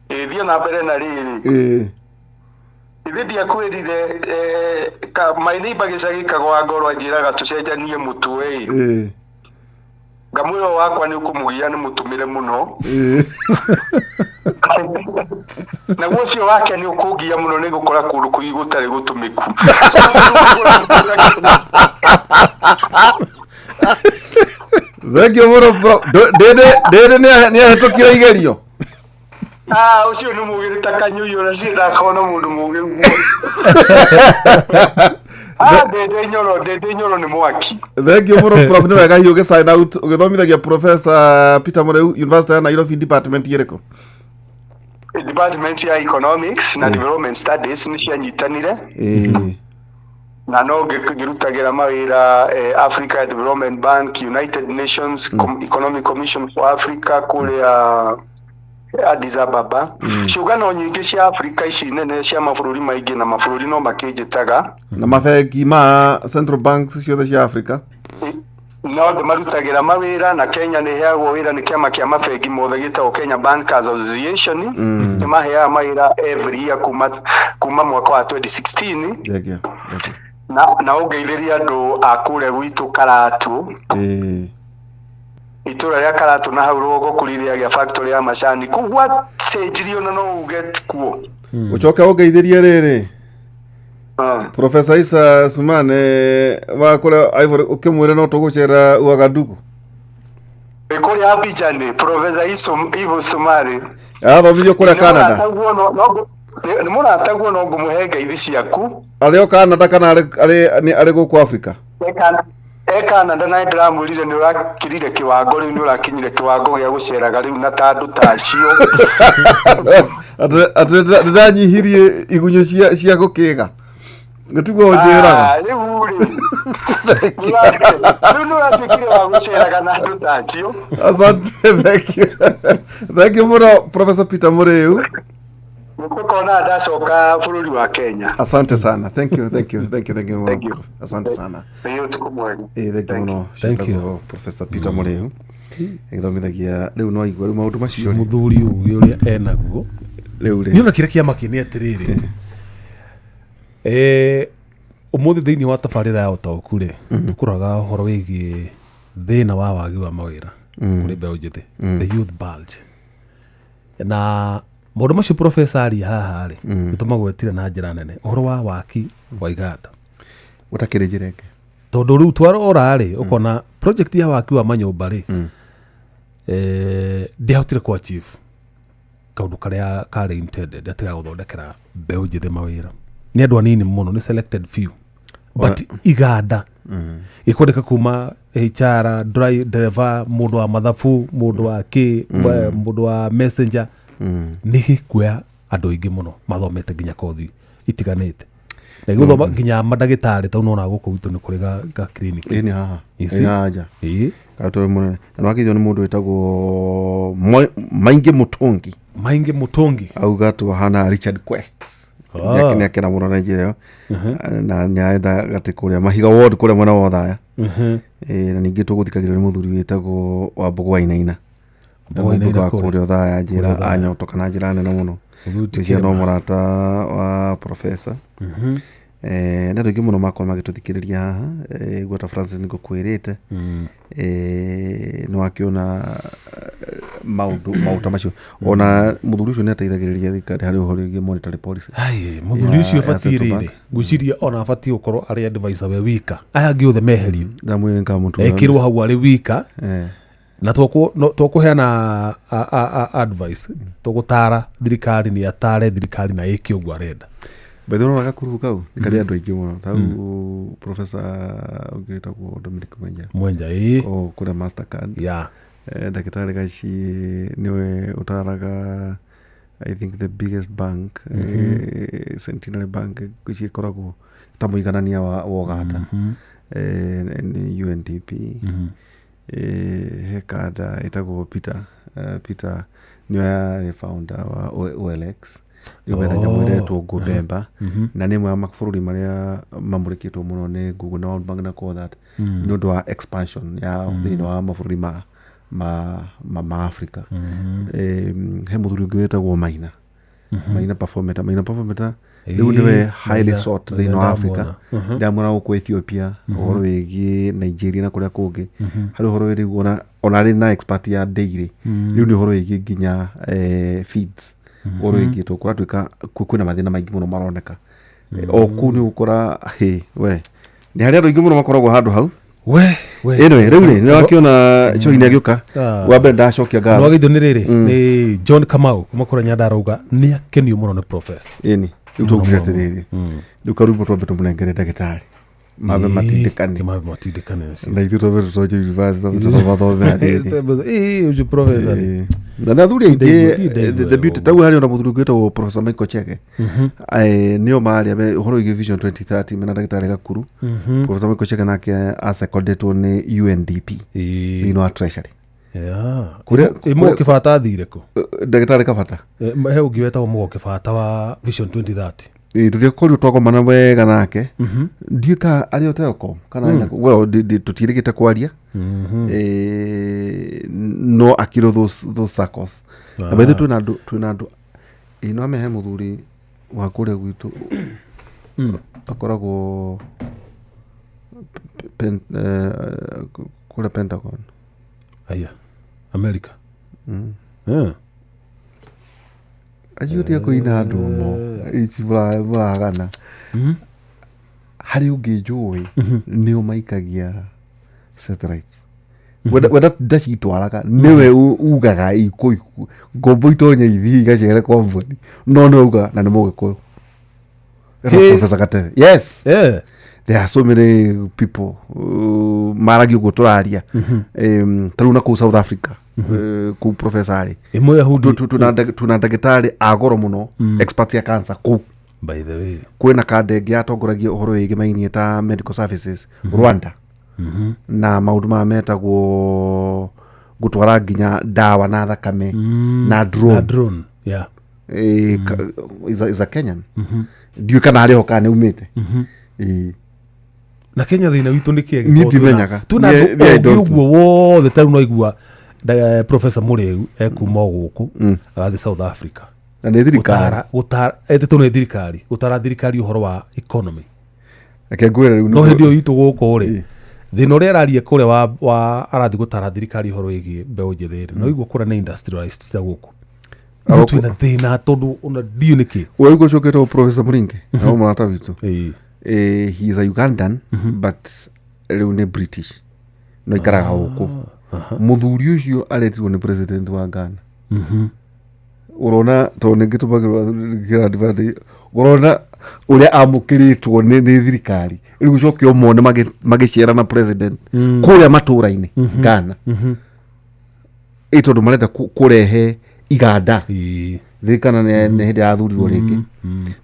Thiĩ na mbere na rĩrĩ. Ithindia kwĩrire maithiimba gĩcagi kagwa ngoro anjĩraga tũcenjanie mũtwe. Ngamwĩra wakwa nĩ ũkũmũgia nĩ mũtũmĩre mũno. Naguo ũcio wake nĩ ũkũngia mũno nĩ gũkora kũndũ kũi gũtarĩ gũtũmĩku. Thengio mũno bro. Ndĩrĩ nĩ ahĩtũkire igerio. Ucio nĩ mũgĩrĩ ta kanyũi ũrĩa ciĩndakona mũndũ mũgĩ guo. Ndĩndĩ nyoro nĩ mwaki. Thengio mũno prof, nĩ wega hiũ sign out ũgĩthomithagia Professor Peter Mũrĩu University ya Nairobi department ĩrĩkũ? Department ya Economics na Development Studies nĩ cianyitanire. Na no ngĩrutagĩra mawĩra Africa Development Bank, United Nations Economic Commission for Africa kũrĩa Addis Ababa. Ciũngano nyingĩ cia Africa ici nene cia mabũrũri maingĩ na mabũrũri no makĩnjĩtaga. Na mabengi ma Central Banks ciothe cia Africa. No ndĩmarutagĩra mawĩra na Kenya nĩ heagwo wĩra nĩ kĩama kĩa mabengi mothe gĩtagwo Kenya Bankers Association. Nĩmaheaga mawĩra every year kuma mwaka wa 2016. na ungeithiria andu akure gwitu Karatu itura ria Karatu na hau rogo kuriria ya factory ya macani kugwa cenjirio na no uge tikuo ucoke ungeithirie riri Professor Isa Sumane wa kule Ivory ukimwire no tugucera Uagadugu kuri Abidjan Professor Isa Sumane athomithio kule Canada ni muratagwo no ngumuhenga ithi ciaku areo Canada kana ari guku Africa Canada na ndiramurire ni urakirire kiwango riu ni urakinyire kiwango gia guceraga riu na tandu tacio ndanyihirie igunyo cia gukiga Gatugo njeraga. Riu no atikire wa guceraga na andu tacio. Asante, thank you Professor Peter Mureu. Nikukona ndacoka bururi wa Kenya. Asante sana. Thank you. Asante sana. Hiyo tukumwega. Thank you. Thank you Professor Peter Mureu. Ngithomithagia riu no igwa riu maundu macio muthuri uyu uria enaguo riu ri niona kire kia makini atiriri umuthi thiini wa tabarira ya utoku ri tukuraga horo wigi thina wa wagi wa mawira kuri mbeũ njithi the youth bulge na maundu macio professor ari haha ri nitumagwetire na njira nene uhoro wa waki wa iganda utakire njireke tondu riu twarora ri ukona project ya waki wa manyumba ri ndihotire kwa chief kaundu karia kari intended atiga guthondekera mbeũ njithi mawira ni andu anini muno ni selected few but iganda ikondeka kuma HR driver mundu wa mathabu mundu wa mundu wa messenger ni kuya andu ingi muno mathomete nginya kothi itiganite na guthoma nginya madagitari tau nona guku witu ni kuri ga clinic ni haha aja kato muno na wakithio ni mundu witagwo maingi mutongi au gatu hana Richard Quest yake akena muno na njira na nyaenda gati kuria mahiga ward kuria mwana wa thaya na ningi tuguthikagirira muthuri witagwo wa Mbogo wa Inaina wa kuria thaya njira anyotoka na njira nene muno tisia no murata wa professor na ndio muno makona magituthikiriria haha gwata Francis nigukwirite no akiona maundu macio ona muthuri ucio ni ateithagiriria thikari hari uhoro wigi monetary policy muthuri ucio fatirire gwiciria ona fati ukorwo ari advisor we wika aya ngi othe meherio ndamwire nka muntu ekirwo hau ari wika na tukuheana advice tugutara thirikari ni atare thirikari na iki ugu arenda bedona gakuru kau nikari andu aingi muno tau professor ugitagwo Dominic Mwenja o kura Mastercard ndagitari gaci niwe utaraga I think the biggest bank Centenary Bank kuci koragwo ta muiganania wa Uganda UNDP hekada itagwo Peter niwe founder wa OLX yobera nyamwire tu Bemba na ni mwa mabũrũri maria mamurikitwo muno ni Google na World Bank na all that no do expansion ya thĩinĩ wa mabũrũri ma Africa he muthuri ungi wetagwo Maina performer riu niwe highly sought thĩinĩ wa Africa ndamwana guku Ethiopia uhoro wigi Nigeria na kuria kungi hari uhoro wiri ona ri na expert ya dairy riu ni uhoro wigi nginya feeds oro igito kura twika kwina mathina maingi muno maroneka o ku ni ukora we ni hari andu ingi muno makoragwo handu hau we riu ni wakiona choini agiuka wambe ndacokia ngaro no githo ni riri ni John Kamau kuma kura Nyandarauga ni akenio muno ni professor riu tugire tiriri riu karubo twambe tumunengere ndagitari mabe matindikane na ithu twambe tutoje university tuthomathome hariri uju professor na thuri ingi the beauty tagu hari ona muthuri gwetagwo Professor Michael Chege nio mari abe horo igi Vision 2030 mena ndagitari gakuru Professor Michael Chege nake asecondetwo ni UNDP ino wa treasury kuria imo kifata thire ko ndagitari kafata he ungiwetagwo mugo kifata wa Vision 2030 turia kuri twagomana wega nake ndiuka ari oteko kana well tutirigite kwaria no akiro those circles na bethe twina andu ino amehe muthuri wa kuria gwitu akoragwo kule Pentagon. Aya. America. Ajutia kuina andu mo ichibla gana. Hari ungijui nio maikagia satellite. Wenda ndacitwaraga niwe ugaga ikuiku ngombo itonya ithi igacere convoy no no uga na nimo gikuyu. Professor Katebe. Yes. Yeah. There are so many people maragi guturaria taruna ku South Africa ku professor imwe yahudu tuna ndagitari agoro muno expert ya cancer ku by the way kwina kandenge atongoragia uhoro wigi mainie ta medical services Rwanda na maundu ma metagwo gutwara nginya dawa na thakame na drone yeah is a Kenyan ndiyo kana ariho kana umite na Kenya thina witu nikiegi nitimenyaga tuna uguo wothe taru no igua Professor Mureu ekuma guku agathi South Africa na ne thirikari gutara etetu ne thirikari gutara thirikari uhoro wa economy akegwera no hindi oyitu guku ri thina uri ararie kure wa arathi gutara thirikari uhoro igi mbeu njetheri no igua kura na industrialist ta guku tu na thina tondu ona dio niki we go shoketo Professor Muringe no mata witu he is a Ugandan but reune British no ikaraga guku muthuri ucio aretirwo ni president wa Ghana urona to ningitubagirwa gira divide urona uria amukiritwo ni thirikari riu cokio mone magicera na president kuria matura-ini Ghana itondo marenda kurehe iganda thikana ne hindi athurirwo ringi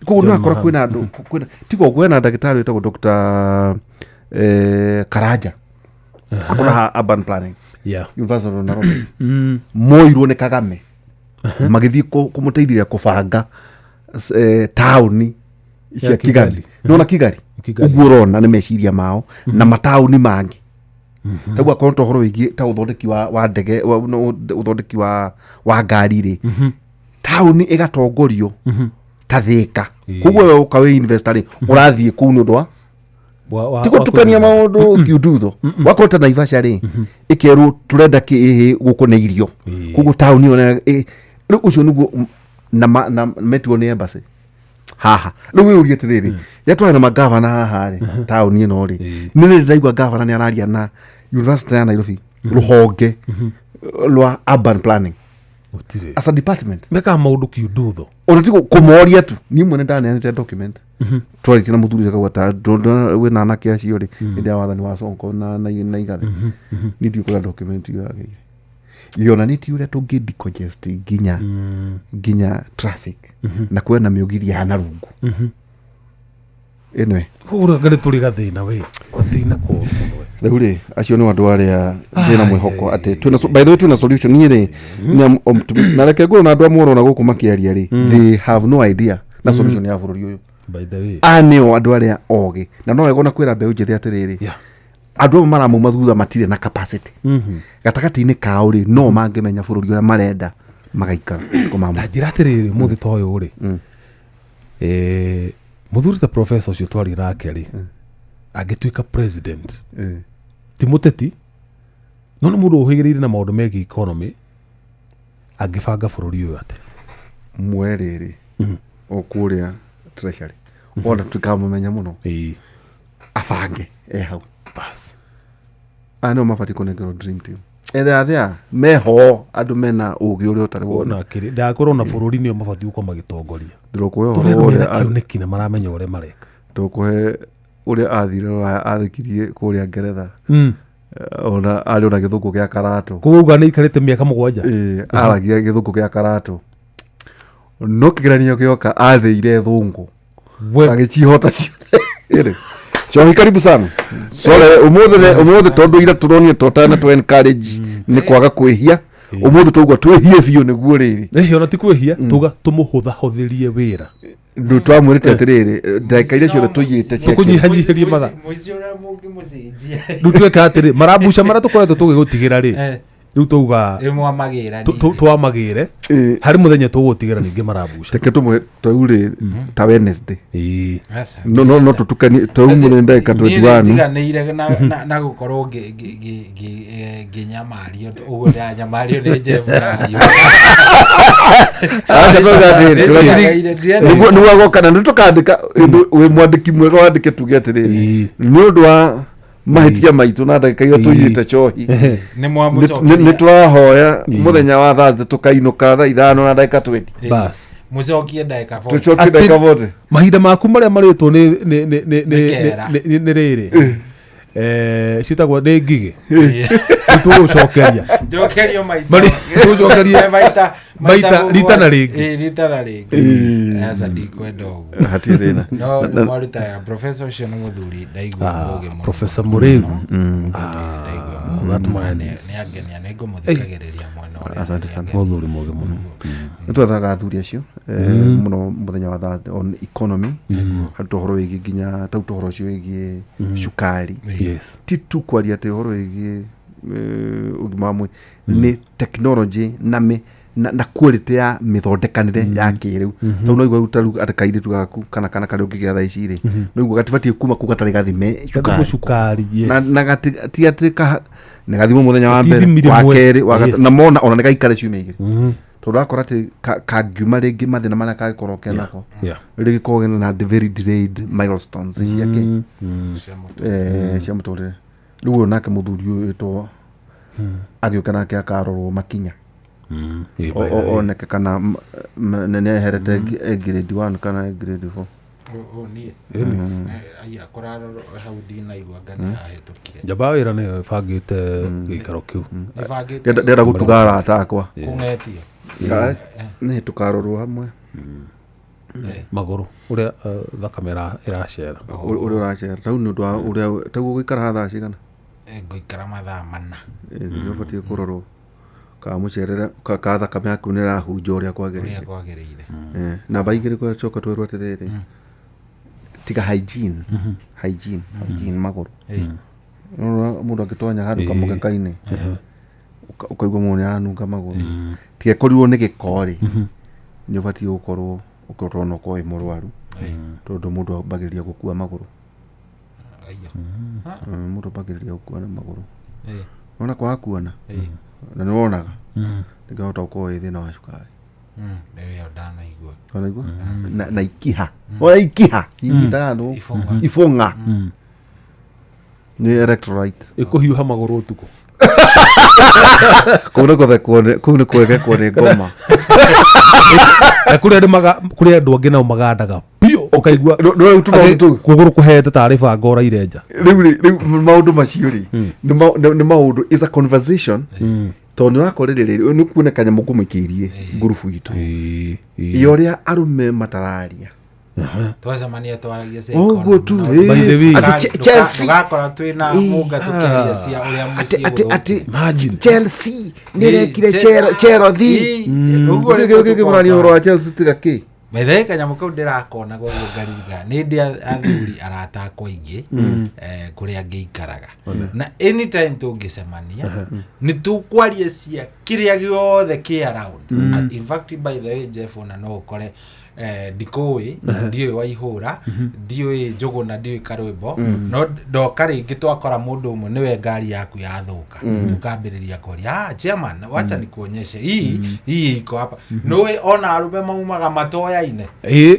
koguo no akora kwina andu kwina tigo kwena ndagitari wetagwo Dr. Karanja akora urban planning University of Nairobi moirwo ni Kagame magithii kumuteithiria kubanga tauni cia Kigali nona Kigali uguo rona ni meciria mao na matauni mangi taguo akonto horo wigi ta uthondeki wa ndege uthondeki wa ngari ri tauni igatongorio ta Thika koguo we ukawe investor urathie ku ndu tiko tukania maundu kiudutho wakota Naivasha ri ikerwo turenda ki guku ne irio koguo tauni ona ucio nuguo na metro ni embassy haha riu urie tiriri yatwa na magavana haha ri tauni ino ri nini ndaigwa gavana ni araria na University ya Nairobi ruhonge lwa urban planning as a department meka maundu kiudutho ona tiko kumoria tu ni mwene ndane document twari tina muthuri akagwata we na anake acio ri ndia wathani wa Sonko na igathe ni ndio kwa document yo yake yona ni tiure tungi decongest ginya traffic na kwena miugithi ya narungu enwe kura ngare turi gathina we gathina ko Leure acio ni wandu aria thina mwihoko ati by the way tuna solution ni ri na reke go na andu amworo na guku makiaria ri they have no idea na solution ya bururi uyu by the way anio andu aria ogi na no wego na kwira mbeu njethi atiriri andu maramu mathutha matire na capacity gatakati-ini kao ri no mangimenya bururi uria marenda magaikara kumama njira atiriri muthi toyo ri muthuri ta professor ucio twari nake ri agituika president timoteti no mundu uhigirire na maundu megi economy agibanga bururi uyu ate mweriri okuria treasury ona tukamumenya muno afange hau bas ano mafati kunengero dream team there meho andu mena ugi uri utari wona kiri ndakoro na bururi ni mafati uko magitongoria ndirokuyo ore kioneki na maramenya ore mareka ndokuhe uria athire athikirie kuria Ngeretha ona ari ona githungu gia Karato kuuga ni ikarite miaka 7 aragia githungu gia Karato no kigeranio gioka athire thungu agicihota ere Chohi karibu sana sore umuthe tondu ira turonie totana to encourage ni kwaga kwihia umuthe tugwa twihie biu niguo riri ona ti kwihia tuga tumuhutha huthirie wira ndu twamwirite atiriri ndaika iria ciothe tuyite cia kunyihanyihirie matha ndu tweka atiri marabuca mara tukoretwo tugigutigira ri riu tuga imwamagĩra twamagĩre harĩ mũthenya tũgũtigĩra ningĩ marabuca teke tumwe twaurĩ ta Wednesday Sasa, no tutukanie twaumire ndagĩka 21 nĩtiganĩire na gũkorwo ngĩnyamario ũguo ndanyamario nĩ Jeff nĩguo agokana nĩtũkandĩka wĩ mwandĩki mwega wandĩke tuge atĩrĩrĩ nĩ ũndũ wa mahĩtia maitũ na ndagĩka iria tũiyĩte cohi nĩ tũrahoya mũthenya wa Thursday tũkainũka thaa 5 na ndagĩka 20 bas mũcokie ndagĩka 40 tũcokie ndagĩka 40 mahinda maku marĩa marĩtwo nĩ rĩrĩ ciĩtagwo nĩ ngigĩ nĩtũgũcokeria njokerio tũcokerie maita rita na rĩngĩ rita na rĩngĩ sasa ndikwenda ũguo hatirĩ thĩna no nĩmwarutaga professor ũcio nĩ mũthuri ndaigua ũgĩ mũno Professor Mũrĩgu nĩangenia nĩngũmũthikagĩrĩria mwena ũrĩa asante sana mũthuri mũgĩ mũno nĩtwethaga athuri acio mũno mũthenya wa Thursday on economy harĩ ũhoro wĩgiĩ nginya tau ũhoro ũcio wĩgiĩ cukari ti tu kwaria atĩ ũhoro wĩgiĩ ũgima wa mwĩrĩ nĩ technology na quality ya mĩthondekanĩre ya kĩrĩu tondũ no igua rĩu atĩ kairĩtu gaku kana karĩa ũngĩgĩa thaa ici rĩ no igua gatibatiĩ kuma kuu gatarĩ gathime cukari na ti atĩ nĩ gathimwo mũthenya wa mbere wa kerĩ wa gatatũ na mona ona nĩ gaikare ciumia igĩrĩ tondũ wakora atĩ kangiuma rĩngĩ mathĩna marĩa kangĩkorwo kenako rĩgĩkorwo na very delayed milestones ciake cia mũtũrĩre rĩu nake mũthuri ũyũ wĩtwo agĩũka nake akarorwo makinya oneke kana nĩ eherete grade 1 kana grade 4 njamba wĩra nĩ bangĩte gĩikaro kĩu ndĩrenda gũtuga arata akwa nĩ tũkarorwo hamwe magũrũ ũrĩa thakame ĩracera ũrĩa ũracera tau nĩ ũndũ wa ũrĩa tau gũikara thaa cigana ngũikara mathaa 4 nĩ ũbatiĩ kũrorwo ka mũcerere ka thakame yaku nĩ ĩrahunja ũrĩa kwagĩrĩire namba igĩrĩ gũcoka twĩrwo atĩrĩrĩ tiga hygiene magũrũ mũndũ angĩtonya handũ kamũgeka-inĩ ũkaigua mũndũ nĩaranunga magũrũ tiga korirwo nĩ gĩko-rĩ nĩ ũbatiĩ gũkorwo ũkĩrorwo ũkorwo wĩ mũrwaru tondũ mũndũ ambagĩrĩria gũkua magũrũ mũndũ ambagĩrĩria gũkua na magũrũ ona kwaga kuona na nĩ wonaga nĩngahota gũkorwo wĩ thĩna wa cukari wanaigua na ikiha ona ikiha inyitaga andũ ibũng'a nĩ electrolyte ĩkũhiũha magũrũ ũtukũ kũu nĩ kwegekwo nĩ ngoma kũrĩ andũ angĩ nao magandaga biũ ũkaigua kũgũrũ kũhete tarĩ banga ũraire nja rĩu maũndũ macio rĩ nĩ maũndũ is a conversation tondũ nĩ ũrakorĩrĩ rĩrĩ nĩ kuona kanyamũ kũmũikĩirie ngurubu itũ iyo ũrĩa arũme matararia twacemania twaragia ũguo tu tugakora twĩna mũnga tũkĩaria cia ũrĩa mũciĩ Chelsea nĩ ĩrekire Chelsea ũguo gĩkĩmũrania ũhoro wa Chelsea tiga kĩ maithe kanyamũ kau ndĩrakona gũguo ngariga nĩ ndĩ athuri arata akwa aingĩ kũrĩa ngĩikaraga na anytime tũngĩcemania nĩ tũkwaria cia kĩrĩa gĩothe kĩ around in fact by the way Jeff ona no ũkore ndikũĩ ndiũĩ Waihũra ndiũĩ Njũgũna ndiũĩ Karwĩmbo no ndoka rĩngĩ twakora mũndũ ũmwe nĩwe ngari yaku yathũka tukambĩrĩria kwaria chairman wacha nikuonyeshe hii iko hapa nowe ona arũme maumaga matoya-inĩ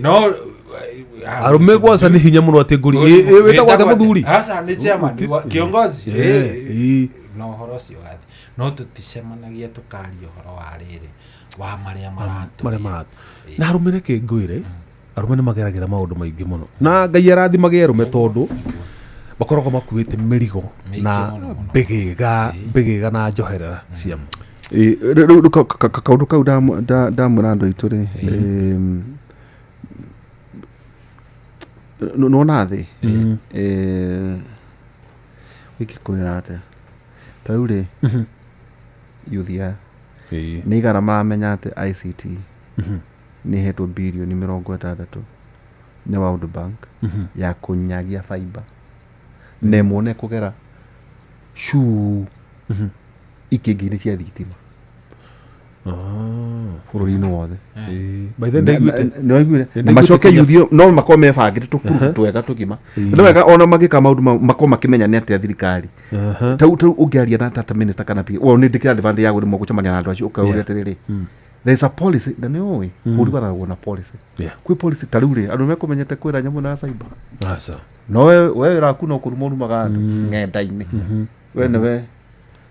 no arũme gwaca nĩ hinya mũno atĩ ngũri wĩtagwo atĩ mũthuri hasa nĩ chairman kiongozi no ũhoro ũcio gathi no tũticemanagia tũkaria ũhoro wa rĩrĩ wa marĩa maratũ na arũme reke ngwĩre arũme nĩ mageragĩra maũndũ maingĩ mũno na Ngai arathimage arũme tondũ makoragwo makuĩte mĩrigo na mbĩgĩga na njoherera ciamo rĩu kaũndũ kau ndamwĩra andũ aitũ rĩ nona thĩ wĩkĩkwĩra atĩa tau rĩ yuthia nĩ igana maramenya atĩ ICT nĩ hetwo birioni 60 nĩ World Bank ya kũnyagia fiber na ĩmwe kũgera ikingine cia thitima bũrũri-inĩ wothe by the way nĩwaiguire na macoke yuthio no makorwo mebangĩte tũkurubu twega tũgima nĩ wega ona magĩka maũndũ makorwo makĩmenya nĩ atĩa thirikari tau ũngĩaria na tata minister kana pia nĩ ndĩkĩra advantage ya gũrĩmwo gũcemania na andũ acio ũkaũria atĩrĩrĩ there is a policy na nĩ ũĩ bũrũri waragwo na policy kwĩ policy ta rĩu rĩ andũ mekũmenyete kwĩra nyamũ na cyber no we raku no kũruma ũrumaga andũ ng'enda-inĩ we nĩwe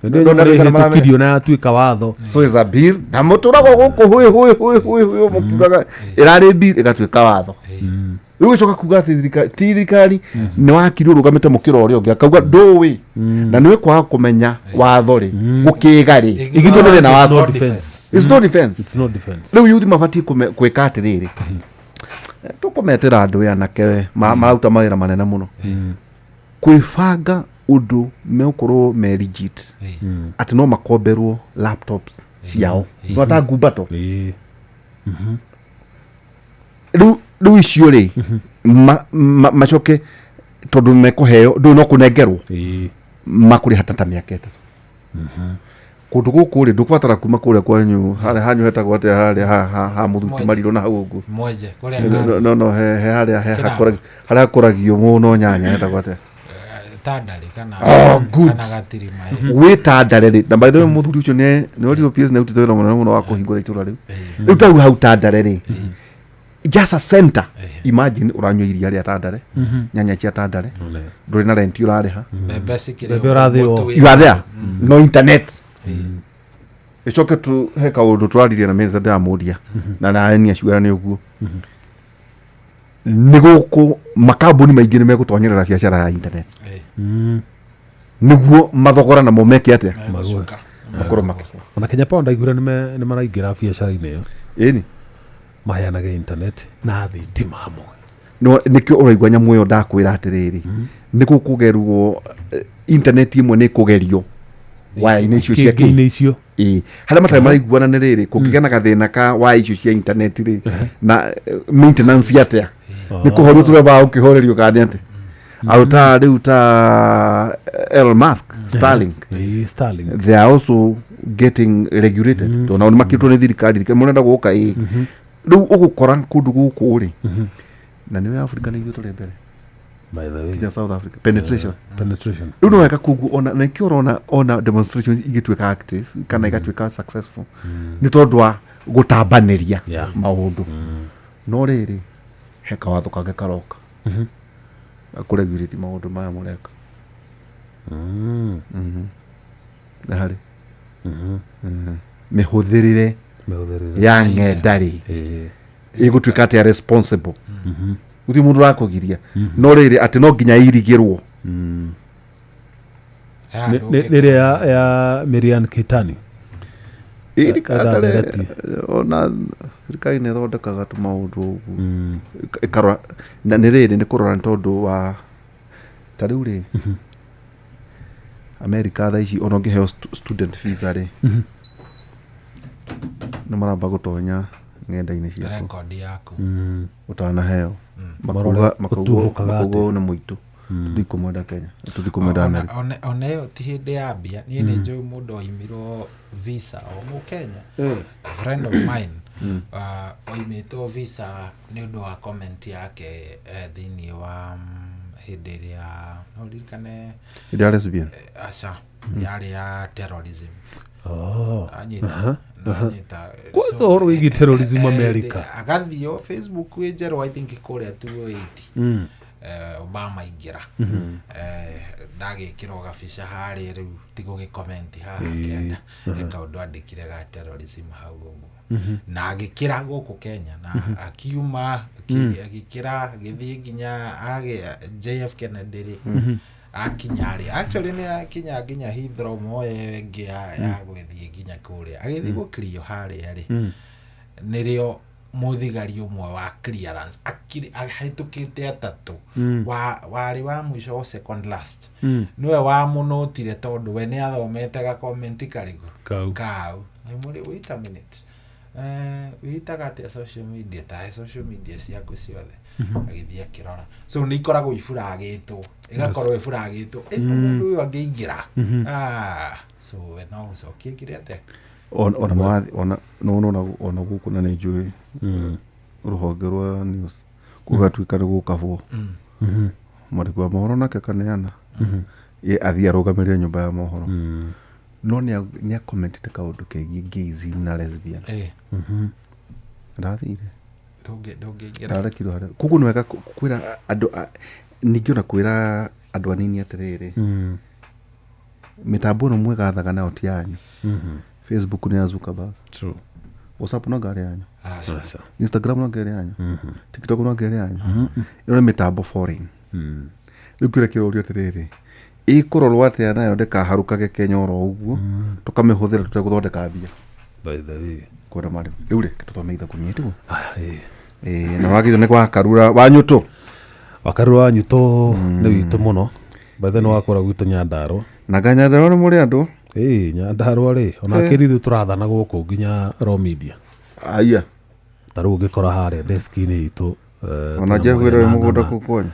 hĩtũkirio na yatuĩka watho so is a bill na mũtũrago gũkũ hũĩ mũkiugaga ĩrarĩ bill ĩgatuĩka watho rĩu gĩcoka kuga atĩ thirikari nĩ wakiri ũrũgamĩte mũkĩra ũrĩa ũngĩ akauga ndũĩ na nĩwe kwaga kũmenya watho rĩ gũkĩga rĩ igitũrĩre na watho it's no defense rĩu yuthi mabatiĩ gwĩka atĩrĩrĩ tũkũmetĩra andũ anake mararuta mawĩra manene mũno kwĩbanga ũndũ megũkorwo me legit atĩ no makomberwo laptops ciao no ta ngumbato rĩu icio rĩ macoke tondũ mekũheo ndũ no kũnengerwo makũrĩha ta mĩaka ĩtatũ kũndũ gũkũ rĩ ndũkũbatara kuma kũrĩa kwanyu harĩa hanyu hetagwo atĩa harĩa ha mũthuti marirũ na hau ũguo no harĩa hakũragio mũno nyanya hetagwo atĩa tandare kana gatirima wĩ tandare rĩ na by the way mũthuri ũcio nĩ oriyo PS na utito wĩra mũnene mũno wa kũhingũra itũra rĩu tau hau tandare rĩ just a center imagine ũranyua iria rĩa tandare nyanya cia tandare ndũrĩ na rent ũrarĩha bebe ũrathĩo you are there no internet icoke tu he kaũndũ tũraririe na meza ndamũria na nani aciũra nĩ ũguo nĩ gũkũ makambuni maingĩ nĩ megũtonyerera biacara ya internet nĩguo mathogora namo meke atĩa makorwo makĩgũa ona Kenya Power ndaigũra nĩ maraingĩra biacara-inĩ ĩyo ĩni maheanaga internet na thitima hamwe no nĩkĩo ũraigua nyamũ ĩyo ndakwĩra atĩrĩrĩ nĩ gũkũgerwo internet imwe nĩ kũgerio waya-inĩ icio cia icio harĩa matarĩ maraiguana nĩ rĩrĩ kũngĩgĩa na gathĩna ka waya icio cia internet rĩ na maintenance atĩa nĩ kũhorio tũreba ũkĩhorerio kana atĩ au ta rĩu ta Elon Musk Starlink they are also getting regulated to nao nĩ makĩrutwo nĩ thirikari mũrenda gũka rĩu ũgũkora kũndũ gũkũ rĩ na nĩwe Africa nĩ ithuĩ tũrĩ mbere by the way Kenya South Africa penetration rĩu no weka kugu ona na ikĩora ona demonstrations igĩtuĩka active kana igatuĩka successful nĩ tondũ wa gũtambanĩria maũndũ no rĩrĩ heka watho kangĩ karoka akũregulate maũndũ maya mũreka na harĩ mĩhũthĩrĩre ya ng'enda rĩ ĩgũtuĩka atĩ responsible gũtirĩ mũndũ ũrakũgiria no rĩrĩ atĩ no nginya irigĩrwo rĩrĩa ya Miriam Kitani ona thirikari nĩ ĩthondekaga tũmaũndũ ũguo ĩkarora na nĩ rĩrĩ nĩ kũrora nĩ tondũ wa ta rĩu rĩ America thaa ici ona ũngĩheo student visa rĩ nĩ maramba gũtonya ng'enda-inĩ ciaku ũtanaheo makauga nĩ mũitũ ndikumwenda Kenya ndikumwenda America ona ĩyo ti hĩndĩ ya mbia niĩ nĩ njũĩ mũndũ oimirwo visa o Mũkenya friend of mine oimĩtwo visa nĩ ũndũ wa comment yake thĩinĩ wa hĩndĩ ĩrĩa no ririkane hĩndĩ ya lesbian aca yarĩ ya terrorism anyita kwanza ũhoro wĩgiĩ terrorism America agathiĩ Facebook wĩ njerũ I think kũrĩa 280 Obama ingĩra ndagĩkĩrwo gabica harĩa rĩu ti gũgĩkomenti haha kĩanda kaũndũ andĩkire ga terrorism hau ũguo na agĩkĩra gũkũ Kenya na akiuma agĩkĩra agĩthiĩ nginya JF Kennedy rĩ akinya rĩ actually nĩ akinya nginya Heathrow moye ĩngĩ ya gũthiĩ nginya kũrĩa agĩthiĩ gũkirio harĩa rĩ nĩrĩo mũthigari ũmwe wa clearance ahĩtũkĩte atatũ warĩ wa mũico wa second last nĩwe wamũnotire tondũ we nĩ athomete ga comment karĩgo kau nĩ mũrĩ wait a minute wĩtaga atĩa social media ta social media ciaku ciothe agĩthiĩ akĩrora so nĩ ikoragwo iburagĩtwo ĩgakorwo ĩburagĩtwo ĩno mũndũ ũyũ angĩingĩra so we no ũcokie kĩrĩa atĩa ona gũkũ na nĩ njũĩ rũhonge rwa news gũgatuĩka nĩ gũkabwo mwandĩki wa mohoro nake kaneana ye athiĩ arũgamĩrĩre nyũmba ya mohoro no nĩ akomentete kaũndũ kegiĩ gayism na lesbian ndathire ndarekirwo harĩa kuguo nĩ wega kwĩra andũ ningĩ ona kwĩra andũ anini atĩrĩrĩ mĩtambo ĩno mwegathaga nayo ti yanyu Facebook nĩ ya Zuckerberg WhatsApp no ngari yanyu Instagram no ngari yanyu TikTok no ngari yanyu ĩno nĩ mĩtambo foreign rĩu kwĩra kĩrorio atĩrĩrĩ ĩkũrorwo atĩa nayo ndĩkaharũkage Kenya oro ũguo tũkamĩhũthĩra tũtegũthondeka mbia by the way kwĩra marĩ rĩu reke tũthome ithabu nyitũ na wagithwo nĩ kwa Karura wa Nyũtũ wa Nyũtũ nĩ witũ mũno by the way wakora gwitũ Nyandarua na Nyandarua nĩ mũrĩ andũ Nyandarua rĩ ona kĩrithu tũrathana gũkũ nginya Raw Media aya tarũ ngĩkora harĩa desk-inĩ itũ ona Jeff wĩra mũgũnda kũu kwanyu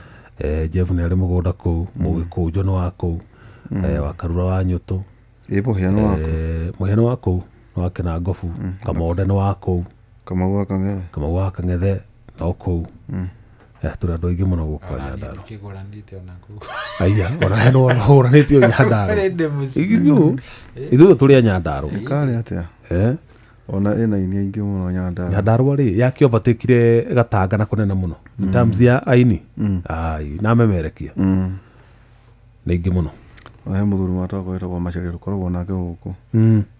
Jeff nĩ arĩ mũgũnda kũu Mũgĩkũnjũ nĩ wa kũu wa Karura wa Nyũtũ mũhiano wako mũhiano wa kũu wake na Ngobu Kamonde nĩ wa kũu Kamau wa Kang'ethe no kũu tũrĩ andũ aingĩ mũno gũkũ Nyandarua aya ona heno hũranĩtio Nyandarua ithuĩ tũrĩ a Nyandarua karĩ atĩa ona ĩna ini aingĩ mũno Nyandarua rĩ yakĩovatĩkire gatanga na kũnene mũno terms ya aini na memerekia nĩ aingĩ mũno he mũthuri watagwo wĩtagwo Macharia rũkoragwo nake gũkũ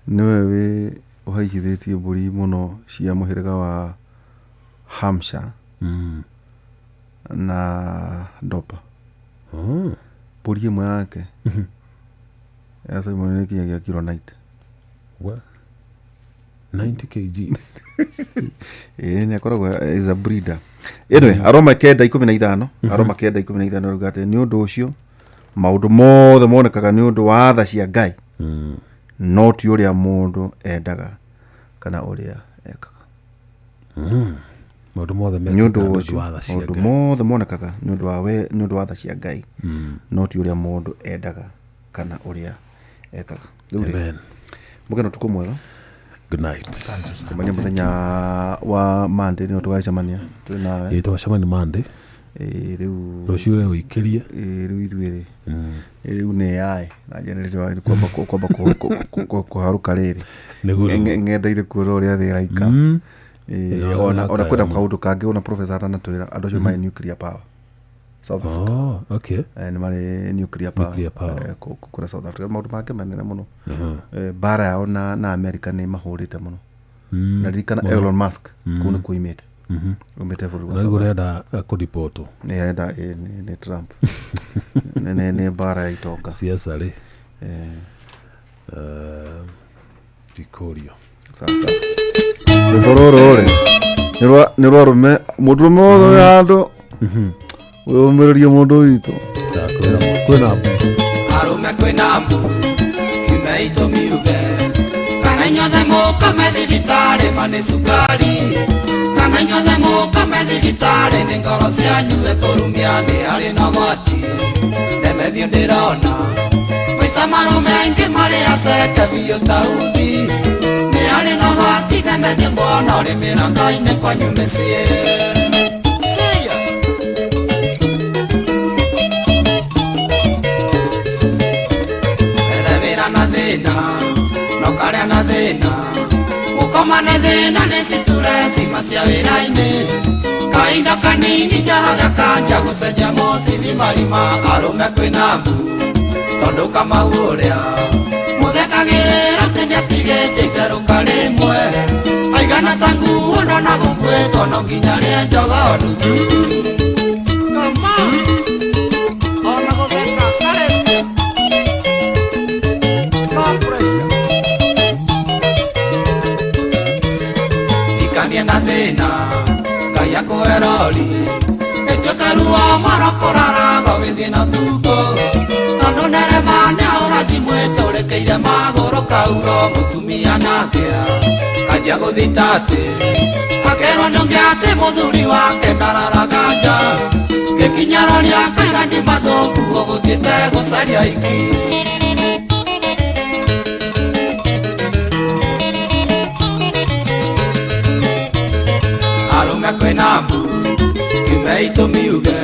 nĩwe wĩ ũhaicithĩtie mbũri mũno cia mũhĩrĩga wa Hampshire na Dopa mbũri ĩmwe yake yacaimwo nĩ kinyagia kilo 90 90 kg nĩ akoragwo is a breeder anyway aroma kenda 15 aroma kenda 15 rugate nĩ ũndũ ũcio maũndũ mothe monekaga nĩ ũndũ wa tha cia Ngai no ti ũrĩa mũndũ endaga kana ũrĩa ekaga maũndũ mothe monekaga nĩ ũndũ wa tha cia Ngai no ti ũrĩa mũndũ endaga kana ũrĩa ekaga rĩu mũgeno tukũ mwega good night kumania mũthenya wa Monday nĩ tũgacemania twĩnawe tũgacemania Monday rĩu rũciũ we ũikĩrie rĩu ithuĩ rĩu nĩ yae na njenerĩte kwamba kũharũka rĩrĩ ng'enda-inĩ kuona ũrĩa thĩ ĩraika ona kwenda kaũndũ kangĩ ona professor atanatwĩra andũ acio marĩ nuclear power South Africa nĩ marĩ nuclear power kũrĩa South Africa maũndũ mangĩ manene mũno bara yao na America nĩ mahũrĩte mũno na ririkana Elon Musk kũu nĩ kuimĩte umĩte bũrũri wa South Africa kũdipotwo nĩ Trump nĩ bara ya itoka siasa rĩ Victoria sasa rũrũ nĩ rwarume mũndũrũme wothe wĩ handũ wĩũmĩrĩrie mũndũ witũ kwĩna arũme kwĩna mbu kiume itũmiuge kana inyuothe mũkome thibitarĩ manĩ cukari kana inyuothe mũkome thibitarĩ nĩ ngoro cianyu ĩkũrumia nĩ harĩ na ũgwati ndemethio ndĩrona maica marũme aingĩ marĩ aceke biũ ta uthi nĩ harĩ na ũgwati ndemethio mbona ũrĩ mĩrango-inĩ kwanyu mĩciĩ no karĩa na thĩna gũkoma nĩ thĩna nĩ citureci macia wĩra-inĩ kahinda kanini njara gakanja gũcenjia mocithi marima arũme kwĩna mbu tondũ Kamau ũrĩa mũthekagĩrĩra atĩ nĩatigĩte itherũka rĩmwe aigana ta nguo ndona gũkuĩtwo no nginya rĩa njogo nuthu ona gũtheka karĩmwe ikania na thĩna Ngai akũherori ĩtuĩke ruo marokũrara gũgĩthiĩ na tuko tondũ ndereba nĩ aũrathi mwĩtũrĩkĩire magũrũ kauro mũtumia nakĩa anjia gũthitati akerwo nĩũngĩate mũthuri wake ndararaganja gĩkinyaroria kaigani mathũku ũgũthiĩte gũcaria iki arũme kwĩna mbu kiume itũmiuge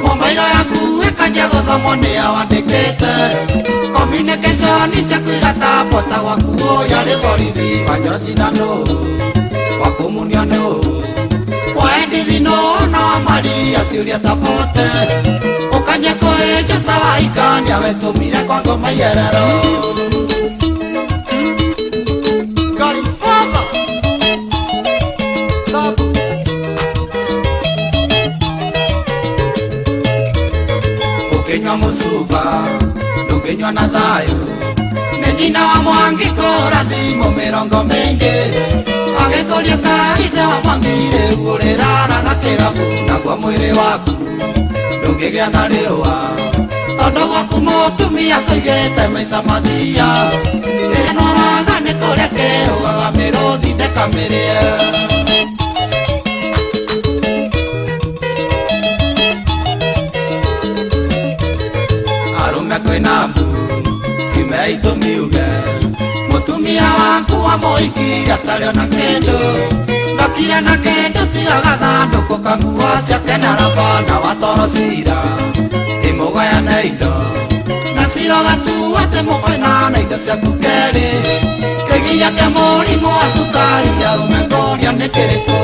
momairo yaku ĩkanjia gũthomwo nĩ awandĩkĩte communication ciaku igatambota gwaku yarĩ borithi wanjothi na nũ wakũmunia nũ waendithi nũ na wamaria ciũria tabote ũkanye kũĩnja ta waikania wetũmire kwa ngoma yerero Ngai baba sabu ũkĩnyua mũcuba ndũngĩnyua na thayũ nĩ nyina wa Mwangi kũrathimo mĩrongo mĩingĩ agĩkũria kaithe wa Mwangi rĩu ũrĩraraga kĩrabu naguo mwĩrĩ waku ndũngĩgĩa na rĩũa tondũ gwaku mũtumia kũigĩte maica mathia ĩrĩa noraga nĩ kũrĩa kĩũgaga mĩrũthi ndekamĩrĩe arũme kwĩna mbu kiume itũmiuge mũtumia waku wa mũikiria tarĩ ona kĩndũ ndokire na kĩndũ tigaga thandũkũ kanguo ciake na rabana watoro cira ĩmũgayane indo na cira gatuo atĩ mũkwĩna na indo ciaku kerĩ kĩgiria kĩa mũrimũ wa cukari arũme ngũria nĩ kĩrĩkũ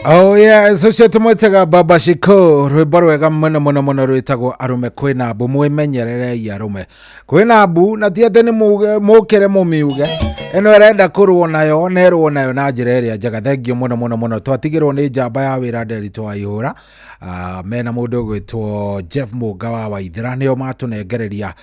Oh yeah, so tumwetaga Baba Shiko rwimbo rwega muno muno muno rwitagwo arume kwina mbu mwimenyerere arume kwina mbu na ti ati ni mukire mumiuge eno renda kurwo nayo nerwo nayo na njira iria njega thengio muno muno muno twatigirwo ni njamba ya wira Nderitu Waihura mena mundu gwitwo Jeff Muga wa Waithira nio matunengereria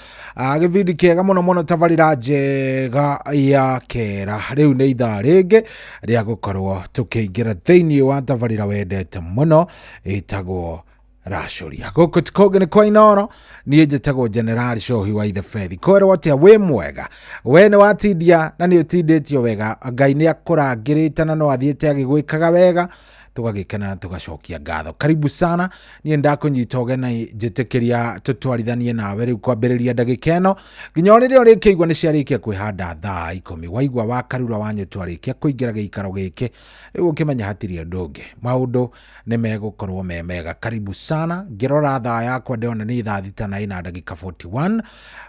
givindi kiega muno muno tabarira njega ya kera riu ni ithaa ringi ria gukorwo tukiingira thiini wa tabarira wendete muno itagwo Racuria guku tikoge ni kwa inoro nie njitagwo General Shohi wa ithe Fethi kwero atia wi mwega we ni watindia na ni utinditio wega Ngai ni akurangirite na no athiete agigwikaga wega tugagikena tugacokia ngatho karibu sana nie ndakunyitoge na njitikiria tutwarithanie nawe riu kwambiriria ndagikeno nginya riria urikigwa ni ciarikia kwihanda thaa 10 waigwa wa karura wanyu twarikia kuingira giikaro giki riu ukimenya hatiri ndungi maundu ni megukorwo memega karibu sana ngirora thaa yakwa ndiona ni thaa 6 na ndagika 41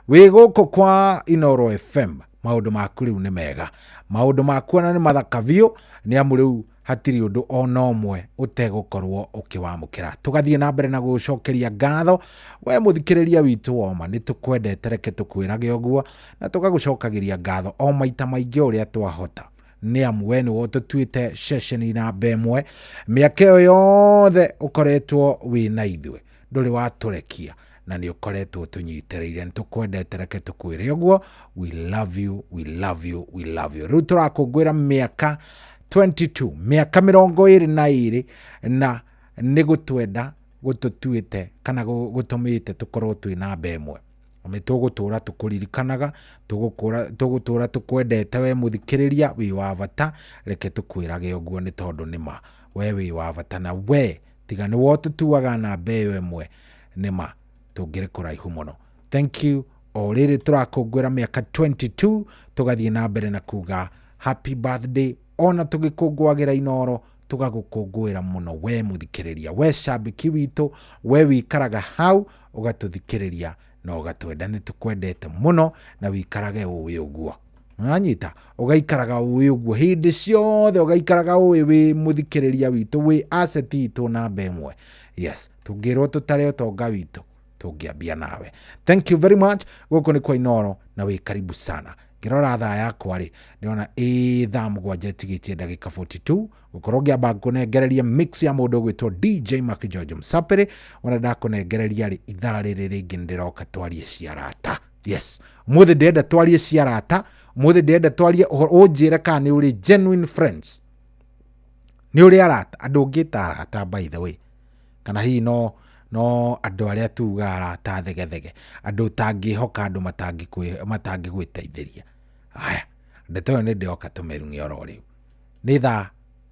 wi guku kwa Inoro FM maundu maku riu ni mega maundu maku na ni mathaka biu ni amu riu hatiri undu ona umwe utegukorwo ukiwamukira tugathie na mbere na gucokeria ngatho we muthikiriria witu woma ni tukwendete reke tukwirage uguo na tugagucokagiria ngatho o maita maingi uria twahota ni amu we ni wotutuite session na bemwe miaka yothe ukoretwo wina ithwe nduri waturekia na ni ukoretwo tunyitereire ni tukwendete reke tukwire uguo we love you we love you we love you riu turakungwira miaka 22 miaka 22 na ni gutwenda gututuite kana gutumite tukorwo twina bemwe ame tugutura tukuririkanaga tugutura tukwendete we muthikiriria wi wa bata reke tukwirage uguo ni tondu nima we wi wa bata na we tiga ni wotutuaga na mbeyo emwe nima tũngĩrĩ kũraihu mũno. Thank you. O rĩrĩ tũrakũngũĩra mĩaka 22 tũgathiĩ na mbere na kuga happy birthday. Ona tũgĩkũngũagĩra Inooro tũgagũkũngũĩra mũno we mũthikĩrĩria, we shabiki witũ, we wikaraga hau ũgatũthikĩrĩria na ũgatwenda. Nĩ tũkwendete mũno na wikarage ũĩ ũguo. Mwanyita ũgaikaraga ũĩ ũguo hĩndĩ ciothe, ũgaikaraga ũĩ wĩ mũthikĩrĩria witũ, wĩ asset itũ namba ĩmwe. Yes, tũngĩrwo tũtare ũtonga witũ tũngĩambia nawe. Thank you very much. Gũkũ nĩ kwa Inooro na wĩ karibu sana. Ngĩrora thaa yakwa rĩ ndĩrona thaa 7 tigĩtie ndagĩka 42 gũkorwo ngĩamba kũnengereria mix ya mũndũ ũgwĩtwo DJ Mark George Msapere. Ona ndakũnengereria rĩ ithaa rĩrĩ rĩngĩ ndĩroka twarie ciarata. Yes, mũthĩ ndĩrenda twarie ciarata, mũthĩ ndĩrenda twarie ũnjĩre kana nĩ ũrĩ genuine friends, nĩ ũrĩ arata, andũ ũngĩta arata by the way, kana hihi no andũ arĩa tuga arata thegethege, andũ tangĩhoka, andũ matangĩgwĩteithĩria. Haya, ndeto ĩyo nĩ ndĩoka tũmeruni oro rĩu. Nĩ thaa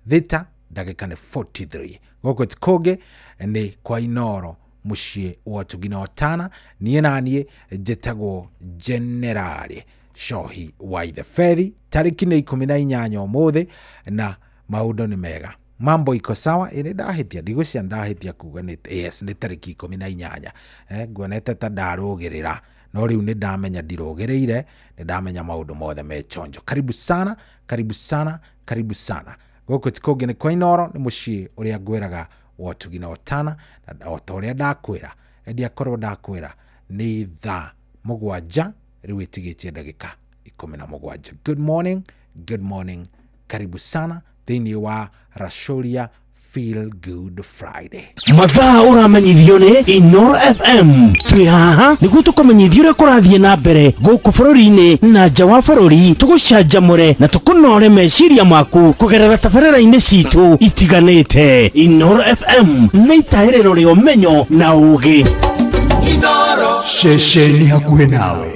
6 ndagĩka nĩ 43 gũkũ Tikoge nĩ kwa Inooro mũciĩ wa Tugina Otana. Niĩ naniĩ njĩtagwo Generali Shohi wa Ithefethi. Tarĩki nĩ 18 ũmũthĩ na maũndũ nĩ mega, mambo iko sawa. Ĩrĩ ndahĩtia ndigũcia ndahĩtia kuga nĩ yes nĩ tarĩki 18 nguonete ta ndarũgĩrĩra, no rĩu nĩ ndamenya ndirũgĩrĩire, nĩ ndamenya maũndũ mothe me chonjo. Karibu sana, karibu sana, karibu sana. Gũkũ Tikoge nĩ kwa Inooro, nĩ mũciĩ ũrĩa ngwĩraga wa Tugina Otana. Na o ta ũrĩa ndakwĩra endia korwo ndakwĩra nĩ thaa 7 rĩu ĩtigĩtie ndagĩka 17. Good morning, good morning, karibu sana thĩinĩ wa Rashoria Feel Good Friday. Mathaa ũramenyithio nĩ Inooro FM. Twĩ haha nĩguo tũkũmenyithia ũrĩa kũrathiĩ na mbere gũkũ bũrũri-inĩ na nja wa bũrũri, tũgũcanjamũre na tũkũnore meciria maku kũgerera tabarĩra-inĩ citũ itiganĩte. Inooro FM nĩ itaĩrĩro rĩa ũmenyo na ũũgĩ. Inooro ceceni hakuhĩ nawe.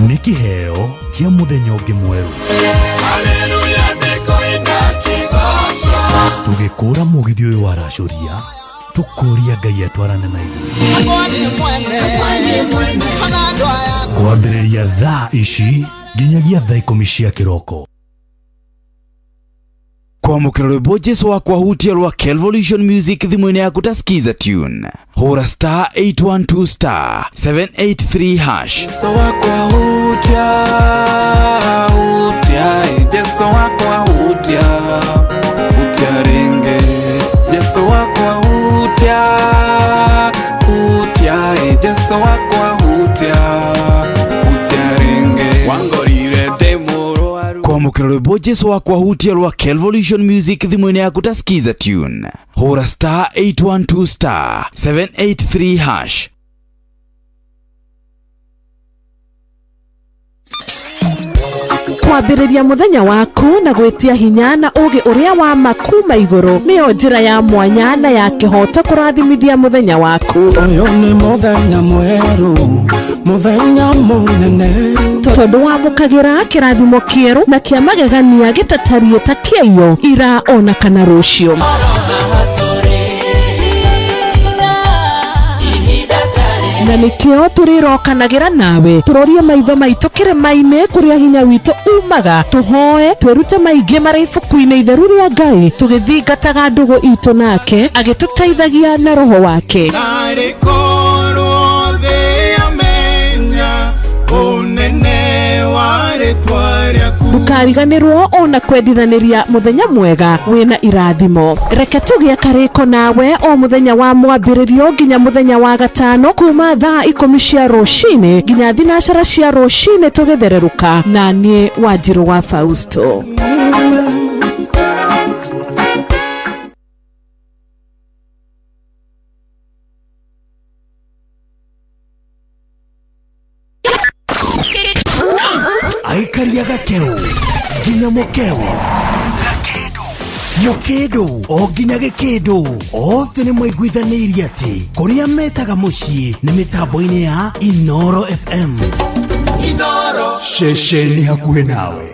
Nĩ kĩheo kĩa mũthenya ũngĩ mwerũ. Haleluya nĩkũina kĩgoco. Tũgĩkũra mũgithi ũyũ wa Rashoria tũkũria Ngai atwarane na ithuĩ. Kwambĩrĩria thaa ici nginyagia thaa 10 cia kĩroko. Kwamũkĩra rwĩmbo Jesu wakwa hutia rwa Kelvolution Music thimũ-inĩ yaku ta skiza tune. Hũra star 812 star 783 hash. Jesu wakwa hutia, Jesu wakwa hutia ringe. Jesu wakwa hutia, Jesu wakwa hutia ringe. Wangorire demo waru. Kwamũkĩra rwĩmbo Jesu wakwa hutia rwa Kelvolution Music thimũ-inĩ yaku ta skiza tune. Hũra star 812 star 783 hash. Kwambĩrĩria mũthenya waku na gwĩtia hinya na ũgĩ ũrĩa wa makuma igũrũ nĩyo njĩra ya mwanya na ya kĩhoto kũrathimithia mũthenya waku. Ũyũ nĩ mũthenya mwerũ, mũthenya mũnene, tondũ wamũkagĩra kĩrathimo kĩerũ na kĩa magegania gĩtatariĩ ta kĩayo ira ona kana rũciũ. Na nĩkĩo tũrĩrokanagĩra nawe tũrorie maitho maitũ kĩrĩma-inĩ kũrĩa hinya witũ umaga, tũhoe twĩrute maingĩ marĩ ibuku-inĩ itheru rĩa Ngai, tũgĩthingataga ndũgũ itũ nake agĩtũteithagia na roho wake. Ndũkariganĩrwo ona kwendithanĩria mũthenya mwega wĩna irathimo. Reke tũgĩe karĩko nawe o mũthenya wa mwambĩrĩrio nginya mũthenya wa gatano kuma thaa 10 cia rũcinĩ nginya thinacara cia rũcinĩ tũgĩthererũka na niĩ Wanjirũ wa Fausto. Aikaria gakeu nginya mũkeu mũkĩndũ o nginya gĩkĩndũ othe nĩ mwaiguithanĩirie atĩ kũrĩa metaga mũciĩ nĩ mĩtambo-inĩ ya Inooro FM. Inooro ceceni hakuhĩ nawe.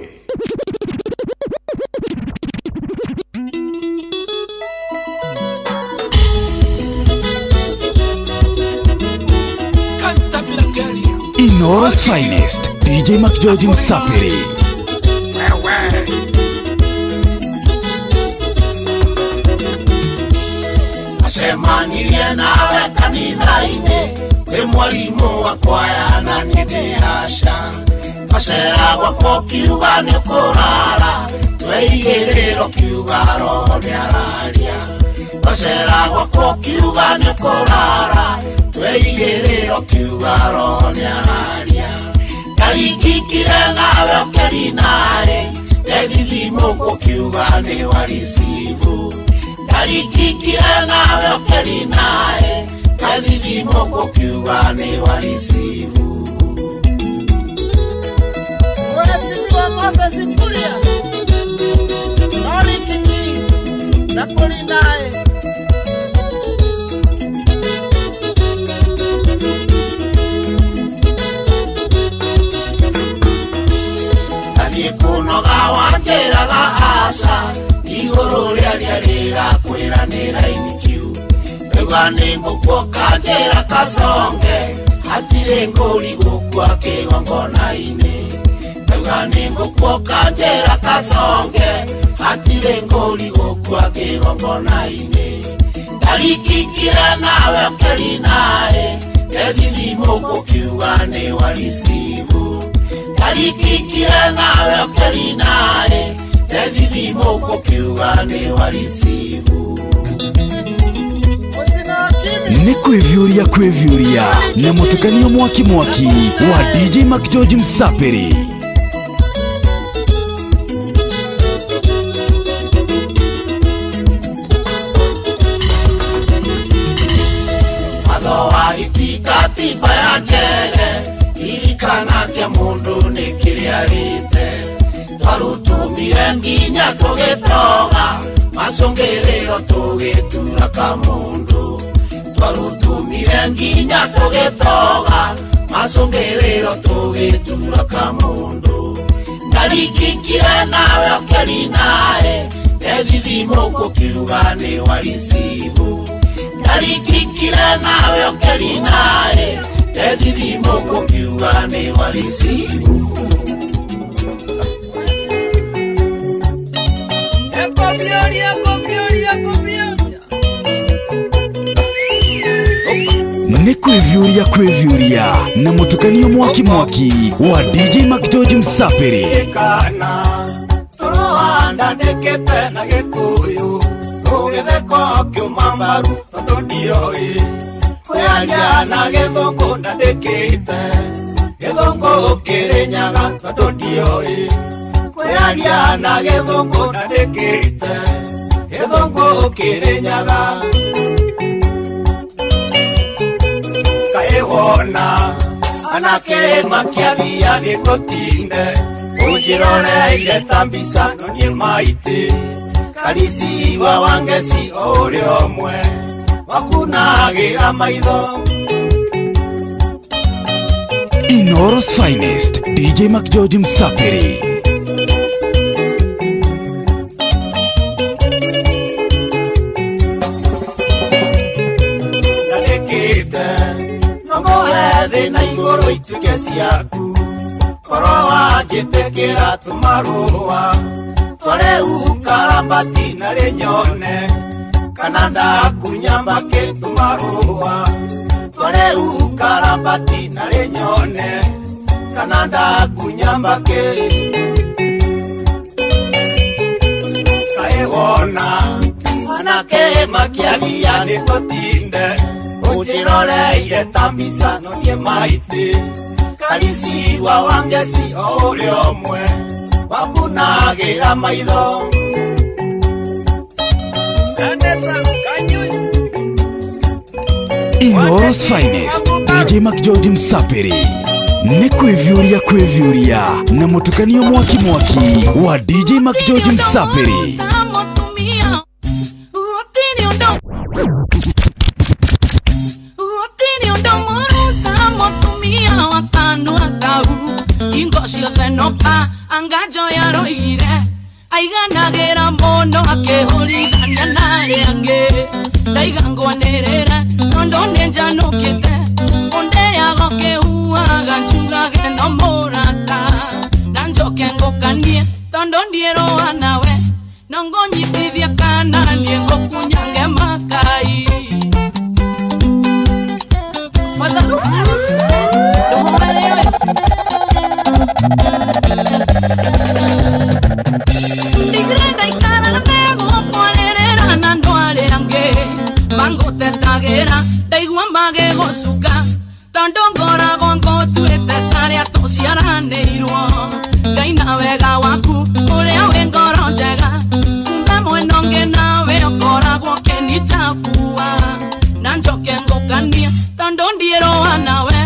Inoros Finest, DJ McGeorge Msapiri. Acemanirie nawe kanitha-inĩ wĩ mwarimũ wa kwaya na nĩ aca twaceragwo kuo kiuga nĩ kũrara tweigĩrĩro kiuga roho nĩ araria twaceragwo kuo kiuga nĩ kũrara tweigĩrĩro kiuga roho nĩ araria ndarikikire nawe ũkeri naĩ ndethithimũ kuo kiuga nĩ warisibu ndarikikire nawe ũkeri naĩ ndethithimũ kuo kiuga nĩ warisibu Mheshimiwa Moses Kuria ndarikiki na kũri naĩ kunoga wanjĩraga aca igũrũ rĩaria rĩrakwĩranĩra inikiu rĩuga nĩ ngũkwo kanjĩra kasonge hatirĩ ngũri gũkua kĩgongona-inĩ rĩuga nĩ ngũkwo kanjĩra kasonge hatirĩ ngũri gũkua kĩgongona-inĩ ndarikikire nawe ũkeri naĩ ndethithimũ gũkiuga nĩ warisibu ndarikikire nawe ũkeri naĩ ndethithimũ gũkiuga nĩ warisibu Nĩ kwĩvyũria na mũtukanio mwaki wa DJ McGeorge Msapiri. Watho wa itikatiba ya njege irikana kĩa mũndũ nĩ kĩrĩa rĩte twarutumire nginya tũgĩtoga macũngĩrĩro tũgĩtura kamũndũ twarutumire nginya tũgĩtoga macũngĩrĩro tũgĩtura kamũndũ ndarikikire nawe ũkeri naĩ ndethithimũ gũkiuga nĩ warisibu ndarikikire nawe ũkeri naĩ ndethithimũ gũkiuga nĩ warisibu Nĩ kwĩvyũria na mũtukanio mwaki wa DJ McGeorge Msapiri. Tũrohanda ndĩkĩte na gĩkũyũ tũgĩtheko kĩuma mbaru tondũ ndioĩ kwĩaria na gĩthũngũ na ndĩkĩte gĩthũngũ kĩrĩnyaga tondũ ndioĩ kwĩaria na gĩthũngũ na ndĩkĩte gĩthũngũ kĩrĩnyaga kaĩwona anake makĩathia nĩgũtinde ũnjĩroreire ta mbica no niĩ maitĩ karisi wa wangeci o ũrĩa ũmwe wakunagĩra maitho Inoros Finest, DJ McGeorge Msapiri. Ndandĩkĩte no ngũhe thĩna igũrũ ituĩke ciaku korwo wanjĩtĩkĩra tũmarũa twareu karambati na rĩnyone kana ndakunyambake tũmarũa twareu karambati na rĩnyone kana ndakunyambake kaĩwona anake makĩaria nĩgũtinde ũnjĩroreire ta mbica no niĩ maitĩ karisi wa wangeci o ũrĩa ũmwe wakunagĩra maitho Inoros Finest, DJ McGeorge Msapiri. Nĩ kwĩvyũria na mũtukanio mwaki wa DJ McGeorge Msapiri. Angajo ya roire aiganagĩra mũno akĩhũrithania na arĩa angĩ ndaigangwanĩrĩre tondũ nĩ njanũkĩte ũndĩago kĩhuaga mage gosuka tondongora gongo tuete taria tociaranĩirwo Ngai na wega waku uria wi ngoro njega kumbe mwenonge nawe okoragwo kenichafua na njoke ngũkanie tondũ ndiĩrũa nawe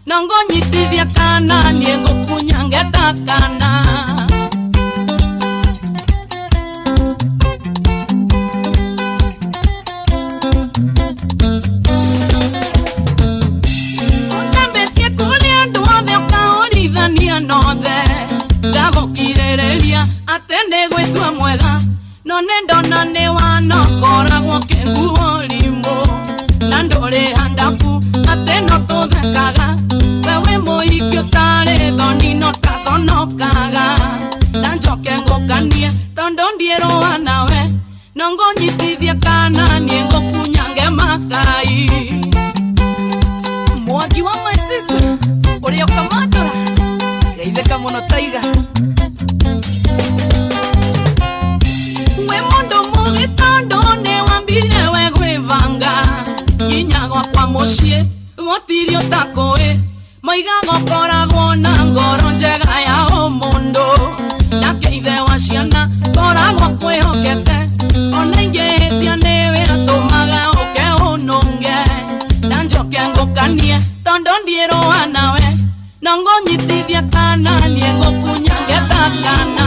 no ngũnyitithia kana niĩ ngũkunyange ta kana ũnjambĩtie kũrĩa andũ othe ũkaũrithania nothe ngagũkirĩrĩria atĩ nĩ gwĩtua mwega no nĩ ndona nĩ wanokoragwo kĩnguũrimũ na ndũrĩ handabu atĩ no tũthekaga we wĩ mũhiki ũtarĩ thoni no taconokaga na njoke ngũkanie tondũ ndiĩrũa nawe no ngũnyitithia kana niĩ ngũkunyange makai mwangi wa my sister ũrĩa ũkamatũra geithĩka mũno taiga we mũndũ mũgĩ tondũ nĩ wambire we gwĩbanga nyinyagwo kwa mũciĩ gũtirĩ ũtakũĩ maiga gũkoragwo na ngoro njega ya ũmũndũ nake ithe wa ciana koragwo kwĩhokete ona ingĩhĩtia nĩwe atũmaga ũke ũnũnge na njoke ngũkanie tondũ ndiĩrũa nawe no ngũnyitithia kana niĩ ngũkunyange ta kana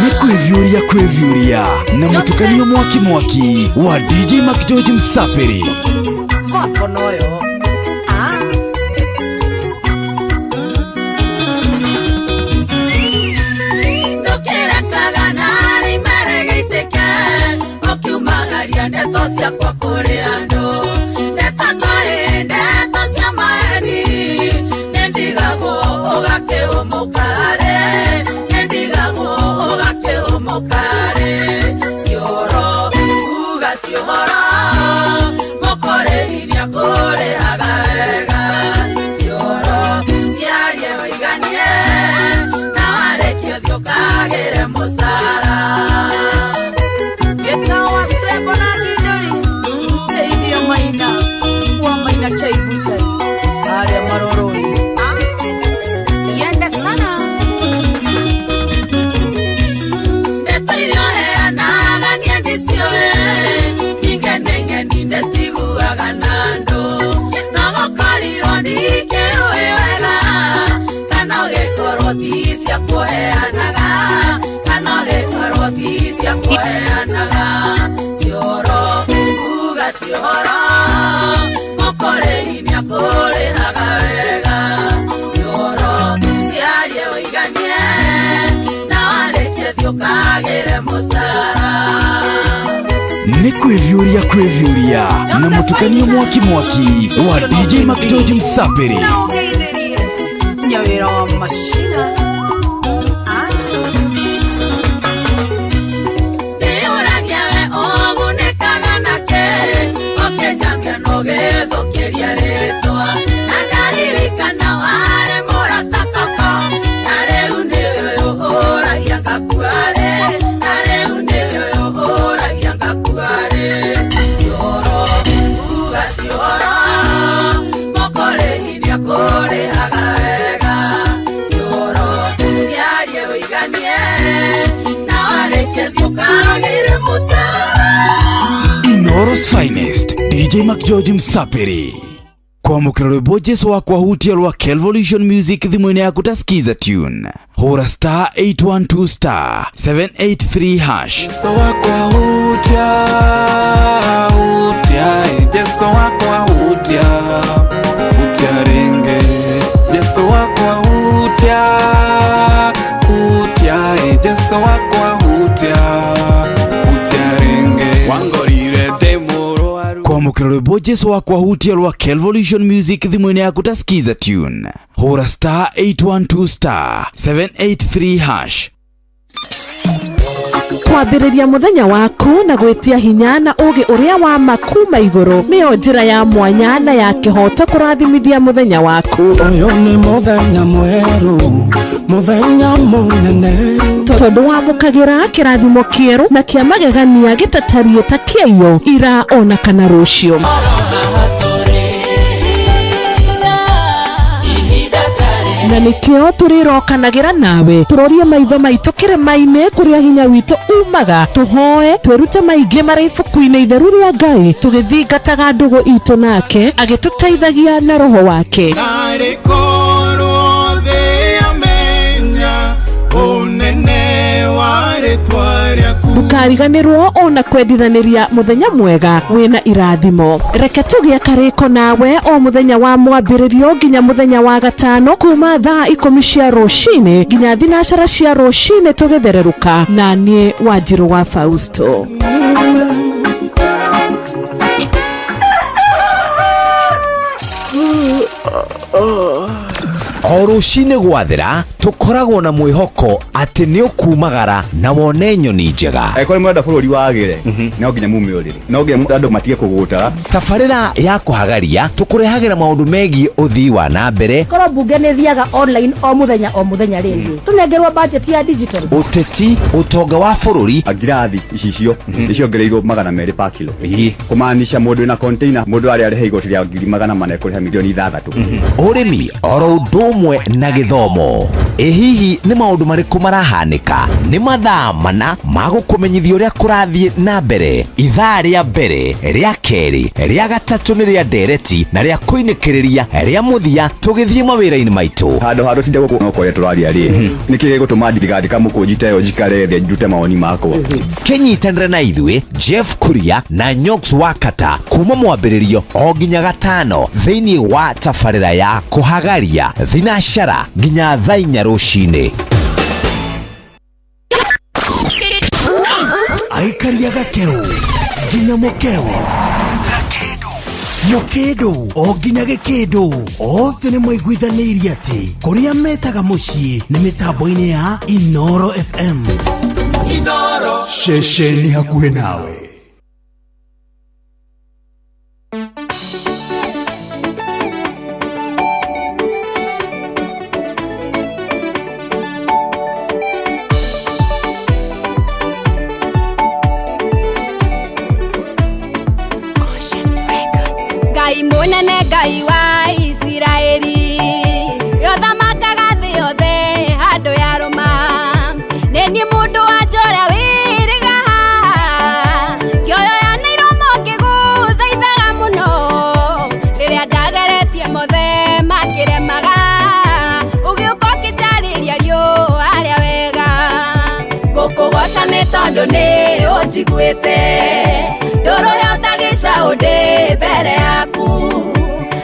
Nĩ kwĩvyũria na mũtukanio mwaki wa DJ Mac George Msaperi. Vako noyo ndokera kaganari maregeiteke okiumagaria ndeto ciakwa kũrĩ andũ ndeto tũrĩ ndeto cia maheni nĩndigagwo ũgakĩũmũkare nĩndigagwo ũgakĩũmũkare cioro uga ciũhoro mũkoreri nĩakũrĩhaga wega cioro ciarie ũiganie na warĩkio thiũkagĩre mũcara gĩtawa strebo na ndindori teithio maina kwa maina keibuchai arĩa maroroi iende sana netoirioheanaga niendisioe ningenenge nindesiguaga nando nogokorirwo ndikĩũĩ wega kana ũgĩkorwo ti cia kũheanaga kana ũgĩkorwo ti cia kũheanaga cioro uga ti ũhoro mũkoreri nĩakũrĩhaga wega cioro ciarie ũiganie na warĩkie thiũkagĩre mũcara. Nĩ kwĩvyũria na mũtukanio mwaki wa DJ Mac George Msaperi. Nyawĩra wa mashina nĩũragia we ũgunĩkaga nake ũkĩnjambia no gĩthũkĩria rĩtwa na ndaririkana warĩ mũrata koko na rĩu nĩwe ũhũragia ngakuarĩ na rĩu nĩwe ũhũragia ngakuarĩ cioro uga cioro mũkoreri nĩakũrĩhaga wega cioro ciarie ũiganie na warĩkie thiũkagĩre mũcara. Inoros Finest, DJ Mac George Msaperi. Kwamũkĩra rwĩmbo Jesu wa kwahutia rwa Kelvolution Music thimũ-inĩ yaku ta skiza tune. Hũra star 812 star 783 hash. Jesu wa kwahutia Jesu wa kwahutia ringe Jesu wa kwahutia Amukira rwimbo Jesu wakwa hutia rwa Kelvolution Music thimũ-inĩ yaku ta skiza tune. Hũra star 812 star 783 hash. Kwambĩrĩria mũthenya waku na gwĩtia hinya na ũgĩ ũrĩa wa makuma igũrũ nĩyo njĩra ya mwanya na ya kĩhoto kũrathimithia mũthenya waku. Ũyũ nĩ mũthenya mwerũ, mũthenya mũnene, tondũ wamũkagĩra kĩrathimo kĩerũ na kĩa magegania gĩtatarie ta kĩayo ira ona kana rũciũ. Na nikio turirokanagĩra nawe turorie maitho maitũ kĩrĩma-inĩ kũrĩa hinya witũ umaga, tuhoe twĩrute maingĩ marĩ ibuku-inĩ itheru rĩa Ngai tũgĩthingataga ndũgũ itũ nake agĩtũteithagia na roho wake. Ndukariganĩrwo ona kwendithanĩria mũthenya mwega wĩna irathimo. Reke tũgĩe karĩko nawe o mũthenya wa mwambĩrĩrio nginya mũthenya wa gatano kuma thaa 10 cia rũcinĩ nginya thinacara cia rũcinĩ tũgĩthererũka na niĩ Wanjirũ wa Fausto. O rũcinĩ gwathĩra tukoragwo na mwĩhoko atĩ nĩ ũkumagara na wone nyoni njega. Kũrĩ mwenda bũrũri wagĩre no nginya mume ũrĩrĩ, no nginya andũ matige kũgũta. Tabarĩra ya kũhagaria tũkũrehagĩra maũndũ megiĩ ũthii wa na mbere. Korwo mbunge nĩ thiaga online o mũthenya rĩngĩ tũnengerwo budget ya digital. Ũteti, ũtonga wa bũrũri. Ngirathi icio nĩciongereirwo 200 per kilo. Kũmaanisha mũndũ wĩna container mũndũ arĩa arĩhe igoti rĩa 400 kũrĩha milioni 6. Ũrĩmi oro ũndũ ũmwe na gĩthomo. Hihi nĩ maũndũ marĩkũ marahanĩka? Nĩ mathaa mana ma gũkũmenyithia ũrĩa kũrathiĩ na mbere. Ithaa rĩa mbere, rĩa kerĩ, rĩa gatatũ nĩ rĩa ndereti na rĩa kũinĩkĩrĩria rĩa mũthia tũgĩthiĩ mawĩra-inĩ maitũ. Handũ tinde gũkũ no kũrĩa tũraria rĩ. Nĩkĩ gũtũma thirikari kamũkũnjite yo njikare thĩ njute mawoni makwa. Kĩnyitanĩre na ithuĩ Jeff Kuria na Nyox Wakata kuma mwambĩrĩrio o nginya gatano thĩinĩ wa tabarĩra ya kũhagaria thinacara nginya thaa 4 rũcinĩ. Aikaria gakeu nginya mũkeu, mũkĩndũ o nginya gĩkĩndũ, othe nĩ mwaiguithanĩirie atĩ kũrĩa metaga mũciĩ nĩ mĩtambo-inĩ ya Inoro FM. Inoro ceceni hakuhĩ nawe. Ngai mũnene, Ngai wa Isiraeli, yothamakaga thĩ yothe handũ ya rũma. Nĩ niĩ mũndũ wa njora wĩrĩga haha, kĩoyoyanĩirwo mũngĩgũthaithaga mũno, rĩrĩa ndageretie mothe makĩremaga, ũgĩũka ũkĩnjarĩria riũa rĩa wega. Ngũkũgoca nĩ tondũ nĩ ũnjiguĩte, ndũrũhe ũtagĩcaũ ndĩ mbere yaku.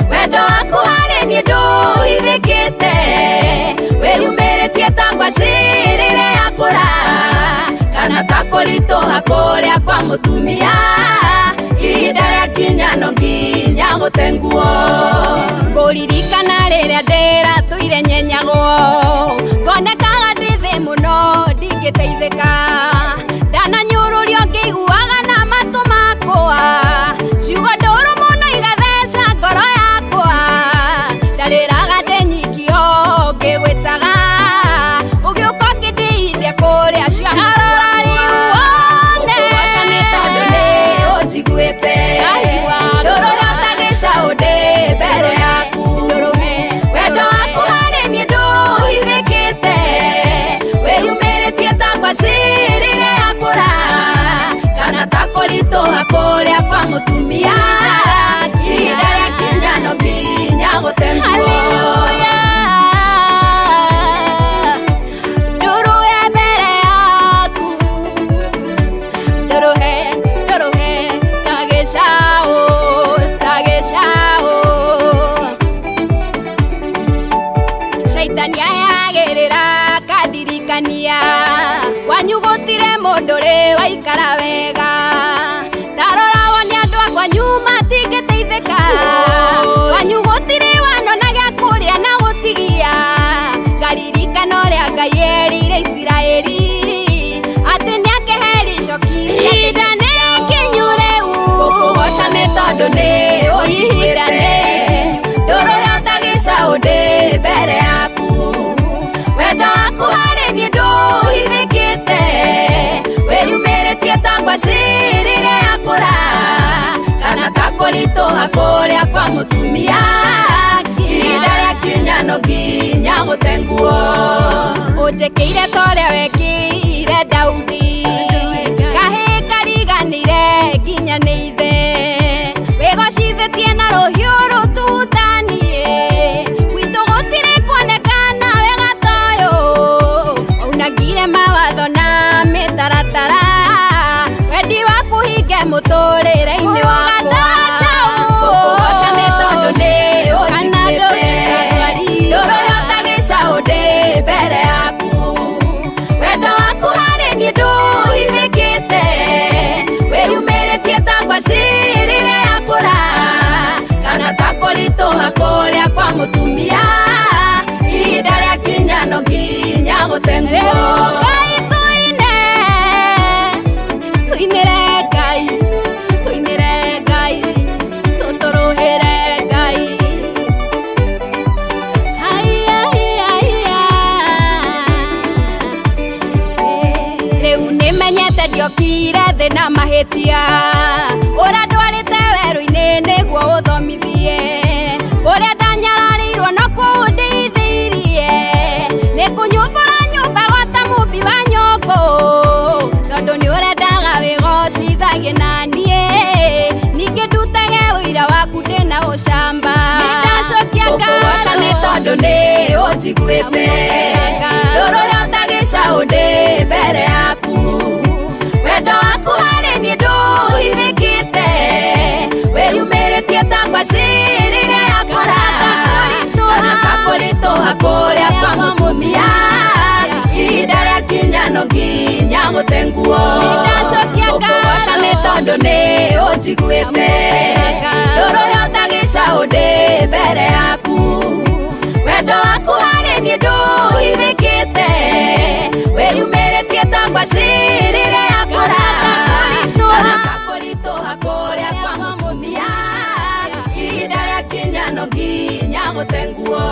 Wendo waku harĩ niĩ ndũhithĩkĩte, wĩyumĩrĩtie ta ngwacĩ rĩrĩa yakũra, kana ta kũritũha kũrĩa kwa mũtumia, ihinda rĩakinya no nginya gũtenguo. Ngũririkana rĩrĩa ndĩratũire nyenyagwo, ngonekaga ndĩ thĩ mũno ndingĩteithĩka, ndananyũrũrio ngĩiguaga na matũ makwa, ciugo ndũrũ mũno igatheca ngoro yakwa, ndarĩraga ndĩ nyikio ngĩgwĩtaga, ũgĩũka ũkĩndĩithia kũrĩa ciaharũra riuone. Ũkũgoca nĩ tondũ nĩ ũnjiguĩte, ndũrũhe ũtagĩcaũ ndĩ mbere yaku. Wendo waku harĩ niĩ ndũhithĩkĩte, wĩyumĩrĩtie ta ngwacĩ rĩrĩa yakũra, kana ta kũritũha kũrĩa kwa mũtumia, ihinda rĩakinya no nginya gũtenguo. Ndũrũhe mbere yaku, ndũrũhe ta gĩcaũ, ta gĩcaũ. Shaitani ayagĩrĩra kandirikania, kwanyu gũtirĩ mũndũ rĩ waikara wega, ndarora woni andũ akwa nyuma tiga gũteithĩka wanyu gũtirĩ wanona gĩa kũrĩa na gũtigia ngaririkana ũrĩa Ngai erire Isiraeli atĩ nĩakehere icoki ihinda nĩ ikinyu rĩu gũkũgoca nĩ tondũ nĩ ũnjiguĩte ndũrũhota gĩcaũ ndĩ mbere yaku wendo waku harĩ niĩ ndũhithĩkĩte wĩyumĩrĩtie ta ngwacirire yakũra kana ta kũritũha kũrĩa kwa mũtumia ihinda rĩa kinya no nginya gũtenguo ũnjĩkĩire ta ũrĩa wekĩire Daudi kahĩ kariganĩire nginya nĩ ithe wĩgocithĩtie na rũhiũ rũtutanie gwitũ gũtirĩ kuonekana wega ta ũyũ waunagire mawatho na mĩtaratara wendi waku hinge mũtũrĩre-inĩ wakwa gũkũgoca nĩ tondũ nĩ ũnjiguĩte ndũrũhota gĩcaũ ndĩ mbere yaku wendo waku harĩ niĩ ndũhithĩkĩte wĩyumĩrĩtie ta ngwacirire yakũra kana ta kũritũha kũrĩa kwa mũtumia ihinda rĩa kinya no nginya gũtenguo tuinĩre Ngai tuinĩre Ngai tũtũrũhĩre Ngai rĩu nĩmenyete ndiokire thĩ na mahĩtia ũrĩa ndwarĩte werũ-inĩ nĩguo ũthomithie ũrĩa ndanyararirwo no kũndeithĩirie nĩ kũnyũmbũra nyũmba gwata mũmbi wa nyũngũ tondũ nĩ ũrendaga wĩgocithagie na niĩ ningĩ ndutage ũira waku ndĩna ũcamba nĩndacokia gũkũgoca nĩ tondũ nĩ ũnjiguĩte ndũrũhota gĩcaũ ndĩ mbere yaku wendo waku harĩ niĩ ndũhithĩkĩte wĩyumĩrĩtie ta ngwacirire yakũra kana ta kũritũha kũrĩa kwa mũtumia ihinda rĩa kinya no nginya gũtenguo gũkũgoca nĩ tondũ nĩ ũnjiguĩte ndũrũhota gĩcaũ ndĩ mbere yaku wendo waku harĩ niĩ ndũhithĩkĩte wĩyumĩrĩtie ta ngwacirire yakũra kana ta kũritũha kũrĩa kwa mũtumia ihinda rĩa kinya no nginya gũtenguo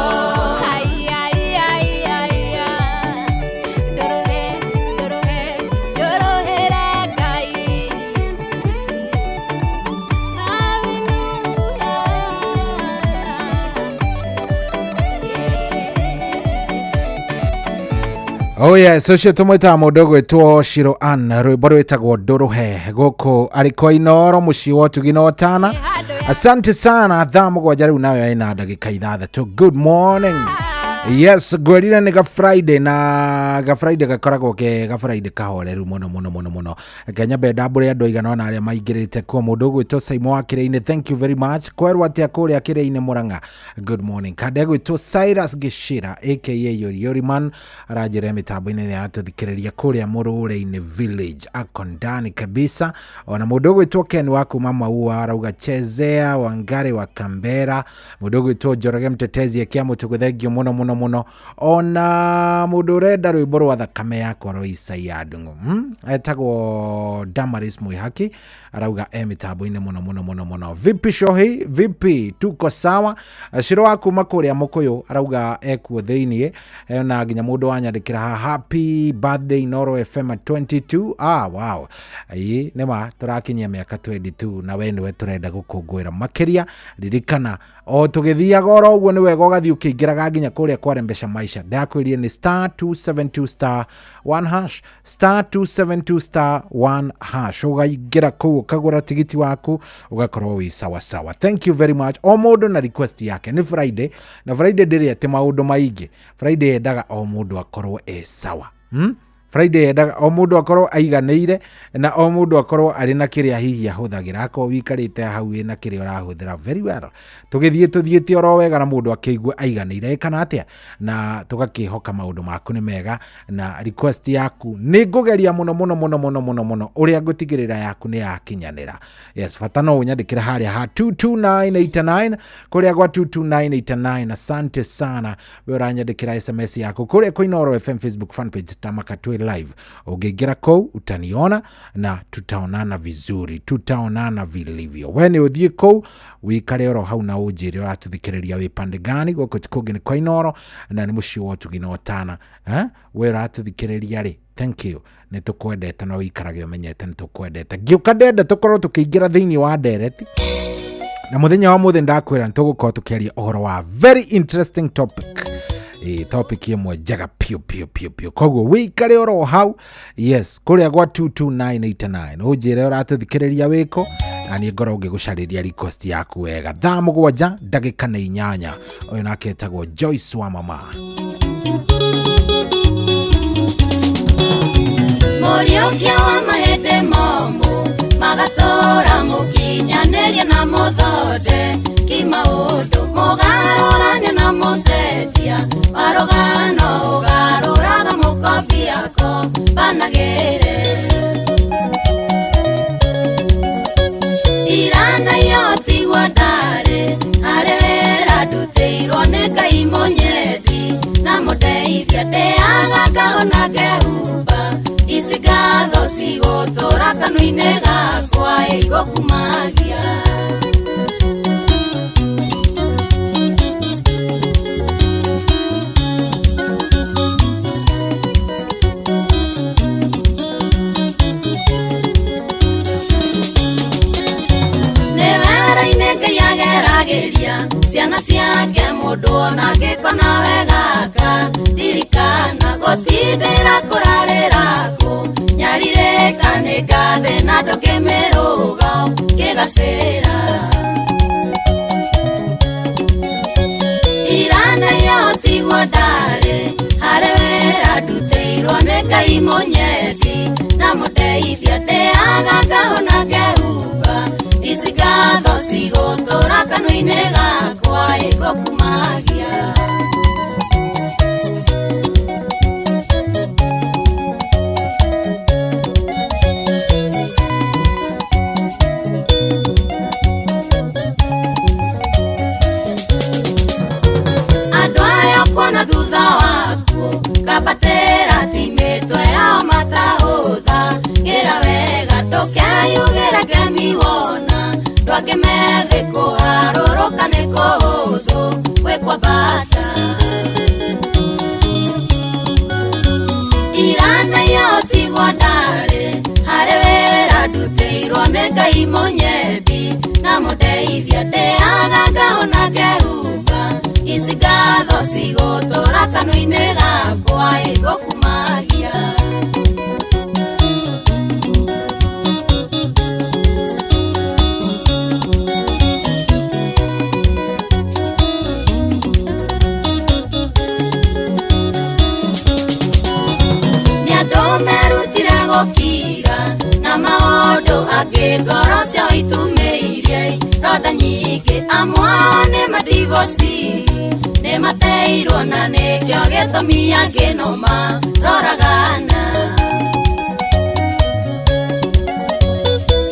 Oh yes, ucio tumwita mundu gwitwo Shiro Ann rwimbo rwitagwo Ndũrũhe gũkũ ariko Inoro mũciĩ wa Ũtugi na Ũtana. Asante sana thaa mũgwanja rĩu nayo ĩna ndagĩka 6. Good morning. Yes, gwĩrire nĩ ga Friday na ga Friday gakoragwo ke ga Friday kahoreru mũno. Kenya ndambũre andũ aigana ona arĩa maingĩrĩte kwa mũndũ gwitwo Saimo wa Kĩrĩinĩ. Thank you very much. Kwerwo atĩa kũrĩa Kĩrĩinĩ Mũrang'a. Good morning. Kande gwitwo Cyrus Gĩchira aka Yoriman arajire mitambo-inĩ nĩ atũthikĩrĩria kũrĩa Mũrũre-inĩ village akondani kabisa. Ona mũndũ gwitwo Ken wa kuma Maua arauga chezea Wangari wa Kambera. Mũndũ gwitwo Njoroge mtetezi akia mũtũgũthengio mũno ona mũndũ ũrenda rwĩmbo rwa thakame yakwa Roisa ya Ndung'u etagwo Damaris Mwihaki arauga mitambo-inĩ mũno. Vipi Shohi, vipi tuko sawa? Shiro wa kuma kũrĩa Mũkũyũ arauga ekuo thĩinĩ na nginya mũndũ wanyandĩkĩra happy birthday Noro FM 22. Wow, ĩĩ nĩma tũrakinyia mĩaka 22 na we nĩwe tũrenda gũkũngũĩra makĩria. Ririkana o tũgĩthiaga oro ũguo nĩ wega ũgathiĩ ũkĩingĩraga nginya kũrĩa kwa Rembesha Maisha. Ndakwĩrire nĩ *272*1#, *272*1#. Ũgaingĩra kũu ũkagũra tigiti waku ũgakorwo wĩ sawa. Thank you very much. O mũndũ na request yake. Nĩ Friday na Friday ndĩrĩ atĩ maũndũ maingĩ. Friday endaga o mũndũ akorwo sawa. Friday endaga o mundu akorwo aiganĩire na o mundu akorwo ari na kiria hihi ahuthagira akorwo wikarite hau ina kiria urahuthira very well tuthiĩte oro wega na mundu akĩigua aiganĩire kana atia na tugakihoka maundu maku ni mega na request yaku ni ngugeria muno uria ngutigirira yaku ni yakinyanira. Yes, fatano unyandikira haria ha 22989 kuria gwa 22989. Asante sana we uranyandikira SMS yako kuria kwa Inooro FM Facebook fan page Tamakatwe live. Ugeingira kou utaniona na tutaonana vizuri, tutaonana vilivyo. Wene uthie kou wikare oro hau na ujire uratuthikiriria wi pande gani goko tikugi ni kwa Inooro na ni muci wotu ginotana we uratuthikiriria ri. Thank you. Ni tukwendete no ikarage umenyete ni tukwendete. Giuka ndende tukorwo tukiingira thiini wa ndereti. Na muthenya wa muthe ndakwira ntugukorwo tukiaria uhoro wa very interesting topic. Topic imwe jaga pio. Koguo wikare oro hau. Yes, kuria gwa 22989. Ujire uratuthikiriria wiko na ni ngoro ngigucariria request yaku wega. Thaa 7 ndagika na 8. Uyu nake etagwo Joyce wa mama. Muriokia wa mahende momu magatora mukinyaneria na muthode kimaundu mugarurane na musetia warogano ugaruraga mukobi yako banagere irana yoti guadare arewera duteirwo ne Ngai monyedi na mudeithia ndeaga kahona gehuba isigatho cigotora kanua-inĩ gakwa igukumagia nĩ Ngai ageragĩria ciana ciake mũndũ ona angĩkona wegaka ririkana gũtindĩra kũrarĩra kũ nyarirĩkane ngathe na ndũkĩmĩrũga kĩgacĩra irana yotigwo ndarĩ harĩ wĩra ndutĩirwo nĩ Ngai mũnyedi na mũndeithia ndĩaga ngahona ngehumba isigatho cigũtũra kanua-inĩ gakwa igukumagia andũ aya kuona thutha waku kabatĩra timitwe yao matahũtha gĩra wega ndũkeyugĩre ngemiwona ndwakĩmethe kũharũrũka nĩ kũhũthũ gwĩkwambata irana yotigwo ndarĩ harĩ wĩra ndutĩirwo nĩ Ngai mũnyedi na mũndeithia ndĩaga ngahona ngehumba isigatho cigũtũra kanua-inĩ gakwa igukumagia gukira na maundu angĩ ngoro ciao itumĩirie ronda nyingĩ amwe nĩ madivosi nĩ mateirwo na nĩkĩo gĩtũmi angĩ no maroragana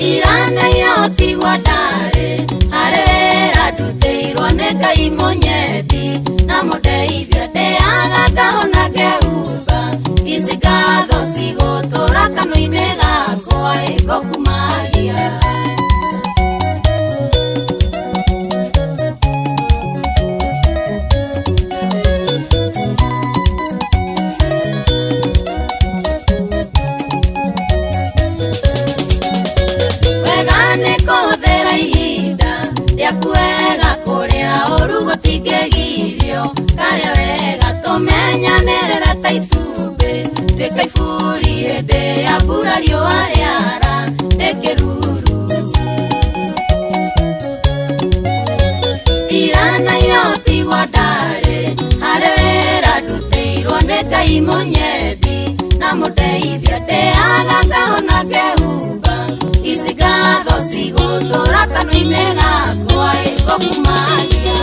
irana yotigwo ndarĩ harĩ wĩra ndutĩirwo nĩ Ngai mũnyedi na mũndeithia ndĩaga ngahona ngehumba isigatho cigũtũra kanua-inĩ gakwa igukumagia wega nĩ kũhũthĩra ihinda rĩaku wega kũrĩa ũru gũtingĩgirio karĩa wega tũmenyanĩrĩra ta itumbĩ twĩka iburi hĩndĩ ya mbura riũa rĩara rĩkĩruru irana yotigwo ndarĩ harĩ wĩra ndutĩirwo nĩ Ngai mũnyedi na ngamuteithia ndeaga ngahona ngehumba ici ngatho cigũtũra kanua-inĩ gakwa ĩgokumagia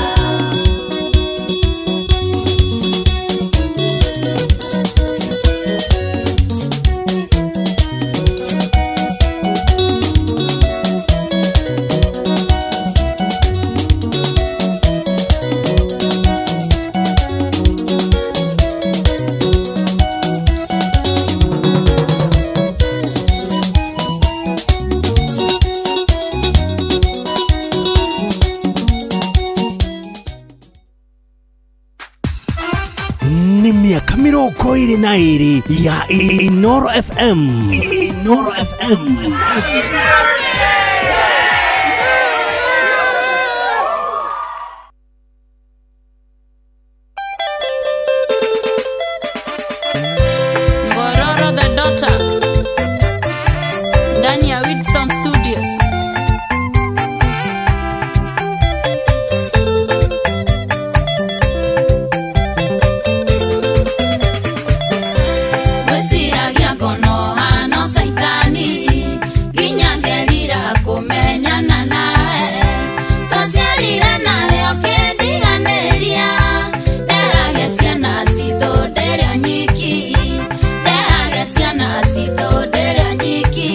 Ni miaka 22 ya Inoro FM. Inoro FM. Ngororo the daughter ndani ya Widsom Studios. Wesiragia ngono hano saitani ginya ngerira kumenyana nawe twaciarire nawe ũkĩndiganĩria nderagia ciana citũ ndĩrĩa nyiki nderagia ciana citũ ndĩrĩa nyiki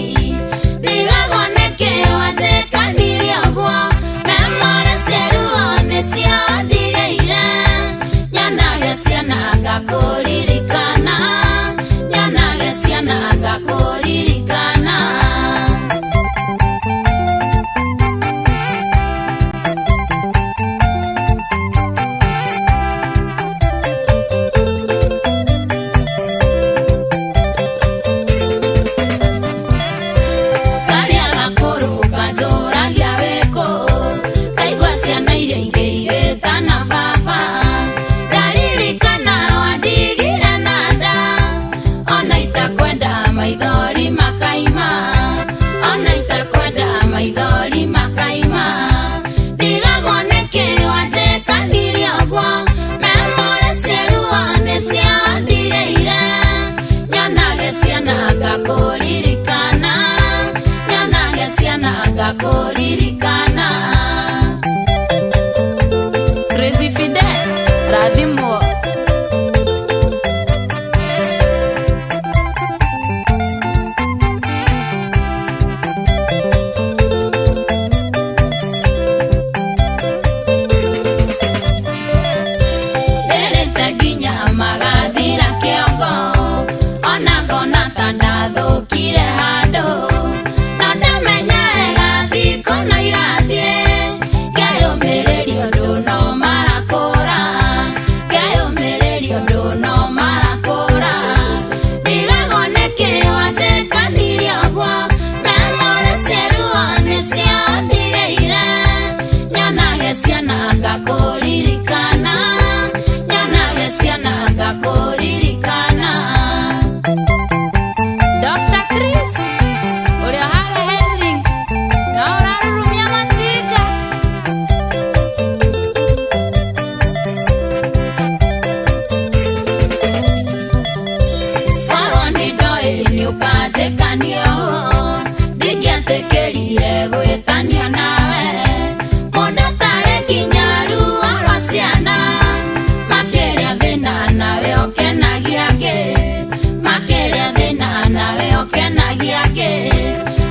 ndigagwo nĩkĩ wanjĩkanirie ũguo memore ciĩruo nĩciandigĩire nyonagia ciana ngakũririkana nyonagia ciana ngakũririkana karĩa gakũrũ kanjũragia wĩkũ kaigua ciana iria ingĩ igĩtana baba ndaririkana wandigire na nda ona itakwenda maithori makaima ona itakwenda maithori makaima ndigagwo nĩkĩ wanjĩkanirie ũguo memore ciĩruo nĩciandigĩire nyonagia ciana ngakũririkana nyonagia ciana ngakũririkana Crazy Fidel Rathimo nderĩte nginya magathira kĩongo ona ngona ta ndathũkire handũ no ndamenya thikũ no irathiĩ ngeyũmĩrĩria ũndũ no marakũra ngeyũmĩrĩria ũndũ no marakũra ndigagwo nĩkĩ wanjĩkanirie ũguo memore ciĩruo nĩciandigĩire nyonagia ciana ngakũririkana nyonagia ciana ngakũririkana Dr. Chris ũrĩa harĩ Henry na ũrarurumia matinga korwo nĩndoĩ nĩũkanjĩkania ũũ ndingĩatĩkĩrire gwĩtania nawe mũndũ tarĩ nginya ruo rwa ciana makĩria thĩna nawe ũkenagia ngĩ makĩria thĩna nawe ũkenagia ngĩ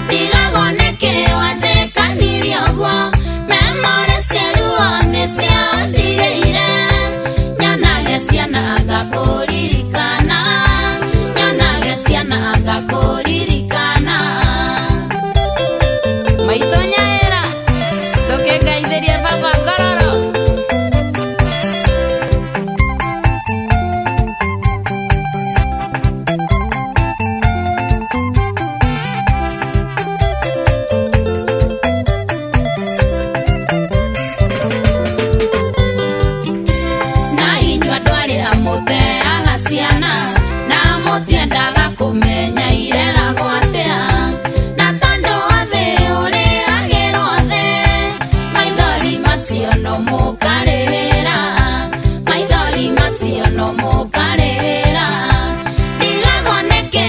ndigagwo nĩkĩ wanjĩkanirie ũguo memore ciĩruo nĩciandigĩire nyonagia ciana ngakũririkana nyonagia ciana ngakũririkana maitho nyaĩra ndũkĩngaithĩrie baba ngororo na inyuĩ andũ arĩa mũteaga ciana na mũtiendaga kũmenya ireragwo atĩa na tondũ thĩ ũrĩagĩrwo thĩ maithori macio no mũkarĩhĩra maithori macio no mũkarĩhĩra ndigagwo nĩkĩ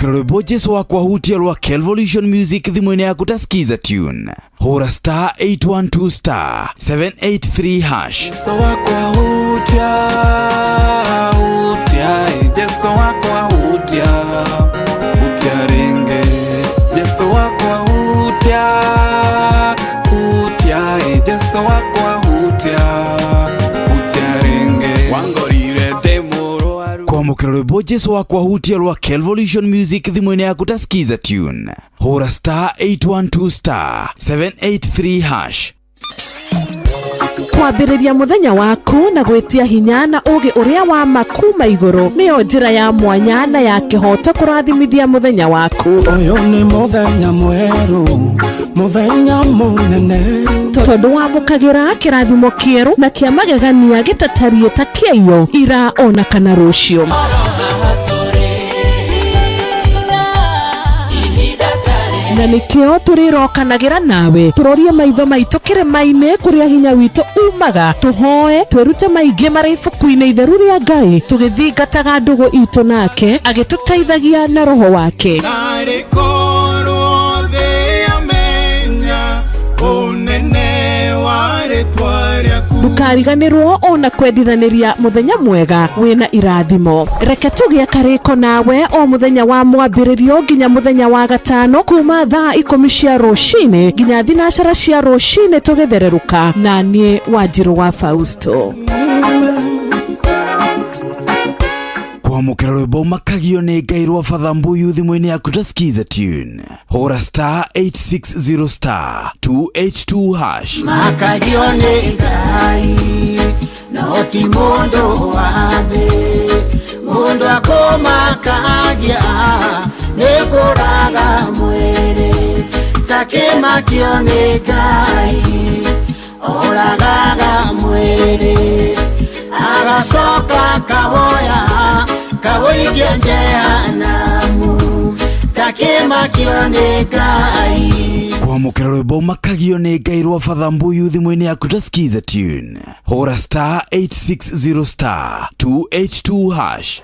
kwamukira rwimbo Jesu wakwa hutia rwa Kelvolution Music thimwini yaku tasikiza tune hura star 812 star 783 hash. Jesu wakwa hutia Jesu wakwa hutia renge Jesu wakwa hutia Jesu wakwa hutia renge wangorire demuro kwamukira rwimbo Jesu wakwa hutia rwa Kelvolution Music thimwini yaku tasikiza tune hura star 812 star 783 hash. kwambĩrĩria mũthenya waku na gwĩtia hinya na ũgĩ ũrĩa wa makuma igũrũ nĩyo njĩra ya mwanya na ya kĩhoto kũrathimithia mũthenya waku. Ũyũ nĩ mũthenya mwerũ, mũthenya mũnene, tondũ wamũkagĩra kĩrathimo kĩerũ na kĩa magegania gĩtatariĩ ta kĩayo ira ona kana rũciũ. Na nĩkĩo tũrĩrokanagĩra nawe tũrorie maitho maitũ kĩrĩma-inĩ kũrĩa hinya witũ umaga, tũhoe twĩrute maingĩ marĩ ibuku-inĩ itheru rĩa Ngai tũgĩthingataga ndũgũ itũ nake agĩtũteithagia na roho wake. Ndukariganĩrwo ona kwendithanĩria mũthenya mwega wĩna irathimo. Reke tũgĩe karĩko nawe o mũthenya wa mwambĩrĩrio nginya mũthenya wa gatano kuma thaa 10 cia rũcinĩ nginya thinacara cia rũcinĩ tũgĩthererũka na niĩ Wanjirũ wa Fausto. kwamukira rwimbo makagio nĩ Ngai rwa Father Mbuyu thimwini yaku tasikiza tune hura star 860 star 282 hash. Makagio nĩ Ngai no ti mũndũ wa thĩ, mũndũ akũmakagia nĩ kũraga mwĩrĩ, takĩmakio nĩ Ngai oragaga mwĩrĩ agacoka kawoya kawoikia jehanamu, takĩmakio nĩ Ngai. kwamukira rwimbo makagio nĩ Ngai rwa Father Mbuyu thimwini yaku tasikiza tune hura star 860 star 282 hash.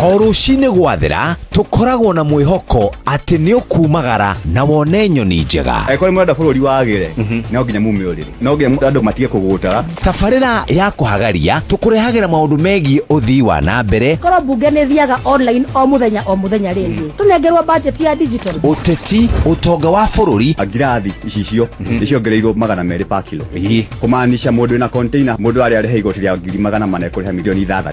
O rũcinĩ gwathĩra tũkoragwo na mwĩhoko atĩ nĩ ũkumagara na wone nyoni njega. Kũrĩ mwenda bũrũri wagĩre no nginya mume ũrĩrĩ, no nginya andũ matige kũgũtara. Tabarĩra ya kũhagaria tũkũrehagĩra maũndũ megiĩ ũthii wa na mbere. Korwo mbunge nĩ thiaga online o mũthenya rĩngĩ tũnengerwo budget ya digital. Ũteti, ũtonga wa bũrũri, ngirathi icicio nĩciongereirwo 200 per kilo. Kũmaanisha mũndũ wĩna container mũndũ arĩa arĩhe igoti rĩa 400 kũrĩha milioni 6.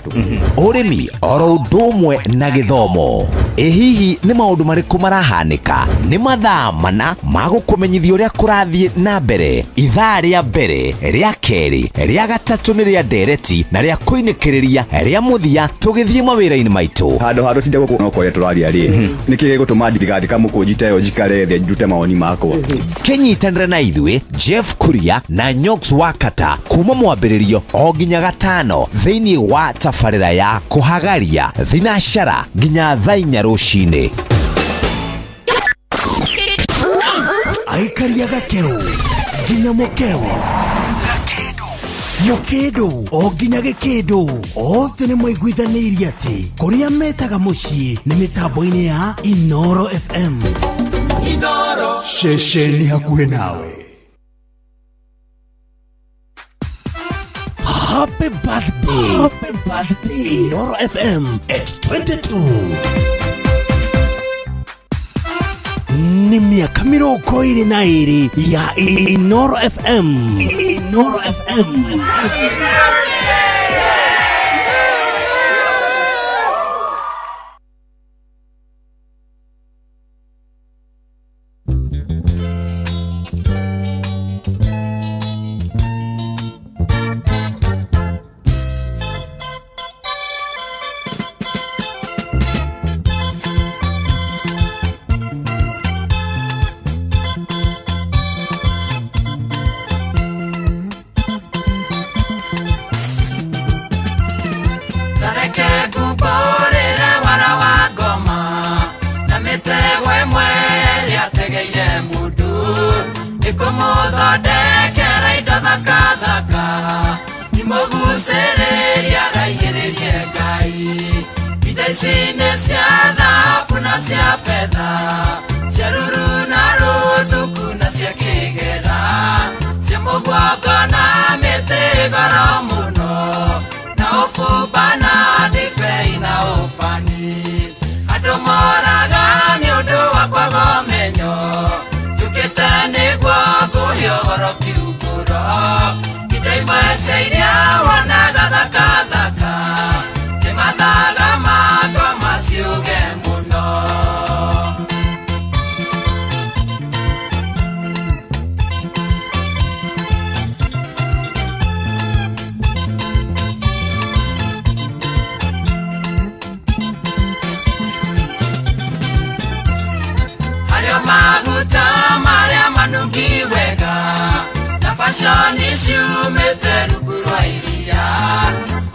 ũrĩmi oro ũndũ ũmwe na gĩthomo. Hihi nĩ maũndũ marĩkũ marahanĩka? Nĩ mathaa mana ma gũkũmenyithia ũrĩa kũrathiĩ na mbere. Ithaa rĩa mbere, rĩa kerĩ, rĩa gatatũ nĩ rĩa ndereti na rĩa kũinĩkĩrĩria rĩa mũthia tũgĩthiĩ mawĩra-inĩ maitũ. Handũ tinde gũkũ no kũrĩa tũraria rĩ nĩkĩ gũtũma thirikari kamũkũnjita ĩyo njikare thĩ njute mawoni makwa. Kĩnyitanĩre na ithuĩ Jeff Kuria na Nyox Wakata kuma mwambĩrĩrio o nginya gatano thĩinĩ wa tabarĩra ya kũhagaria thinacara nginya thaa 4 rũcinĩ. Aikaria gakeu nginya mũkeu mũkĩndũ o nginya gĩkĩndũ othe nĩ mwaiguithanĩirie atĩ kũrĩa metaga mũciĩ nĩ mĩtambo-inĩ ya Inoro FM. Inoro ceceni hakuhĩ nawe. Happy birthday, happy birthday, Inoro FM X22. Ni miaka 22 ya Inoro FM. Inoro FM. Thondekera indo thaka thaka imũgucĩrĩria macini cia thahabu na cia fedha, cia ruru na rũthuku na cia kĩgera, cia mũguongo na mĩtĩ goro mũno, na ũbumba na ndibei na ũbani. Andũ moraga nĩ ũndũ wa kwaga ũmenyo, njũkĩte nĩguo ngũhe ũhoro kiumbũro. Indo imwe cia iria wonaga thakathaka nĩ mathaga mago maciuge mũno. Harĩa maguta marĩa manungi wega na fashoni ciumĩte rungu rwa iria,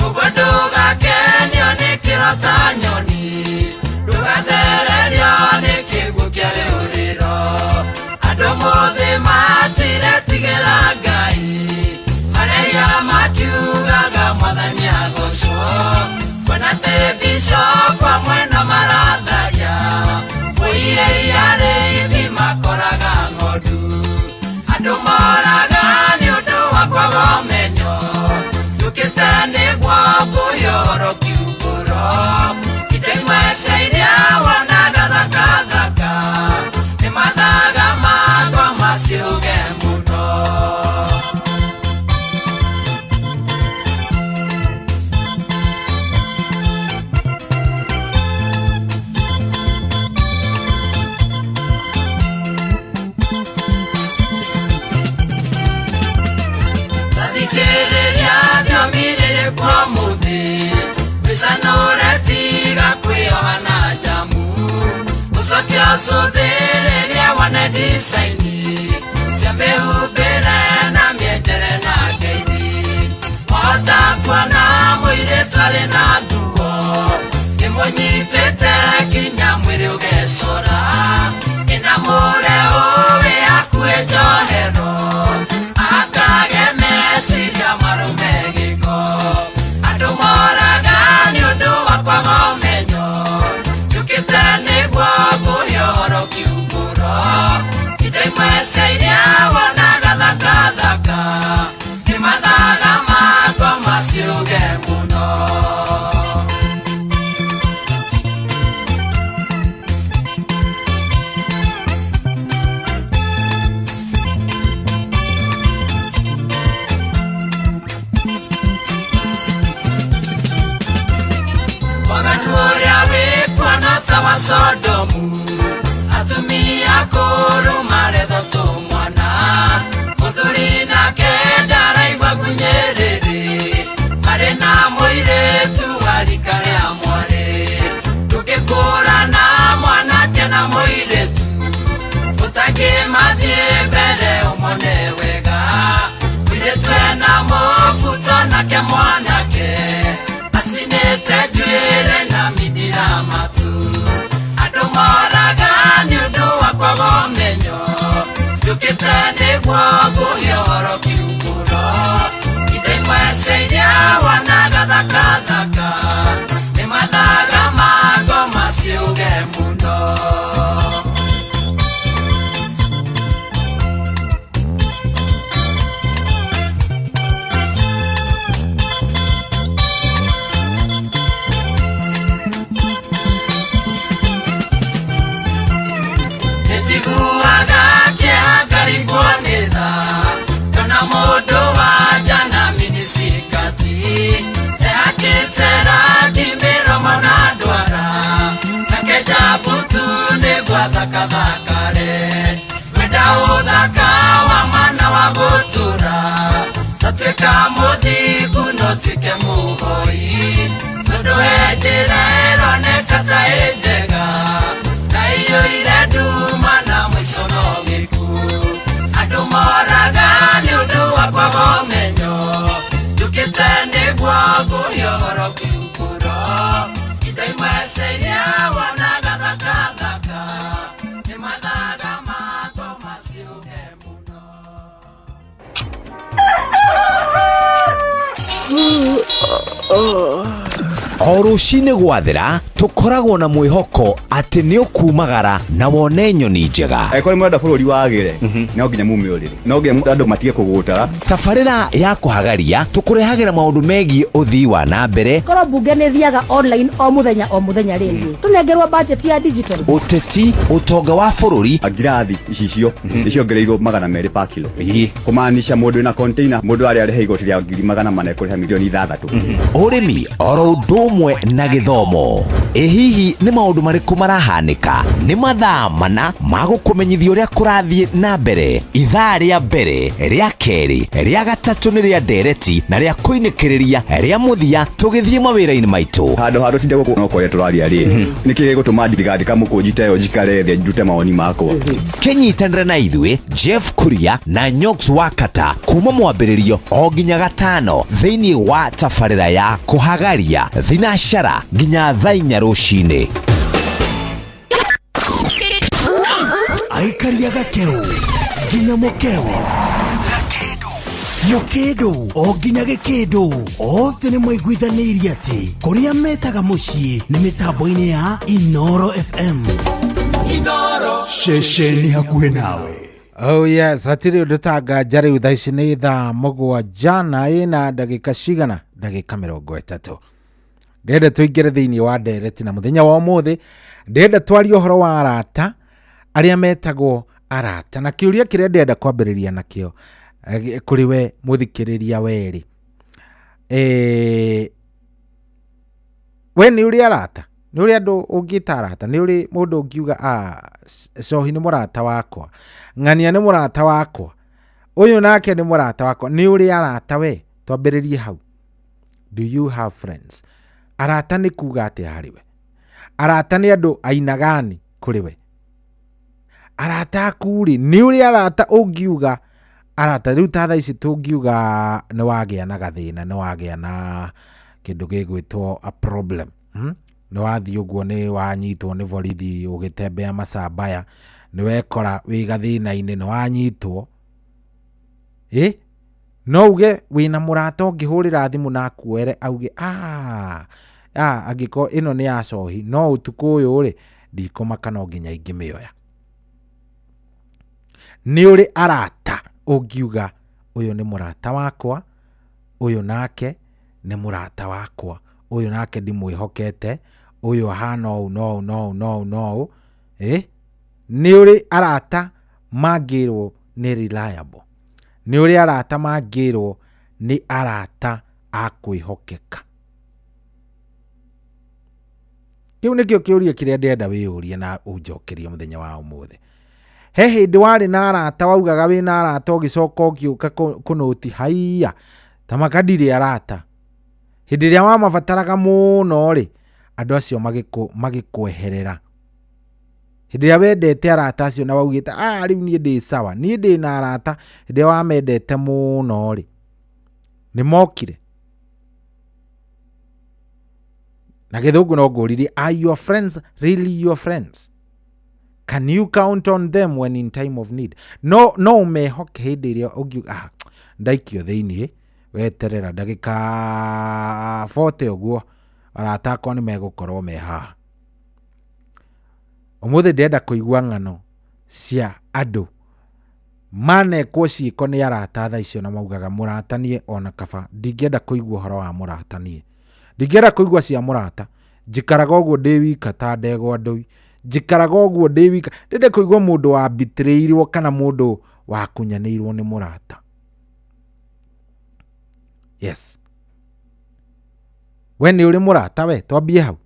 ũguo ndũgakenio nĩ kĩrota nyoni, ndũgathererio nĩ kĩguũ kĩa rĩũrĩro. Andũ mũthĩ matiretigĩra Ngai, maraiga makiugaga Mwathani agocwo, kuona atĩ bishofu amwe no maratharia mũiye arĩithi makoraga ng'ondu. Andũ moraga nĩ ũndũ wa kwaga ũmenyo, njũkĩte nĩguo ngũhe ũhoro kiumbũro. Indo imwe cia iria wonaga thakathaka nĩ mathaga mago maciuge mũno. Thikĩrĩria thiomi rĩrĩ kwa mũthĩ, mĩcanũre tiga kwĩoha na njamu, ũcoke ũcũthĩrĩrie wone ndicaini cia mĩhumbĩre na mĩenjere na ngeithi. Wahota kuona mũirĩtu arĩ na nguo ĩmũnyitĩte kinya mwĩrĩ ũgecora, ĩna mũre ũĩ hakuhĩ njohero, akage meciria marũme gĩko. Andũ moraga nĩ ũndũ wa kwaga ũmenyo, njũkĩte nĩguo ngũhe ũhoro kiumbũro. Indo imwe cia iria wonaga thakathaka nĩ mathaga mago maciuge mũno. Waganu ũrĩa wĩkwo no ta wa Sodomu, atumia akũrũ maretho tũmwana, mũthuri nake ndaraigua ngunyĩrĩrĩ, marĩ na mũirĩtu wa rika rĩa mwarĩ. Ndũngĩkũrana mwanake na mũirĩtu, ũtangĩmathiĩ mbere ũmone wega. Mũirĩtu ena mũbuto nake mwanake acinĩte njuĩrĩ na mindira matu. Andũ moraga nĩ ũndũ wa kwaga ũmenyo, njũkĩte nĩguo ngũhe ũhoro kiumbũro. Indo imwe cia iria wonaga thakathaka nĩ mathaga mago maciuge mũno. Nĩnjiguaga kĩeha ngarigwo nĩ tha, ndona mũndũ wanja na minisikati, ehakĩte rangi mĩromo na ndwara, nake njambutu nĩguo athakathakare. Wenda ũthaka wa mwana wa gũtũra, tatuĩka mũthingu no tuĩke mũhoi, tondũ he njĩra ĩroneka ta ĩ njega, na ĩiyũire nduma na mũico no gĩkuũ. Andũ moraga nĩ ũndũ wa kwaga ũmenyo, njũkĩte nĩguo ngũhe ũhoro kiumbũro. Indo imwe cia iria wonaga thakathaka nĩ mathaga mago maciuge mũno. o rũcinĩ gwathĩra tukoragwo na mwihoko ati ni ukumagara na wone nyoni njega. Eko mwenda bururi wagire no nginya mumiurire no nginya andu matige kugutara. Tabarĩra ya kuhagaria tukurehagira maundu megi uthii wa na mbere. Korwo bunge nĩ thiaga online o muthenya rĩngĩ tunengerwo budget ya digital. Uteti utonga wa bururi angirathi icio niciongereirwo 200 per kilo. Kumaanisha mundu na container mundu ari arehe igoti rĩa 400 kuriha milioni 6. Urimi oro ndumwe na githomo. Hihi ni maundu mariku marahanika? Ni mathaa mana magukumenyithia uria kurathie na mbere. Ithaa rĩa mbere, rĩa keri, rĩa gatatu ni rĩa ndereti na rĩa kuinĩkĩrĩria rĩa muthia tugithie mawĩra-inĩ maitũ. Handũ tinde gũkũ no koya tũraria rĩ. Nĩkĩ gũtũma thirikari kamũkũnjita yo njikare thĩ njute maoni makwa. Kenyitanĩra na ithuĩ Jeff Kuria na Nyox Wakata kuma mwambĩrĩrio o nginya gatano thĩinĩ wa tabarĩra ya kuhagaria thinacara nginya thaa 4 rũcinĩ. Aikaria gakeu nginya mukeu mukedo o nginya gĩkĩndũ othe nĩ mwaiguithanĩirie atĩ kũrĩa metaga mũciĩ nĩ mĩtambo-inĩ ya Inoro FM. Inoro ceceni hakuhĩ nawe. Oh yes, hatirĩ ũndũ ta nganja rĩu thaa ici nĩ thaa 7 na ndagĩka cigana, ndagĩka 30. Ndenda tũingĩre thĩinĩ wa ndereti na mũthenya wa ũmũthĩ. Ndenda twarie ũhoro wa arata arĩa metagwo arata, na kĩũria kĩrĩa ndenda kwambĩrĩria nakĩo kũrĩ we mũthikĩrĩria werĩ. We nĩ ũrĩ arata? Nĩ ũrĩ andũ ũngĩta arata? Nĩ ũrĩ mũndũ ũngiuga Cohi nĩ mũrata wakwa, Ng'ania nĩ mũrata wakwa, ũyũ nake nĩ mũrata wakwa? Nĩ ũrĩ arata we? Twambĩrĩrie hau. Do you have friends? Arata nĩ kuga atĩ harĩ we? Arata nĩ andũ aina gani kũrĩ we? Arata akuri nĩ ũrĩ arata ũngiuga arata rĩu ta thaa ici tũngiuga nĩ wagĩa na gathĩna, nĩ wagĩa na kĩndũ gĩgwĩtwo a problem, nĩ wathiĩ ũguo nĩ wanyitwo nĩ borithi ũgĩtembea macambaya, nĩ wekora wĩ gathĩna-inĩ, nĩ wanyitwo, no uge wĩna mũrata ũngĩhũrĩra thimũ na akuere auge angĩkorwo ĩno nĩ ya Cohi, no ũtukũ ũyũ rĩ ndikũmaka no nginya ingĩmĩoya. Nĩ ũrĩ arata ũngiuga ũyũ nĩ mũrata wakwa, ũyũ nake nĩ mũrata wakwa, ũyũ nake ndimwĩhokete, ũyũ ahana ũũ no. Nĩ ũrĩ arata mangĩrwo nĩ reliable? Nĩ ũrĩ arata mangĩrwo nĩ arata a kwĩhokeka? Kĩu nĩkĩo kĩũria kĩrĩa ndenda wĩyũrie na ũnjokerie mũthenya wa ũmũthĩ. He hĩndĩ warĩ na arata waugaga wĩ na arata ũgĩcoka ũgĩũka kũnũti haiya ta makandirĩ arata? Hĩndĩ ĩrĩa wamabataraga mũno rĩ andũ acio magĩkweherera. Hĩndĩ ĩrĩa wendete arata acio na waugĩte rĩu niĩ ndĩ sawa, niĩ ndĩ na arata, hĩndĩ ĩrĩa wamendete mũno rĩ nĩ mokire. Na gĩthũngũ no ngũririe, are your friends really your friends? Can you count on them when in time of need? No mehoke hĩndĩ ĩrĩa ũngiuga ndaikio thĩinĩ weterera ndagĩka 40 ũguo arata akwa nĩ megũkorwo me haha. Ũmũthĩ ndenda kũigua ng'ano cia andũ manekwo ciĩko nĩ arata thaa icio na maugaga mũratanie ona kaba. Ndingĩenda kũigua ũhoro wa mũratanie, ndingĩenda kũigua cia mũrata. Njikaraga ũguo ndĩ wika ta ndegwa ndũi, njikaraga ũguo ndĩ wika. Ndenda kũigua mũndũ wa betrayirwo kana mũndũ wa kunyanĩirwo nĩ mũrata. Yes, we nĩ ũrĩ mũrata we? Twambie hau.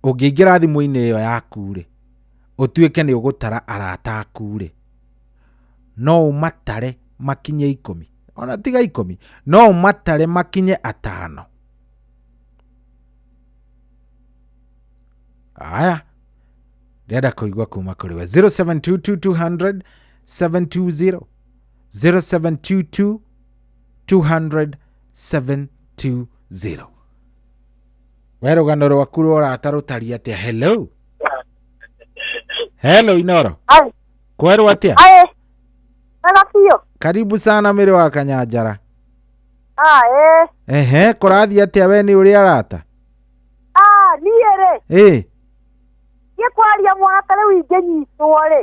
Ũngĩingĩra thimũ-inĩ ĩyo yaku rĩ ũtuĩke nĩ ũgũtara arata aku rĩ, no ũmatare makinye 10, ona tiga 10, no ũmatare makinye 5. Aya, ndenda kũigua kuma kũrĩ we. 0722 200 720 0722 200 720. We rũgano rwaku rũrata rũtariĩ atĩa? Hello. Hello Inoro. Kwerwo atĩa? Karibu sana mĩrĩ wa Kanyanjara. Kũrathiĩ atĩa we nĩ ũrĩ arata? Ye kwaria mwaka rĩu ingĩnyitwo rĩ.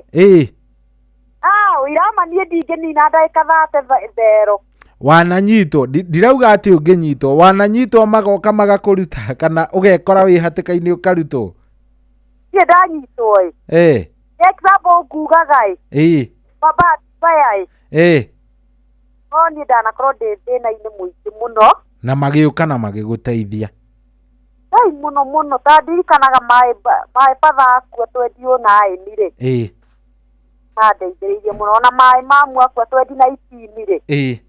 Irama niĩ ndingĩnina ndagĩka 30 thero. Wananyitwo ndirauga atĩ ũngĩnyitwo, wananyitwo magoka magakũruta kana ũgekora wĩ hatĩka-inĩ ũkarutwo. Niĩ ndanyitwo example ngugaga baba baya no niĩ ndanakorwo ndĩ thĩna-inĩ mũingĩ mũno na magĩũka na magĩgũteithia. Mũno ta ndirikanaga maĩ batha akua twendio na aĩni-rĩ. Ndeithĩrĩirie mũno ona maĩ mamu akua twendi na itini-rĩ.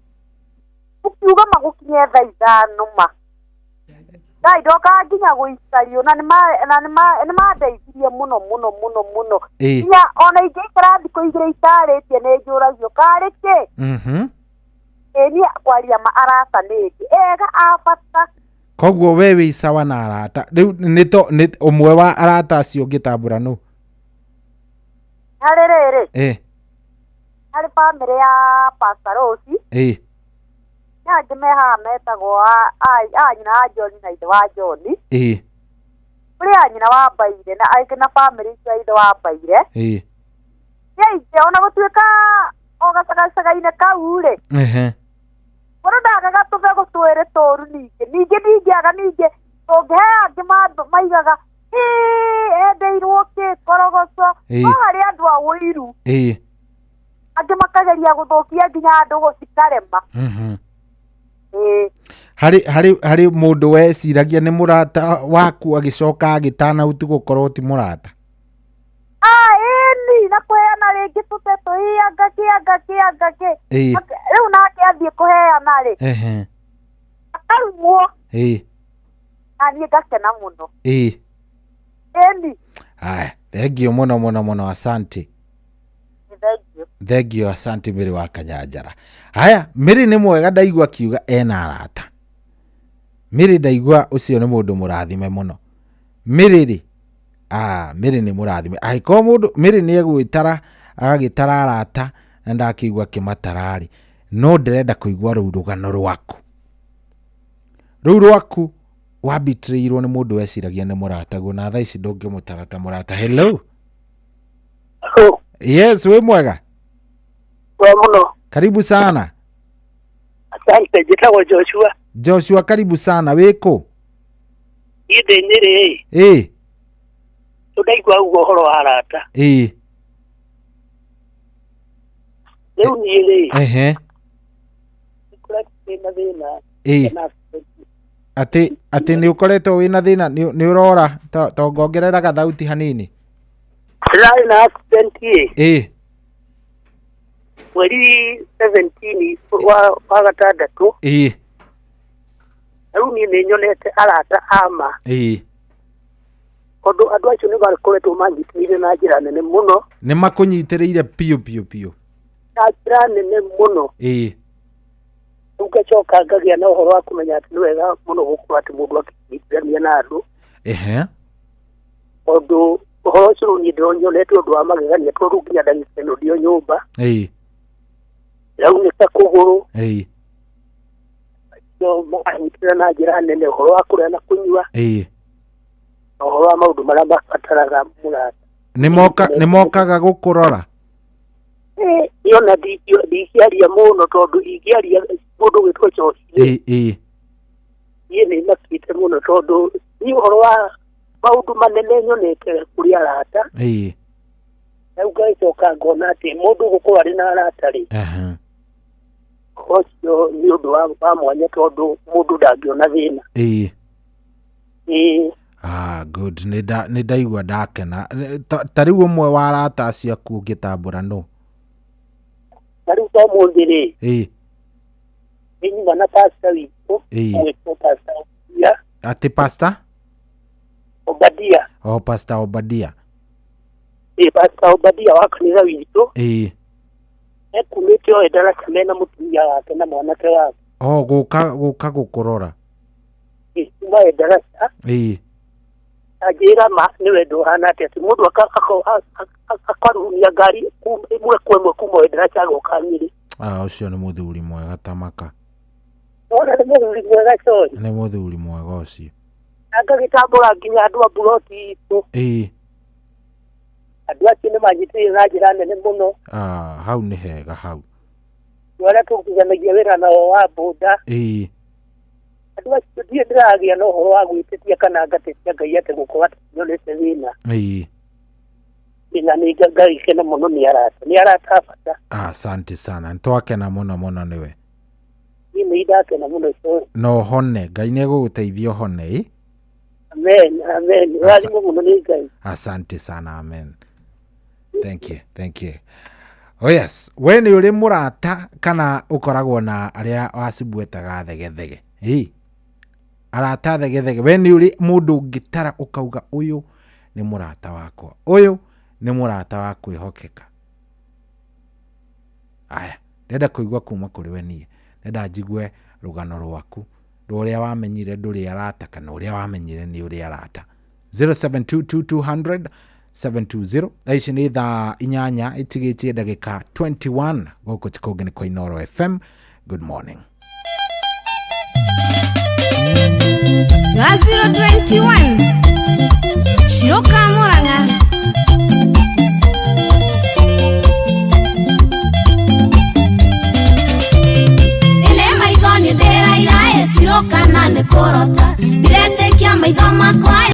Ukiuga magũkinye thaa 5 ma. Ndoka nginya gũicario na nĩmandeithirie mũno. Nginya ona ingĩikara thikũ 2 itarĩtie nĩnjũragio karĩ kĩ? Niĩ kwaria arata nĩngĩ ega abata. Koguo we wĩ sawa na arata. Rĩu nĩ ũmwe wa arata acio ũngĩtambũra nũ? Harĩ rĩrĩ. Harĩ bamĩrĩ ya Pastor Rose. Nyange mehaha metagwo anyina wa John na ithe wa John. Kũrĩ anyina wa Mbaire na aingĩ na bamĩrĩ icio ithe wa Mbaire. Yeithe ona gũtuĩka o gacagacaga-inĩ kau-rĩ. Mũndũ ndagaga tũbe gũtwĩrĩ tũru ningĩ ningĩ tũngĩhe angĩ maigaga endeirwo kĩ korogoco no harĩ andũ a wũiru angĩ makageria gũthũkia nginya andũ gũcikarema. Harĩ mũndũ weciragia nĩ mũrata waku agĩcoka agĩtanauti gũkorwo ti mũrata. Na kũheana rĩngĩ tũtetũ angake rĩu nake athiĩ kũheana-rĩ akarumwo na niĩ ngakena mũno. Thengio mũno asante. Thengio asante Mĩrĩ wa Kanyanjara. Haya, Mĩrĩ nĩ mwega ndaigua kiuga ena arata. Mĩrĩ ndaigua ũcio nĩ mũndũ mũrathime mũno. Mĩrĩ Mĩrĩ nĩ mũrathime. Angĩkorwo mũndũ Mĩrĩ nĩ egwĩtara agagĩtara arata na ndakĩigua kĩmatararĩ, no ndĩrenda kũigua rũu rũgano rwaku wambitĩrĩirwo nĩ mũndũ weciragia nĩ mũrataguo na thaa ici ndũngĩmũtara ta mũrata. Hello. Yes, wĩ mwega? Muno. Karibu sana. Asante, njĩtagwo Joshua. Joshua, karibu sana. Wĩkũ? Ithĩ-inĩ-rĩ. Tũndaigua ũguo ũhoro wa arata. Rĩu niĩ-rĩ. Nĩkũrĩ na thĩna. Atĩ nĩ ũkoretwo wĩna thĩna nĩ ũrora tongongerera gathauti hanini. Ndĩrarĩ na accident mweri 17 wa gatandatũ. Rĩu niĩ nĩnyonete arata ama. Tondũ andũ acio nĩ makoretwo manyitĩrĩire na njĩra nene mũno. Nĩ makũnyitĩrĩire piũ. Na njĩra nene mũno. Ũgacoka ngagĩa na ũhoro wa kũmenya atĩ nĩ wega mũno gũkorwo atĩ mũndũ akĩnyitithania na andũ. Tondũ ũhoro ũcio niĩ ndĩronyonete ũndũ wa magegania tondũ nginya ndagĩka ĩno ndio nyũmba. Raunĩka kũgũrũ. Manyitĩrĩire na njĩra nene ũhoro wa kũrĩa na kũnyua. Na ũhoro wa maũndũ marĩa mabataraga mũrata. Nĩ mokaga gũkũrora? Yona ndingĩaria mũno tondũ ingĩaria mũndũ gwĩtwo Joshi. Niĩ nĩ makĩte mũno tondũ nĩ ũhoro wa maũndũ manene nyonete kũrĩ arata. Rĩu ngagĩcoka ngona atĩ mũndũ gũkorwo arĩ na arata-rĩ. Ũcio nĩ ũndũ wa mwanya tondũ mũndũ ndangĩona thĩna. Good. Nĩ ndaigua ndakena. Ta rĩu ũmwe wa arata acio aku ũngĩtambũra nũ? Na rĩu to mũndũ-rĩ. Nĩ nyuma na pastor witũ. Gwĩtwo Pastor Obadia. Atĩ Pastor? Obadia. Pastor Obadia. Pastor Obadia wa kanitha witũ. Ekumĩte o Endarasha mena mũtumia wake na mwanake wake. Gũka gũkũrora. Kuma Endarasha. Anjĩra ma nĩ wendo ũhana atĩ mũndũ akarumia ngari ĩmwe kwa ĩmwe kuma Endarasha agoka Nyĩrĩ. Ũcio nĩ mũthuri mwega Tamaka. Ona nĩ mũthuri mwega coĩ. Nĩ mũthuri mwega ũcio. agagitambura nginya andu a buroti itu andu acio nĩ manyitĩrĩire na njĩra nene mũno. Hau nĩ hega hau. Arĩa tũrutithanagia wĩra nao wa boda. Andu acio ndirĩ ndĩragĩa na ũhoro wa gwĩtĩkia kana ngatĩtia Ngai atĩ gũkorwo atĩ nĩonete wĩna. Ina nĩ Ngai kena mũno nĩ arata bata. Asante sana. Nĩtwakena mũno mũno nĩwe. Nĩ ndakena mũno so. No hone Ngai nĩegũgũteithia hone. Amen. Walimu mũno nĩ Ngai. Asante sana. Amen. Thank you. Oh yes, we nĩ ũrĩ mũrata kana ũkoragwo na arĩa wacibuetaga thegethege? Arata thegethege. We nĩ ũrĩ mũndũ ũngĩtara ũkauga ũyũ nĩ mũrata wakwa, ũyũ nĩ mũrata wa kwĩhokeka? Aya, ndenda kũigua kuma kũrĩ we niĩ. Ndenda njigue rũgano rwaku, rũrĩa wamenyire ndũrĩ arata kana ũrĩa wamenyire nĩ ũrĩ arata. 0722 720 ici nĩ thaa 8 itigĩtie ndagĩka 21 gũkũ Chikonge nĩ kwa Inooro FM. Good morning. 021 Shiroka Moranga Ele maigoni ndera irae siroka na nekorota Direte kia maigoma kwa